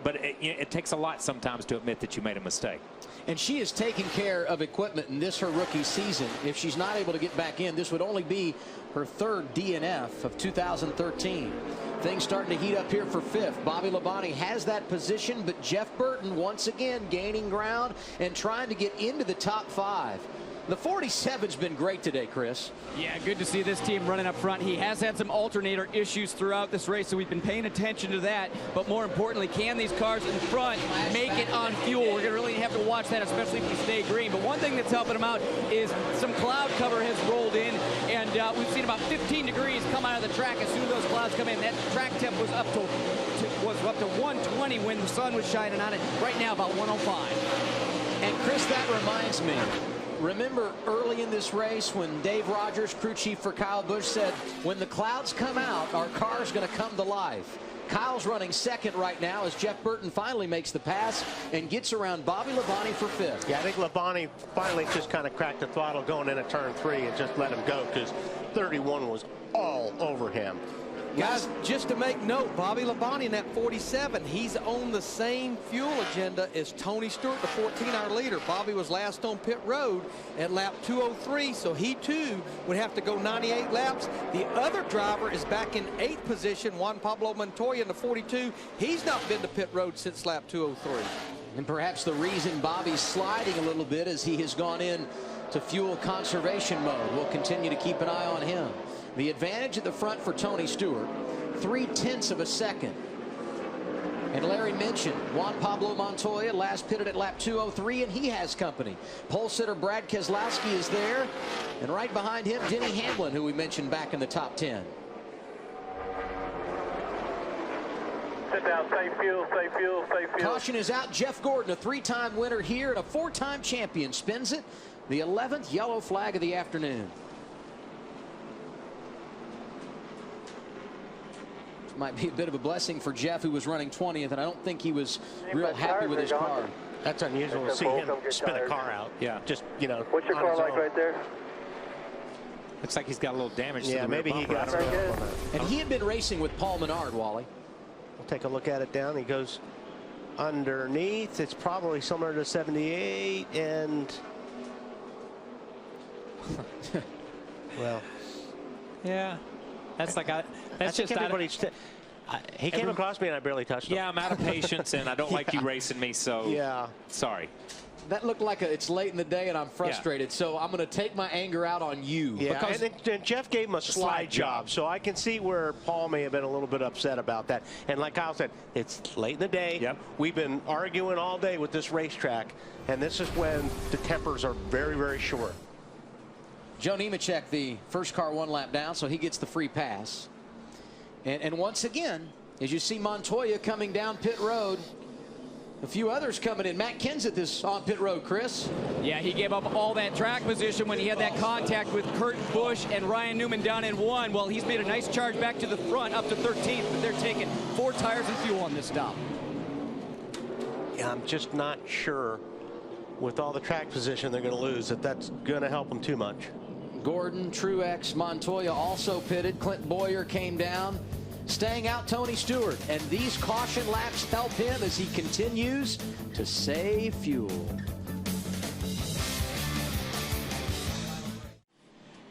But it takes a lot sometimes to admit that you made a mistake.
And she is taking care of equipment in this her rookie season. If she's not able to get back in, this would only be her 3rd DNF of 2013. Things starting to heat up here for 5th. Bobby Labonte has that position, but Jeff Burton once again gaining ground and trying to get into the top 5. The 47's been great today, Chris.
Yeah, good to see this team running up front. He has had some alternator issues throughout this race, so we've been paying attention to that. But more importantly, can these cars in front make it on fuel? We're going to really have to watch that, especially if we stay green. But one thing that's helping them out is some cloud cover has rolled in, and we've seen about 15 degrees come out of the track as soon as those clouds come in. That track temp was up to 120 when the sun was shining on it. Right now, about 105.
And Chris, that reminds me. Remember early in this race when Dave Rogers, crew chief for Kyle Busch, said, when the clouds come out, our car's going to come to life. Kyle's running 2nd right now as Jeff Burton finally makes the pass and gets around Bobby Labonte for 5th.
Yeah, I think Labonte finally just kind of cracked the throttle going into turn 3 and just let him go, because 31 was all over him.
Guys, just to make note, Bobby Labonte in that 47, he's on the same fuel agenda as Tony Stewart, the 14-hour leader. Bobby was last on pit road at lap 203, so he too would have to go 98 laps. The other driver is back in 8th position, Juan Pablo Montoya in the 42. He's not been to pit road since lap 203.
And perhaps the reason Bobby's sliding a little bit is he has gone in to fuel conservation mode. We'll continue to keep an eye on him. The advantage at the front for Tony Stewart, 0.3 of a second. And Larry mentioned Juan Pablo Montoya last pitted at lap 203, and he has company. Pole sitter Brad Keselowski is there, and right behind him, Denny Hamlin, who we mentioned back in the top 10.
Sit down, safe fuel, safe fuel, safe fuel.
Caution is out. Jeff Gordon, a 3-time winner here and a 4-time champion, spins it. The 11th yellow flag of the afternoon. Might be a bit of a blessing for Jeff, who was running 20th, and I don't think he was real happy with his car.
That's unusual to see him spin a car out.
Yeah.
Just, you know.
What's your car like right there?
Looks like he's got a little damage to the rear
maybe he got some.
And he had been racing with Paul Menard, Wally.
We'll take a look at it down. He goes underneath. It's probably somewhere to 78, and well,
yeah, that's like that's just
everybody. He came across me and I barely touched him.
Yeah, I'm out of patience and I don't like you racing me, so
yeah,
sorry.
That looked like it's late in the day and I'm frustrated, so I'm going to take my anger out on you.
Yeah, and Jeff gave him a slide job, so I can see where Paul may have been a little bit upset about that. And like Kyle said, it's late in the day.
Yep.
We've been arguing all day with this racetrack, and this is when the tempers are very, very short.
Joe Nemechek, the first car 1 lap down, so he gets the free pass. And once again, as you see Montoya coming down pit road, a few others coming in. Matt Kenseth is on pit road, Chris.
Yeah, he gave up all that track position when he had that contact with Kurt Busch and Ryan Newman down in 1. Well, he's made a nice charge back to the front up to 13th, but they're taking 4 tires and fuel on this stop.
Yeah, I'm just not sure with all the track position they're going to lose that that's going to help them too much.
Gordon, Truex, Montoya also pitted. Clint Boyer came down. Staying out Tony Stewart, and these caution laps help him as he continues to save fuel.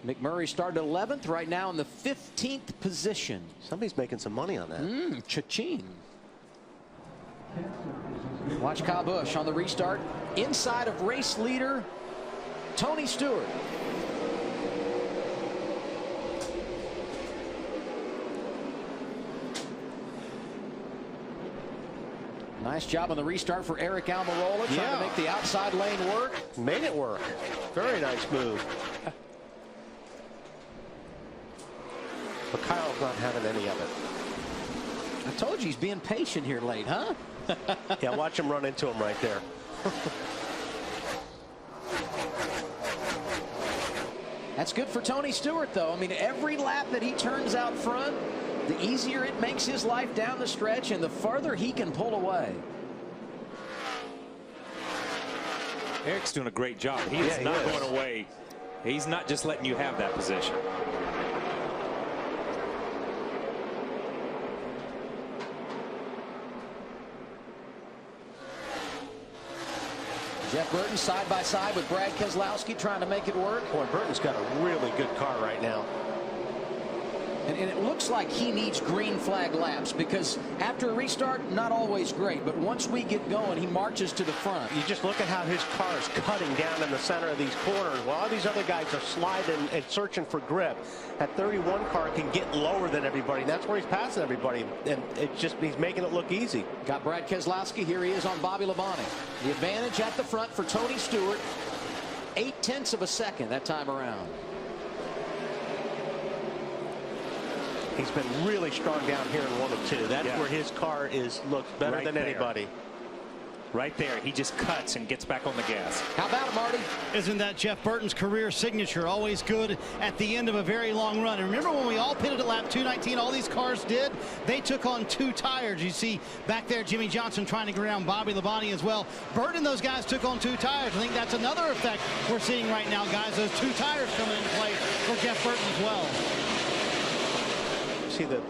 McMurray started 11th, right now in the 15th position.
Somebody's making some money on that.
Cha-ching. Watch Kyle Busch on the restart inside of race leader Tony Stewart. Nice job on the restart for Eric Almirola, trying to make the outside lane work.
Made it work. Very nice move. But Kyle's not having any of it.
I told you he's being patient here late, huh?
Yeah, watch him run into him right there.
That's good for Tony Stewart, though. I mean, every lap that he turns out front, the easier it makes his life down the stretch and the farther he can pull away.
Eric's doing a great job. He is not going away. He's not just letting you have that position.
Jeff Burton side by side with Brad Keselowski trying to make it work.
Boy, Burton's got a really good car right now.
And it looks like he needs green flag laps because after a restart, not always great. But once we get going, he marches to the front.
You just look at how his car is cutting down in the center of these corners while all these other guys are sliding and searching for grip. That 31 car can get lower than everybody. And that's where he's passing everybody. And he's making it look easy.
Got Brad Keselowski. Here he is on Bobby Labonte. The advantage at the front for Tony Stewart. 0.8 of a second that time around.
He's been really strong down here in 1 and 2. That's where his car looks better than anybody.
Right there. He just cuts and gets back on the gas.
How about it, Marty?
Isn't that Jeff Burton's career signature? Always good at the end of a very long run. And remember when we all pitted at lap 219, all these cars did? They took on 2 tires. You see back there Jimmy Johnson trying to get around Bobby Labonte as well. Burton and those guys took on 2 tires. I think that's another effect we're seeing right now, guys. Those 2 tires coming into play for Jeff Burton as well.
See the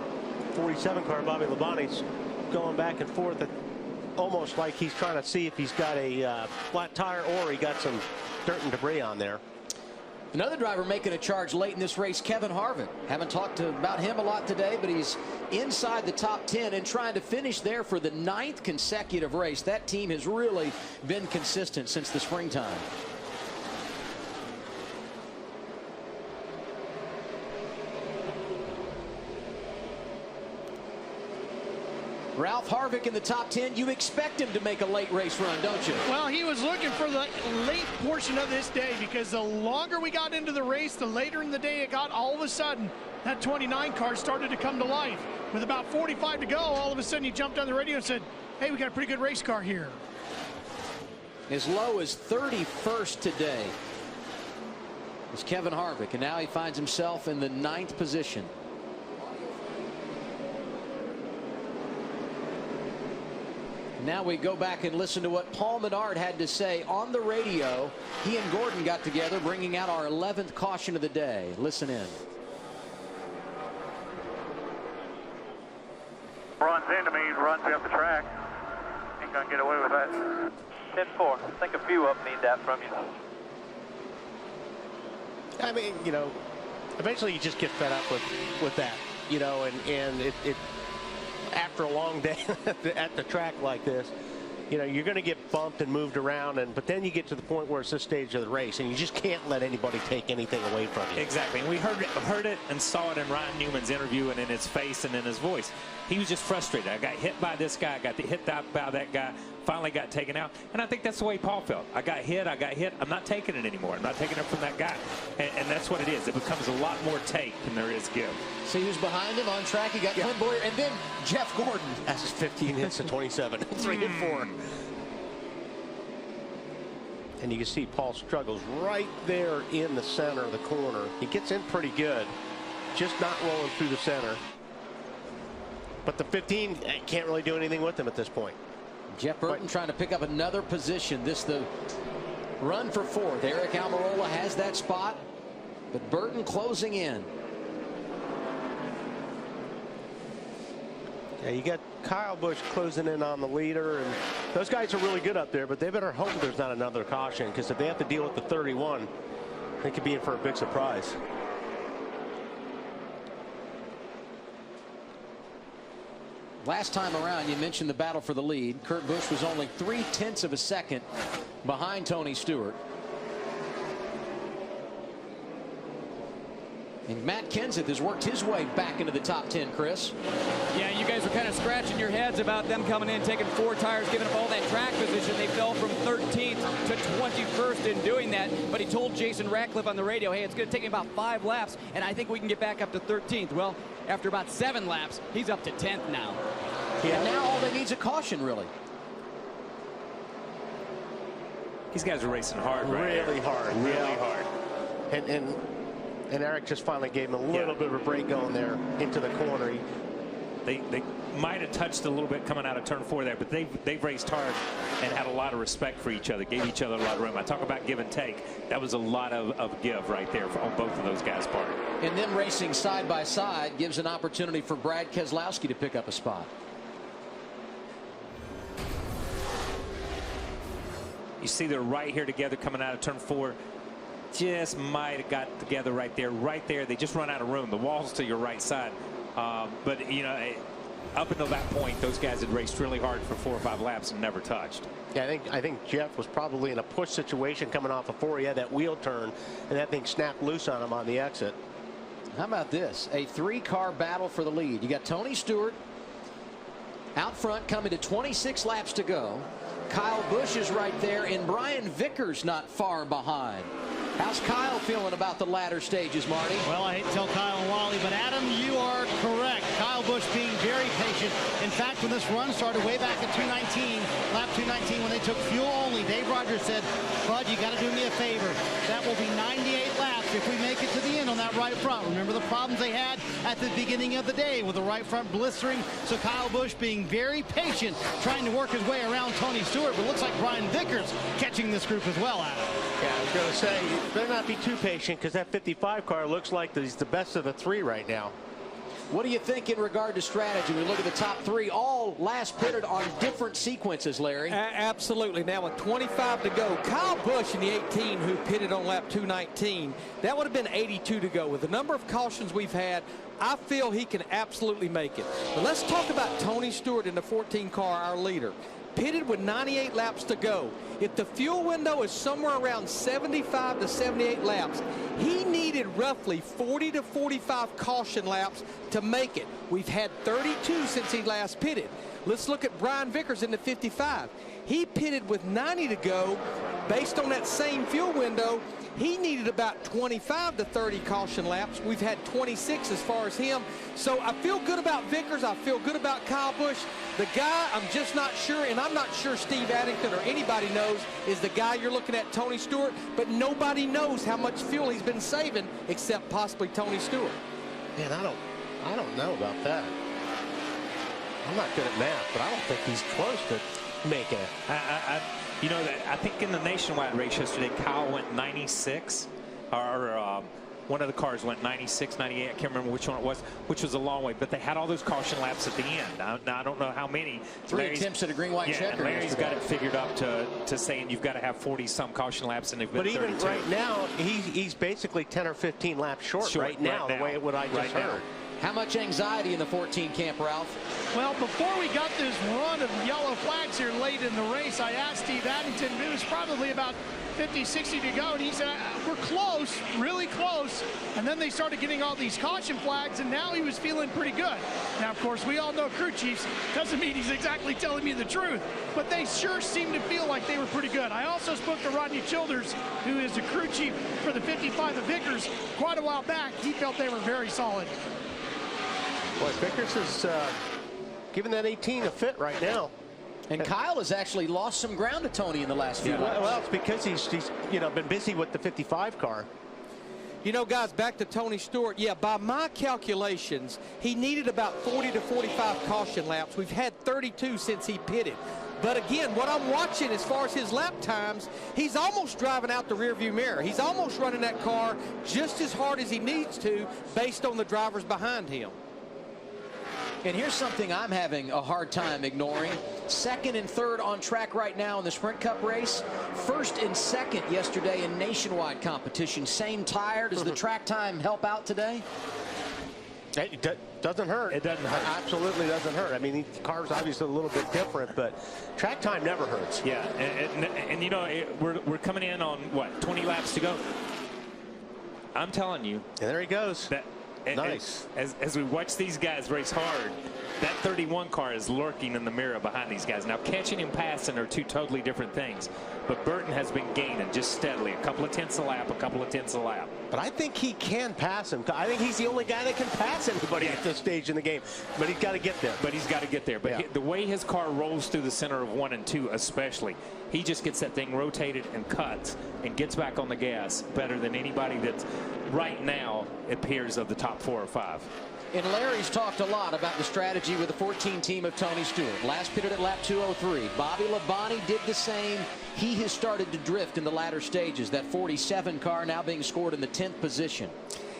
47 car, Bobby Labonte's going back and forth, almost like he's trying to see if he's got a flat tire or he got some dirt and debris on there.
Another driver making a charge late in this race, Kevin Harvick. Haven't talked about him a lot today, but he's inside the top 10 and trying to finish there for the 9th consecutive race. That team has really been consistent since the springtime. Ralph Harvick in the top 10. You expect him to make a late race run, don't you?
Well, he was looking for the late portion of this day because the longer we got into the race, the later in the day it got. All of a sudden, that 29 car started to come to life. With about 45 to go, all of a sudden he jumped on the radio and said, hey, we got a pretty good race car here.
As low as 31st today is Kevin Harvick, and now he finds himself in the 9th position. Now we go back and listen to what Paul Menard had to say on the radio. He and Gordon got together, bringing out our 11th caution of the day. Listen in.
Runs into me, runs me up the track. Ain't gonna get away with that.
10-4. I think a few of them need that from you.
I mean, you know, eventually you just get fed up with that, you know, and it after a long day at the track like this, you know, you're going to get bumped and moved around, but then you get to the point where it's this stage of the race, and you just can't let anybody take anything away from you.
Exactly. And we heard it and saw it in Ryan Newman's interview and in his face and in his voice. He was just frustrated. I got hit by this guy. I got hit by that guy. Finally got taken out. And I think that's the way Paul felt. I got hit. I'm not taking it anymore. I'm not taking it from that guy. And that's what it is. It becomes a lot more take than there is give.
See who's behind him on track. He got Clint Boyer and then Jeff Gordon.
That's his 15 hits to 27. 3 and 4. And you can see Paul struggles right there in the center of the corner. He gets in pretty good, just not rolling through the center. But the 15 can't really do anything with him at this point.
Jeff Burton trying to pick up another position. This the run for 4th. Eric Almirola has that spot, but Burton closing in.
Yeah, you got Kyle Busch closing in on the leader, and those guys are really good up there, but they better hope there's not another caution, because if they have to deal with the 31, they could be in for a big surprise.
Last time around, you mentioned the battle for the lead. Kurt Busch was only 0.3 of a second behind Tony Stewart. And Matt Kenseth has worked his way back into the top 10, Chris.
Yeah, you guys were kind of scratching your heads about them coming in, taking 4 tires, giving up all that track position. They fell from 13th to 21st in doing that. But he told Jason Ratcliffe on the radio, hey, it's going to take me about 5 laps, and I think we can get back up to 13th. Well, after about 7 laps, he's up to 10th now.
Yeah. And now all they need is a caution, really.
These guys are racing hard, right?
Really hard.
Really hard.
And Eric just finally gave him a little bit of a break going there into the corner.
They might have touched a little bit coming out of turn 4 there, but they've raced hard and had a lot of respect for each other, gave each other a lot of room. I talk about give and take. That was a lot of give right there on both of those guys' part.
And then racing side by side gives an opportunity for Brad Keselowski to pick up a spot.
You see they're right here together coming out of turn 4. Just might have got together right there. Right there, they just run out of room. The wall's to your right side. But, you know, up until that point, those guys had raced really hard for 4 or 5 laps and never touched.
Yeah, I think Jeff was probably in a push situation coming off of 4. He had that wheel turn, and that thing snapped loose on him on the exit.
How about this? A 3-car battle for the lead. You got Tony Stewart out front coming to 26 laps to go. Kyle Busch is right there, and Brian Vickers not far behind. How's Kyle feeling about the latter stages, Marty?
Well, I hate to tell Kyle and Wally, but Adam, you are correct. Kyle Busch being very patient. In fact, when this run started way back at 219, lap 219, when they took fuel only, Dave Rogers said, Bud, you got to do me a favor. That will be 98 laps if we make it to the end on that right front. Remember the problems they had at the beginning of the day with the right front blistering. So Kyle Busch being very patient, trying to work his way around Tony Stewart, but it looks like Brian Vickers catching this group as well, Adam.
Yeah, I was going to say, you better not be too patient because that 55 car looks like he's the best of the 3 right now.
What do you think in regard to strategy? We look at the top 3, all last pitted on different sequences, Larry.
Absolutely. Now with 25 to go, Kyle Busch in the 18 who pitted on lap 219, that would have been 82 to go. With the number of cautions we've had, I feel he can absolutely make it. But let's talk about Tony Stewart in the 14 car, our leader. Pitted with 98 laps to go. If the fuel window is somewhere around 75 to 78 laps, he needed roughly 40 to 45 caution laps to make it. We've had 32 since he last pitted. Let's look at Brian Vickers in the 55. He pitted with 90 to go. Based on that same fuel window, he needed about 25 to 30 caution laps. We've had 26 as far as him. So I feel good about Vickers. I feel good about Kyle Busch. The guy I'm just not sure, and I'm not sure Steve Addington or anybody knows, is the guy you're looking at, Tony Stewart. But nobody knows how much fuel he's been saving except possibly Tony Stewart.
Man, I don't know about that. I'm not good at math, but I don't think he's close to making it.
You know, I think in the nationwide race yesterday, Kyle went 96, or one of the cars went 96, 98. I can't remember which one it was, which was a long way. But they had all those caution laps at the end. Now I don't know how many.
3 attempts at a green-white checker.
Larry's got it figured up to saying you've got to have 40-some caution laps, and they've been 32.
But even right now, he's basically 10 or 15 laps short right now, the way what I just heard.
How much anxiety in the 14 camp, Ralph?
Well, before we got this run of yellow flags here late in the race, I asked Steve Addington, it was probably about 50, 60 to go, and he said, we're close, really close. And then they started getting all these caution flags, and now he was feeling pretty good. Now, of course, we all know crew chiefs doesn't mean he's exactly telling me the truth, but they sure seem to feel like they were pretty good. I also spoke to Rodney Childers, who is the crew chief for the 55 of Vickers, quite a while back. He felt they were very solid.
Boy, Vickers is giving that 18 a fit right now.
And Kyle has actually lost some ground to Tony in the last few laps.
Well, it's because he's been busy with the 55 car.
You know, guys, back to Tony Stewart. Yeah, by my calculations, he needed about 40 to 45 caution laps. We've had 32 since he pitted. But again, what I'm watching as far as his lap times, he's almost driving out the rearview mirror. He's almost running that car just as hard as he needs to based on the drivers behind him.
And here's something I'm having a hard time ignoring. Second and third on track right now in the Sprint Cup race. First and second yesterday in nationwide competition. Same tire. Does the track time help out today?
It doesn't hurt.
It doesn't hurt.
Absolutely doesn't hurt. I mean, the car's obviously a little bit different, but track time never hurts.
Yeah, and you know, we're coming in on, what, 20 laps to go? I'm telling you.
And there he goes.
Nice. As we watch these guys race hard, that 31 car is lurking in the mirror behind these guys. Now, catching and passing are two totally different things. But Burton has been gaining just steadily. A couple of tenths a lap, a couple of tenths a lap.
But I think he can pass him. I think he's the only guy that can pass anybody at this stage in the game. But he's got to get there.
But the way his car rolls through the center of 1 and 2 especially, he just gets that thing rotated and cuts and gets back on the gas better than anybody that right now appears of the top 4 or 5.
And Larry's talked a lot about the strategy with the 14 team of Tony Stewart. Last pitted at lap 203. Bobby Labonte did the same. He has started to drift in the latter stages. That 47 car now being scored in the 10th position.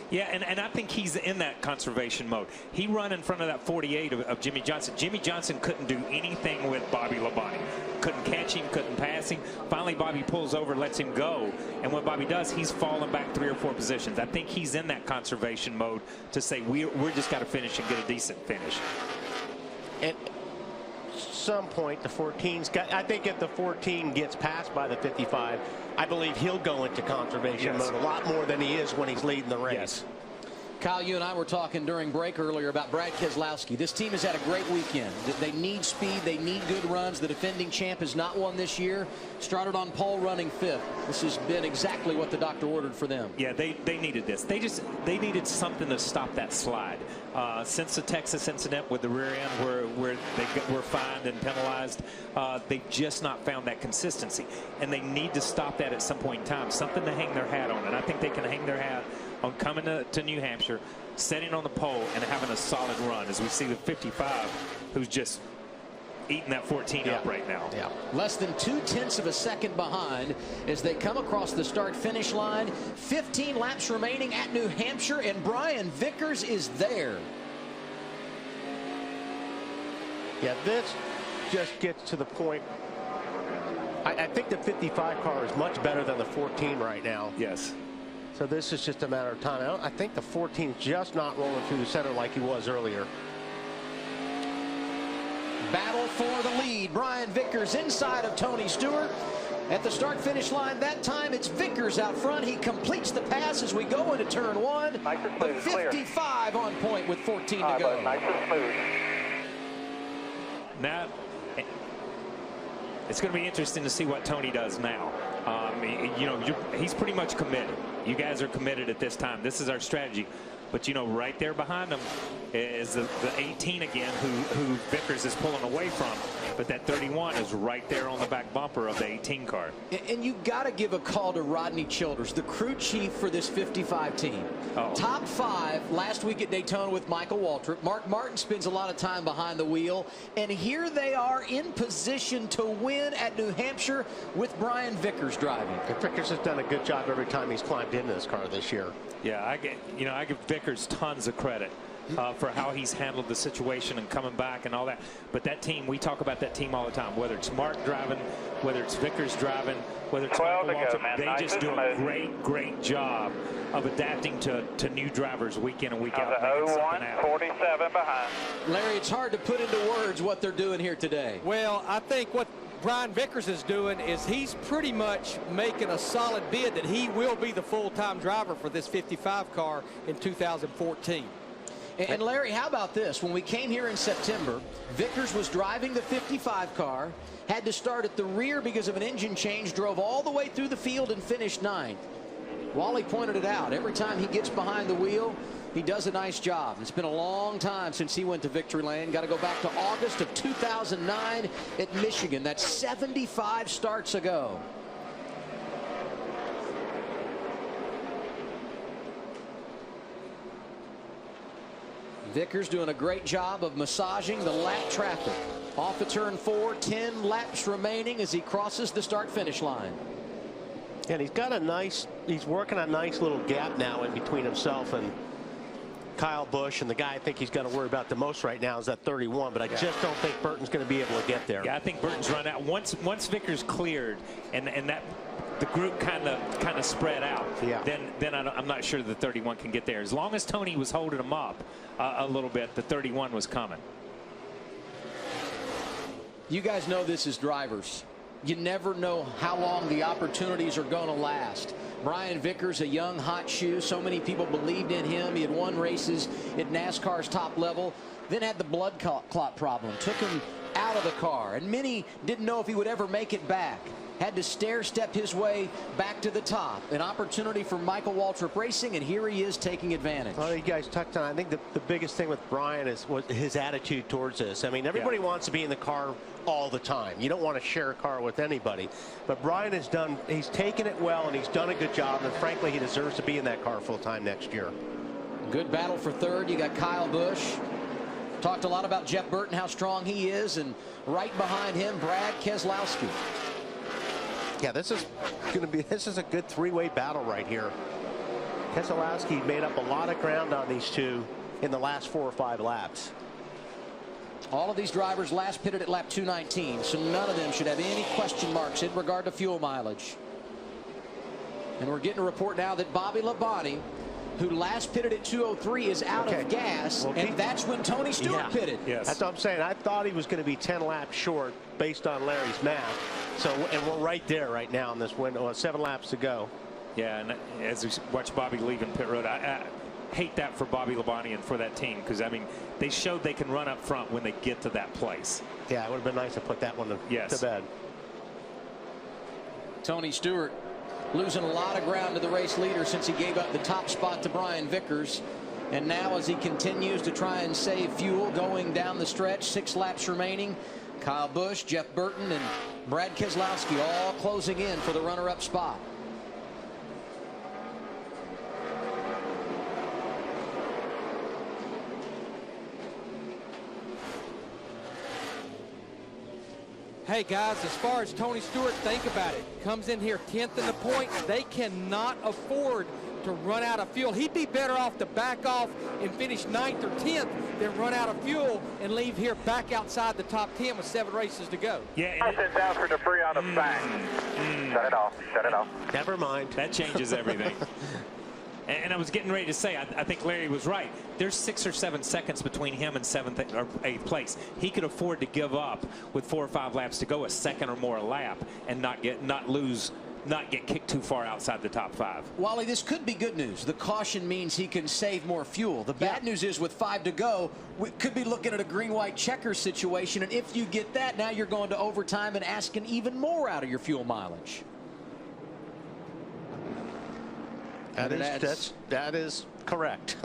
Yeah, and I think he's in that conservation mode. He run in front of that 48 of Jimmy Johnson. Jimmy Johnson couldn't do anything with Bobby Labonte. Couldn't catch him, couldn't pass him. Finally, Bobby pulls over, lets him go. And what Bobby does, he's falling back 3 or 4 positions. I think he's in that conservation mode to say we're just got to finish and get a decent finish.
At some point, the 14's got. I think if the 14 gets passed by the 55, I believe he'll go into conservation mode a lot more than he is when he's leading the race.
Yes. Kyle, you and I were talking during break earlier about Brad Keselowski. This team has had a great weekend. They need speed. They need good runs. The defending champ has not won this year. Started on pole, running 5th. This has been exactly what the doctor ordered for them.
Yeah, they needed this. They needed something to stop that slide. Since the Texas incident with the rear end where they were fined and penalized, they've just not found that consistency. And they need to stop that at some point in time. Something to hang their hat on. And I think they can hang their hat on coming to New Hampshire, setting on the pole, and having a solid run, as we see the 55, who's just eating that 14 up right now.
Yeah. Less than 0.2 of a second behind as they come across the start-finish line. 15 laps remaining at New Hampshire, and Brian Vickers is there.
Yeah, this just gets to the point. I think the 55 car is much better than the 14 right now.
Yes.
So this is just a matter of time. I think the 14 is just not rolling through the center like he was earlier.
Battle for the lead. Brian Vickers inside of Tony Stewart. At the start-finish line that time, it's Vickers out front. He completes the pass as we go into turn 1.
Nice and
The
smooth,
55
clear.
on point with 14 to go.
Nice and smooth.
Now, it's going to be interesting to see what Tony does now. You know, he's pretty much committed. You guys are committed at this time. This is our strategy. But, you know, right there behind him is the 18 again, who Vickers is pulling away from. But that 31 is right there on the back bumper of the 18 car.
And you got to give a call to Rodney Childers, the crew chief for this 55 team. Top 5 last week at Daytona with Michael Waltrip. Mark Martin spends a lot of time behind the wheel. And here they are in position to win at New Hampshire with Brian Vickers driving.
And Vickers has done a good job every time he's climbed into this car this year.
Yeah, I give Vickers tons of credit for how he's handled the situation and coming back and all that. But that team, we talk about that team all the time, whether it's Mark driving, whether it's Vickers driving, whether it's Michael Waltrip, they just do a great job of adapting to new drivers week in and week out.
47 behind.
Larry, it's hard to put into words what they're doing here today.
Well, I think what Brian Vickers is doing is he's pretty much making a solid bid that he will be the full-time driver for this 55 car in 2014.
And Larry, how about this? When we came here in September, Vickers was driving the 55 car, had to start at the rear because of an engine change, drove all the way through the field and finished 9th. Wally pointed it out. Every time he gets behind the wheel, he does a nice job. It's been a long time since he went to victory lane. Got to go back to August of 2009 at Michigan. That's 75 starts ago. Vickers doing a great job of massaging the lap traffic. Off of turn 4, 10 laps remaining as he crosses the start-finish line.
And he's got he's working a nice little gap now in between himself and Kyle Busch, and the guy I think he's got to worry about the most right now is that 31, but I just don't think Burton's going to be able to get there.
Yeah, I think Burton's run out. Once Vickers cleared and that the group kind of spread out, then I'm not sure the 31 can get there. As long as Tony was holding him up a little bit, the 31 was coming.
You guys know this as drivers. You never know how long the opportunities are going to last. Brian Vickers, a young hot shoe. So many people believed in him. He had won races at NASCAR's top level, then had the blood clot problem. Took him out of the car, and many didn't know if he would ever make it back. Had to stair-step his way back to the top. An opportunity for Michael Waltrip Racing, and here he is taking advantage.
Well, you guys touched on, I think the biggest thing with Brian was his attitude towards this. I mean, everybody wants to be in the car all the time. You don't want to share a car with anybody. But Brian he's taken it well, and he's done a good job, and frankly, he deserves to be in that car full-time next year.
Good battle for third. You got Kyle Busch. Talked a lot about Jeff Burton, how strong he is, and right behind him, Brad Keselowski.
Yeah, this is a good three-way battle right here. Keselowski made up a lot of ground on these two in the last 4 or 5 laps.
All of these drivers last pitted at lap 219, so none of them should have any question marks in regard to fuel mileage. And we're getting a report now that Bobby Labonte, who last pitted at 203, is out of gas, and that's when Tony Stewart pitted.
Yes. That's what I'm saying. I thought he was going to be 10 laps short based on Larry's math. So, and we're right there right now in this window. 7 laps to go.
Yeah, and as we watch Bobby leaving pit road, I hate that for Bobby Labonte and for that team, because, I mean, they showed they can run up front when they get to that place.
Yeah, it would have been nice to put that one to bed.
Tony Stewart losing a lot of ground to the race leader since he gave up the top spot to Brian Vickers. And now as he continues to try and save fuel going down the stretch, 6 laps remaining, Kyle Busch, Jeff Burton, and Brad Keselowski all closing in for the runner-up spot.
Hey guys, as far as Tony Stewart, think about it. Comes in here 10th in the points. They cannot afford to run out of fuel. He'd be better off to back off and finish 9th or 10th than run out of fuel and leave here back outside the top 10 with 7 races to go.
Yeah, I sent down for debris on the back. Shut it off. Shut it off.
Never mind.
That changes everything. And I was getting ready to say, I think Larry was right. There's 6 or 7 seconds between him and 7th or 8th place. He could afford to give up with 4 or 5 laps to go, a second or more a lap, and not get kicked too far outside the top 5.
Wally, this could be good news. The caution means he can save more fuel. The bad news is with 5 to go, we could be looking at a green-white checker situation, and if you get that, now you're going to overtime and asking even more out of your fuel mileage.
That is correct.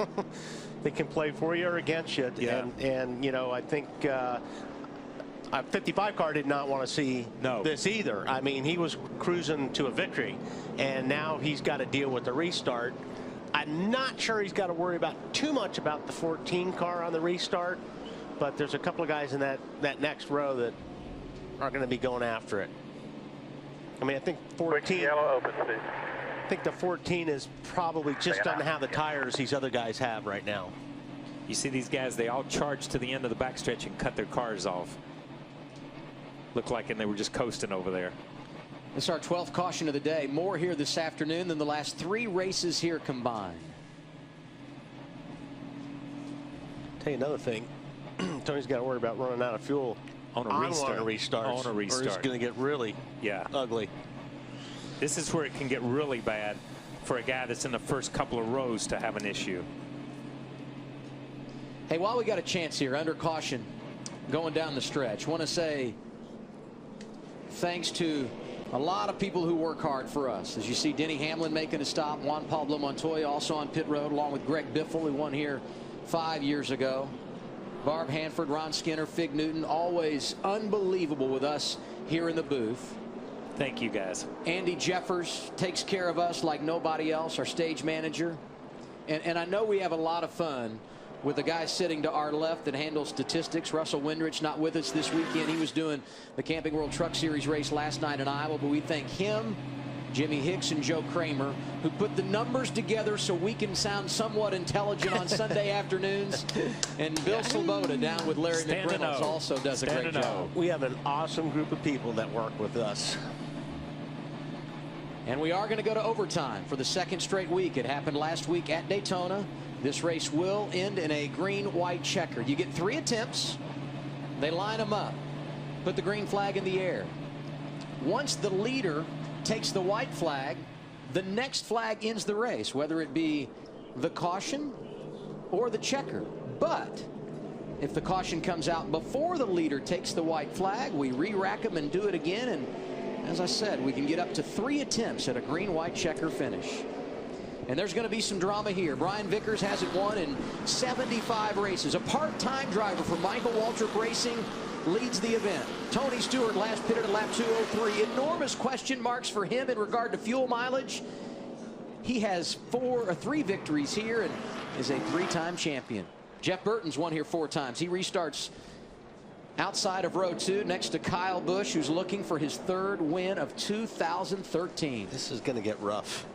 They can play for you or against you.
Yeah.
And you know, I think a 55 car did not want to see this either. I mean, he was cruising to a victory, and now he's got to deal with the restart. I'm not sure he's got to worry too much about the 14 car on the restart, but there's a couple of guys in that next row that are going to be going after it. I mean, I think 14.
Yellow open, Steve.
I think the 14 is probably just doesn't have the tires these other guys have right now.
You see these guys, they all charged to the end of the backstretch and cut their cars off. Looked like, and they were just coasting over there.
It's our 12th caution of the day. More here this afternoon than the last 3 races here combined.
Tell you another thing. Tony's got to worry about running out of fuel
on a restart.
On a restart. Or it's going to get really ugly.
This is where it can get really bad for a guy that's in the first couple of rows to have an issue.
Hey, while we got a chance here, under caution, going down the stretch, want to say thanks to a lot of people who work hard for us. As you see, Denny Hamlin making a stop, Juan Pablo Montoya also on pit road, along with Greg Biffle, who won here 5 years ago. Barb Hanford, Ron Skinner, Fig Newton, always unbelievable with us here in the booth.
Thank you, guys.
Andy Jeffers takes care of us like nobody else, our stage manager. And I know we have a lot of fun with the guy sitting to our left that handles statistics. Russell Windrich not with us this weekend. He was doing the Camping World Truck Series race last night in Iowa, but we thank him, Jimmy Hicks, and Joe Kramer, who put the numbers together so we can sound somewhat intelligent on Sunday afternoons. And Bill Sloboda down with Larry McReynolds also does a great job.
We have an awesome group of people that work with us.
And we are going to go to overtime for the 2nd straight week. It happened last week at Daytona. This race will end in a green-white checker. You get 3 attempts. They line them up, put the green flag in the air. Once the leader takes the white flag, the next flag ends the race, whether it be the caution or the checker. But if the caution comes out before the leader takes the white flag, we re-rack them and do it again. And as I said, we can get up to 3 attempts at a green-white checker finish. And there's going to be some drama here. Brian Vickers hasn't won in 75 races. A part-time driver for Michael Waltrip Racing leads the event. Tony Stewart last pitted at lap 203. Enormous question marks for him in regard to fuel mileage. He has 3 victories here and is a 3-time champion. Jeff Burton's won here 4 times. He restarts outside of row 2 next to Kyle Busch, who's looking for his 3rd win of 2013.
This is going to get rough.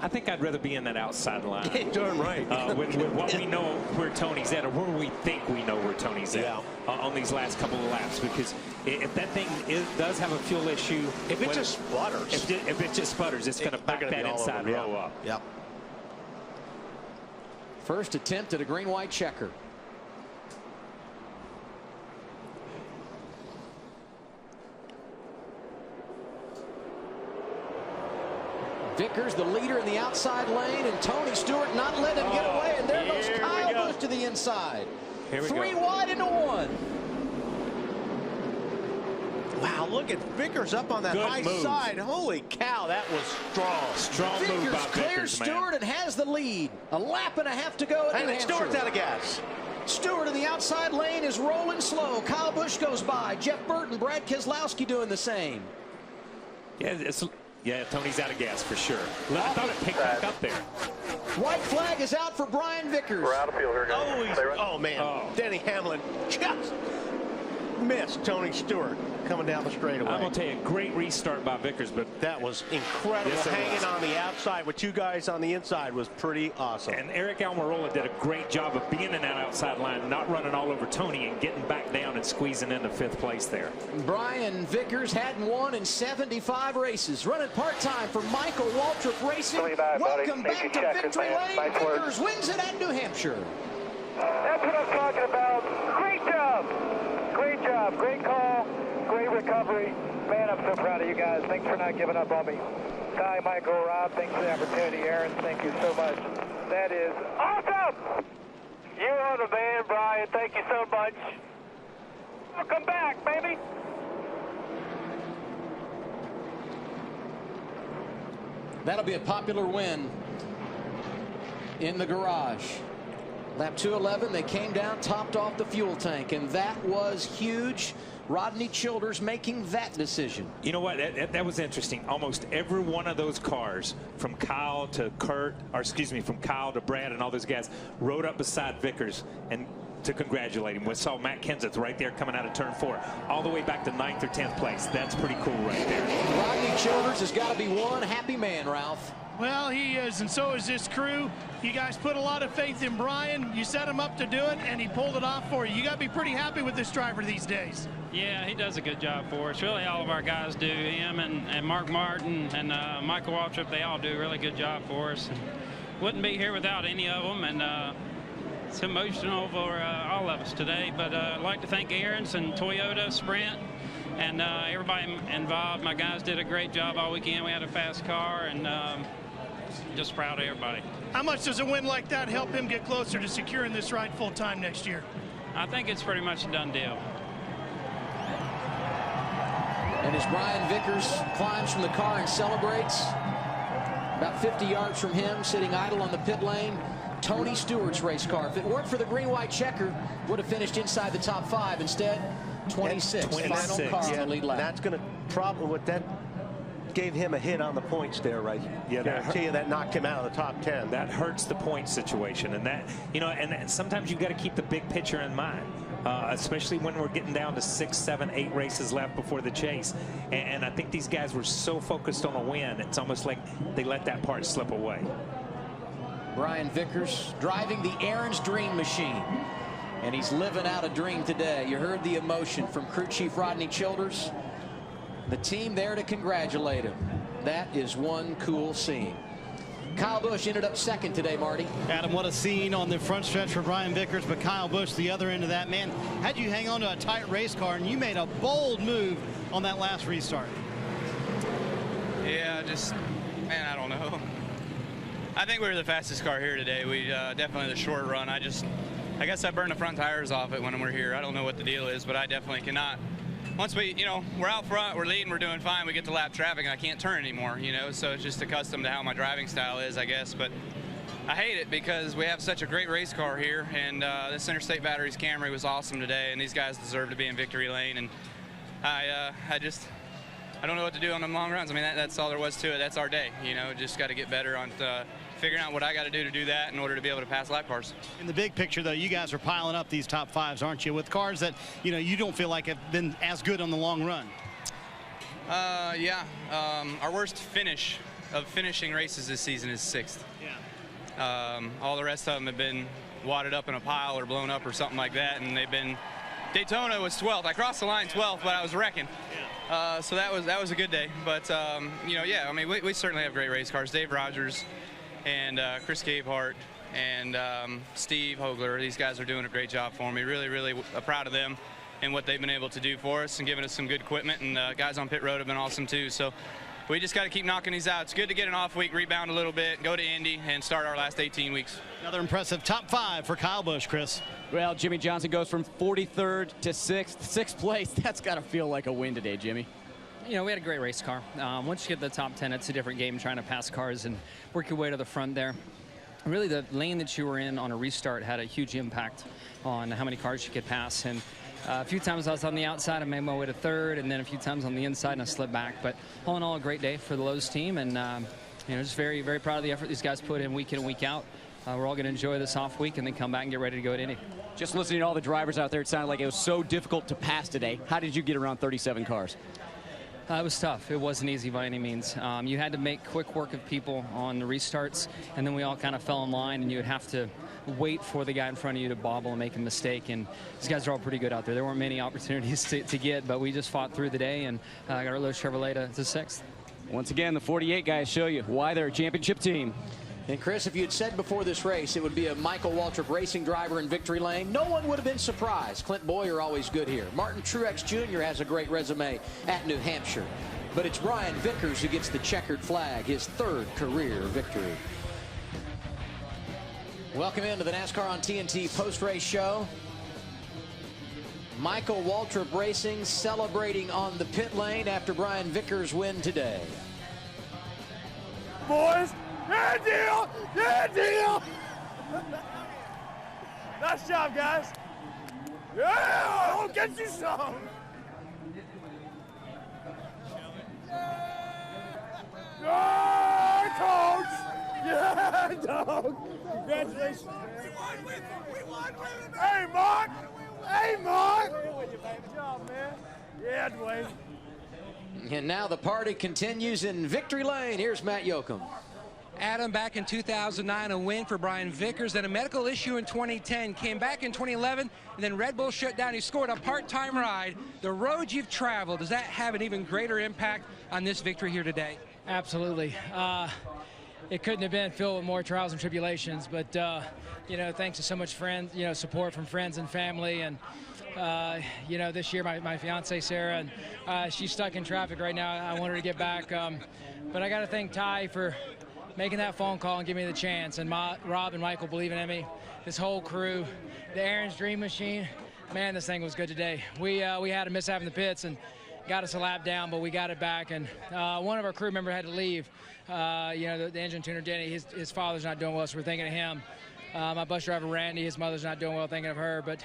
I think I'd rather be in that outside line.
Darn right.
With what we know where Tony's at, or where we think we know where Tony's at on these last couple of laps. Because if that thing does have a fuel issue,
if it just sputters,
if it just sputters, it's going to back that inside row up.
Yep.
First attempt at a green-white checker. Vickers, the leader in the outside lane, and Tony Stewart not letting him get away. And there goes Kyle Busch to the inside. 3 wide into 1.
Wow, look at Vickers up on that high side. Holy cow, that was strong.
Strong move by
Vickers clears
Vickers,
Stewart and has the lead. A lap and a half to go at New Hampshire.
Stewart's out of gas.
Stewart in the outside lane is rolling slow. Kyle Busch goes by. Jeff Burton, Brad Keselowski doing the same.
Yeah, Tony's out of gas for sure. I thought it picked back up there.
White flag is out for Brian Vickers.
We're out of field here, guys.
Oh man, Denny Hamlin just missed Tony Stewart coming down the straightaway.
I'm going to tell you, a great restart by Vickers, but
that was incredible.
Yes,
hanging on the outside with 2 guys on the inside was pretty awesome.
And Eric Almirola did a great job of being in that outside line, not running all over Tony and getting back down and squeezing into 5th place there.
Brian Vickers hadn't won in 75 races. Running part-time for Michael Waltrip Racing. Welcome back to Victory Lane. Vickers wins it at New Hampshire.
That's what I'm talking about. Great job. Great job. Great call. Great recovery. Man, I'm so proud of you guys. Thanks for not giving up on me. Ty, Michael, Rob, thanks for the opportunity. Aaron, thank you so much. That is awesome! You are the man, Brian. Thank you so much. Welcome back, baby.
That'll be a popular win in the garage. Lap 211, they came down, topped off the fuel tank, and that was huge. Rodney Childers making that decision.
You know what? That was interesting. Almost every one of those cars, from Kyle to Kurt, or excuse me, from Kyle to Brad and all those guys, rode up beside Vickers and to congratulate him. We saw Matt Kenseth right there coming out of turn 4, all the way back to 9th or 10th place. That's pretty cool right there.
Rodney Childers has got to be one happy man, Ralph.
Well, he is, and so is this crew. You guys put a lot of faith in Brian. You set him up to do it, and he pulled it off for you. You got to be pretty happy with this driver these days.
Yeah, he does a good job for us. Really, all of our guys do. Him and Mark Martin and Michael Waltrip, they all do a really good job for us. And wouldn't be here without any of them, and it's emotional for all of us today. But I'd like to thank Aaron's and Toyota, Sprint, and everybody involved. My guys did a great job all weekend. We had a fast car, and just proud of everybody.
How much does a win like that help him get closer to securing this ride full time next year?
I think it's pretty much a done deal.
And as Brian Vickers climbs from the car and celebrates, about 50 yards from him, sitting idle on the pit lane, Tony Stewart's race car. If it weren't for the green-white checker, would have finished inside the top 5. Instead, 26. Final car on the lead lap.
That's going to probably what that gave him a hit on the points there, right? Yeah, that knocked him out of the top 10.
That hurts the point situation, and that, you know, and sometimes you got to keep the big picture in mind. Especially when we're getting down to 6, 7, 8 races left before the chase. And I think these guys were so focused on a win, it's almost like they let that part slip away.
Brian Vickers driving the Aaron's Dream Machine. And he's living out a dream today. You heard the emotion from crew chief Rodney Childers. The team there to congratulate him. That is one cool scene. Kyle Busch ended up 2nd today, Marty.
Adam, what a scene on the front stretch for Brian Vickers, but Kyle Busch, the other end of that. Man, had you hang on to a tight race car, and you made a bold move on that last restart.
Yeah, just, man, I
I think we were the fastest car here today. We definitely the short run. I guess I burned the front tires off it when we're here. I don't know what the deal is, but I definitely cannot. Once we're out front, we're leading, we're doing fine. We get to lap traffic, and I can't turn anymore, so it's just accustomed to how my driving style is, I guess. But I hate it because we have such a great race car here, and this Interstate Batteries Camry was awesome today, and these guys deserve to be in victory lane. And I don't know what to do on them long runs. I mean, that's all there was to it. That's our day, just got to get better on figuring out what I got to do that in order to be able to pass lap cars.
In the big picture, though, you guys are piling up these top fives, aren't you, with cars that, you don't feel like have been as good on the long run?
Yeah. Our worst finishing races this season is 6th. Yeah. All the rest of them have been wadded up in a pile or blown up or something like that, and they've been. Daytona was 12th. I crossed the line 12th, but I was wrecking. So that was a good day. But yeah, I mean, we certainly have great race cars. Dave Rogers and Chris Gabehart and Steve Hogler. These guys are doing a great job for me. Really, really proud of them and what they've been able to do for us and giving us some good equipment. And guys on pit road have been awesome too. So we just got to keep knocking these out. It's good to get an off week, rebound a little bit, go to Indy, and start our last 18 weeks.
Another impressive top 5 for Kyle Busch, Chris.
Well, Jimmy Johnson goes from 43rd to 6th. 6th place, that's got to feel like a win today, Jimmy.
We had a great race car. Once you get to the top 10, it's a different game trying to pass cars and work your way to the front there. Really, the lane that you were in on a restart had a huge impact on how many cars you could pass. And a few times I was on the outside, I made my way to 3rd, and then a few times on the inside, and I slipped back. But all in all, a great day for the Lowe's team, and just very, very proud of the effort these guys put in week week out. We're all going to enjoy this off week and then come back and get ready to go to Indy.
Just listening to all the drivers out there, it sounded like it was so difficult to pass today. How did you get around 37 cars?
It was tough. It wasn't easy by any means. You had to make quick work of people on the restarts, and then we all kind of fell in line, and you would have to wait for the guy in front of you to bobble and make a mistake. And these guys are all pretty good out there. There weren't many opportunities to get, but we just fought through the day and got our Lowe's Chevrolet to 6th.
Once again, the 48 guys show you why they're a championship team.
And Chris, if you had said before this race it would be a Michael Waltrip racing driver in victory lane, no one would have been surprised. Clint Boyer always good here. Martin Truex Jr. has a great resume at New Hampshire. But it's Brian Vickers who gets the checkered flag, his 3rd career victory. Welcome into the NASCAR on TNT post-race show. Michael Waltrip Racing celebrating on the pit lane after Brian Vickers' win today.
Boys, good deal! Good deal! Nice job, guys. Yeah! I'll get you some! Yeah, Coach! Yeah, dog! Congratulations! We won! Hey, Mark! Hey, Mark! Good job, man. Yeah, Dwayne.
And now the party continues in victory lane. Here's Matt Yoakum.
Adam, back in 2009, a win for Brian Vickers, then a medical issue in 2010, came back in 2011, and then Red Bull shut down. He scored a part-time ride. The road you've traveled, does that have an even greater impact on this victory here today?
Absolutely. It couldn't have been filled with more trials and tribulations, but thanks to so much support from friends and family, and this year my fiance Sarah, and she's stuck in traffic right now. I want her to get back, but I got to thank Ty for making that phone call and giving me the chance, and Rob and Michael believing in me, this whole crew, the Aaron's Dream Machine. Man, this thing was good today. We had a mishap in the pits and got us a lap down, but we got it back, and one of our crew members had to leave. The engine tuner Denny, his father's not doing well, so we're thinking of him. My bus driver Randy, his mother's not doing well, thinking of her. But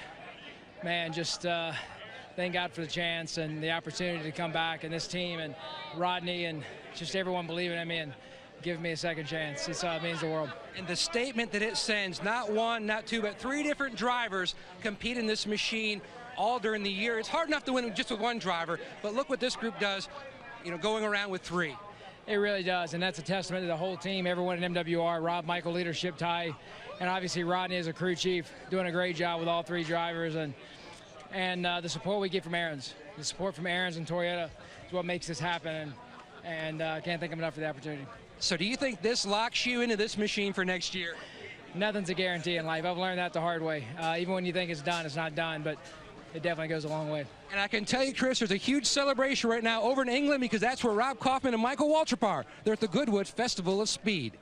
man, just thank God for the chance and the opportunity to come back, and this team and Rodney and just everyone believing in me and giving me a second chance. It means the world.
And the statement that it sends, not one, not two, but 3 different drivers compete in this machine all during the year. It's hard enough to win just with one driver, but look what this group does, going around with 3.
It really does, and that's a testament to the whole team, everyone at MWR, Rob, Michael, leadership, Ty, and obviously Rodney as a crew chief, doing a great job with all 3 drivers, and the support we get from Aaron's. The support from Aaron's and Toyota is what makes this happen, and can't thank them enough for the opportunity.
So do you think this locks you into this machine for next year?
Nothing's a guarantee in life. I've learned that the hard way. Even when you think it's done, it's not done, but it definitely goes a long way.
And I can tell you, Chris, there's a huge celebration right now over in England because that's where Rob Kaufman and Michael Waltrip are. They're at the Goodwood Festival of Speed.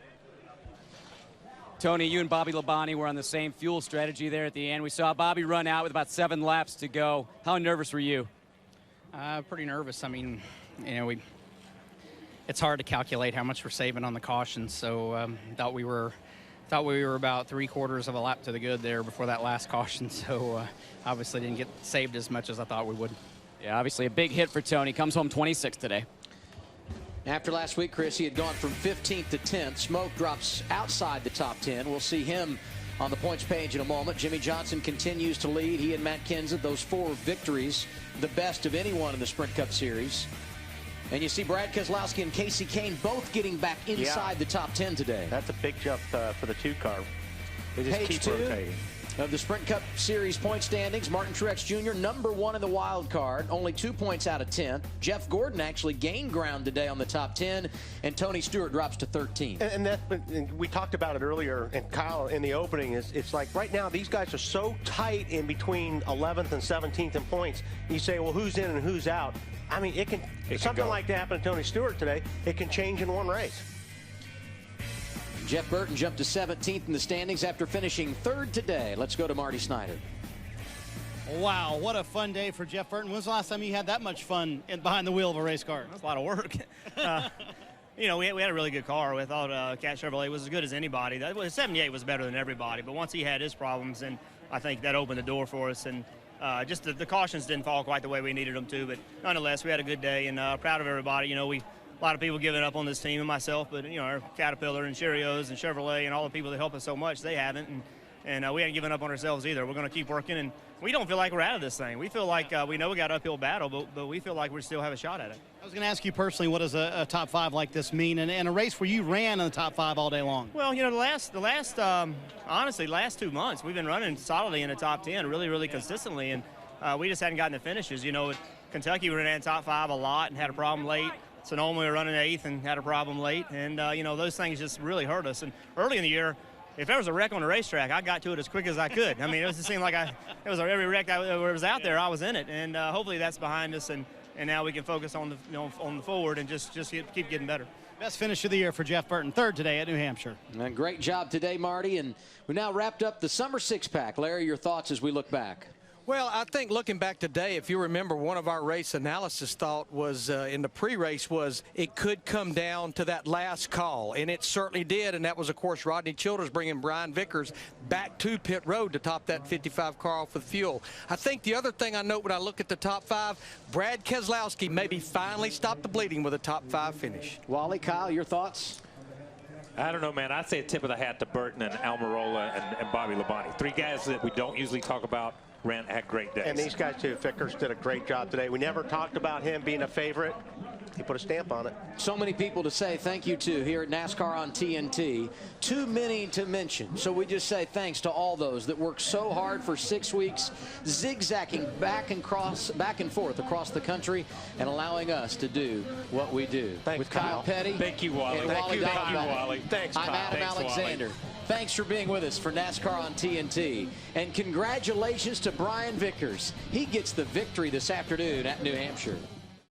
Tony, you and Bobby Labonte were on the same fuel strategy there at the end. We saw Bobby run out with about 7 laps to go. How nervous were you?
Pretty nervous. I mean, you know, it's hard to calculate how much we're saving on the caution. So thought we were about 3/4 of a lap to the good there before that last caution. So obviously didn't get saved as much as I thought we would.
Yeah, obviously a big hit for Tony. Comes home 26th today.
After last week, Chris, he had gone from 15th to 10th. Smoke drops outside the top 10. We'll see him on the points page in a moment. Jimmy Johnson continues to lead. He and Matt Kenseth, those 4 victories, the best of anyone in the Sprint Cup Series. And you see Brad Keselowski and Casey Kane both getting back inside the top 10 today.
That's a big jump for the 2 car. They just
Page
keep
2
rotating.
of the Sprint Cup Series point standings. Martin Truex Jr. #1 in the wild card, only 2 points out of 10. Jeff Gordon actually gained ground today on the top 10, and Tony Stewart drops to 13.
And we talked about it earlier, and Kyle, in the opening, it's like right now these guys are so tight in between 11th and 17th in points. You say, well, who's in and who's out? I mean, it can something like that happened to Tony Stewart today. It can change in one race.
Jeff Burton jumped to 17th in the standings after finishing 3rd today. Let's go to Marty Snyder.
Wow, what a fun day for Jeff Burton. When's the last time you had that much fun behind the wheel of a race car?
That's a lot of work. You know, we had a really good car. We thought Cat Chevrolet was as good as anybody. The 78 was better than everybody, but once he had his problems, and I think that opened the door for us. And just the cautions didn't fall quite the way we needed them to, but nonetheless, we had a good day, and proud of everybody. You know, a lot of people giving up on this team and myself, but, you know, our Caterpillar and Cheerios and Chevrolet and all the people that help us so much, they haven't. And we haven't given up on ourselves either. We're going to keep working, and we don't feel like we're out of this thing. We feel like we know we got an uphill battle, but we feel like we still have a shot at it.
I was going to ask you personally, what does a top 5 like this mean, and a race where you ran in the top 5 all day long?
Well, you know, honestly, last 2 months, we've been running solidly in the top 10 really, really consistently, and we just hadn't gotten the finishes. You know, at Kentucky, we ran in top 5 a lot and had a problem late. Sonoma, we were running 8th and had a problem late, and you know, those things just really hurt us. And early in the year, if there was a wreck on the racetrack, I got to it as quick as I could. I mean, it seemed like every wreck that was out there, I was in it. And hopefully that's behind us, and now we can focus on the forward and just keep getting better.
Best finish of the year for Jeff Burton, 3rd today at New Hampshire.
And great job today, Marty. And we now wrapped up the summer 6-pack. Larry, your thoughts as we look back?
Well, I think looking back today, if you remember, one of our race analysis thought was in the pre-race was it could come down to that last call, and it certainly did. And that was, of course, Rodney Childers bringing Brian Vickers back to pit road to top that 55 car off with fuel. I think the other thing I note when I look at the top 5, Brad Keselowski maybe finally stopped the bleeding with a top 5 finish.
Wally, Kyle, your thoughts?
I don't know, man. I'd say a tip of the hat to Burton and Almirola and Bobby Labonte. 3 guys that we don't usually talk about. Had great days.
And these guys, too. Vickers did a great job today. We never talked about him being a favorite. He put a stamp on it.
So many people to say thank you to here at NASCAR on TNT. Too many to mention. So we just say thanks to all those that worked so hard for 6 weeks, zigzagging back and forth across the country and allowing us to do what we do.
Thanks,
with Kyle Petty.
Thank you, Wally.
And
Thank
Wally
you, Wally.
Thanks,
I'm
Kyle.
Adam Alexander. Wally. Thanks for being with us for NASCAR on TNT. And congratulations to Brian Vickers. He gets the victory this afternoon at New Hampshire.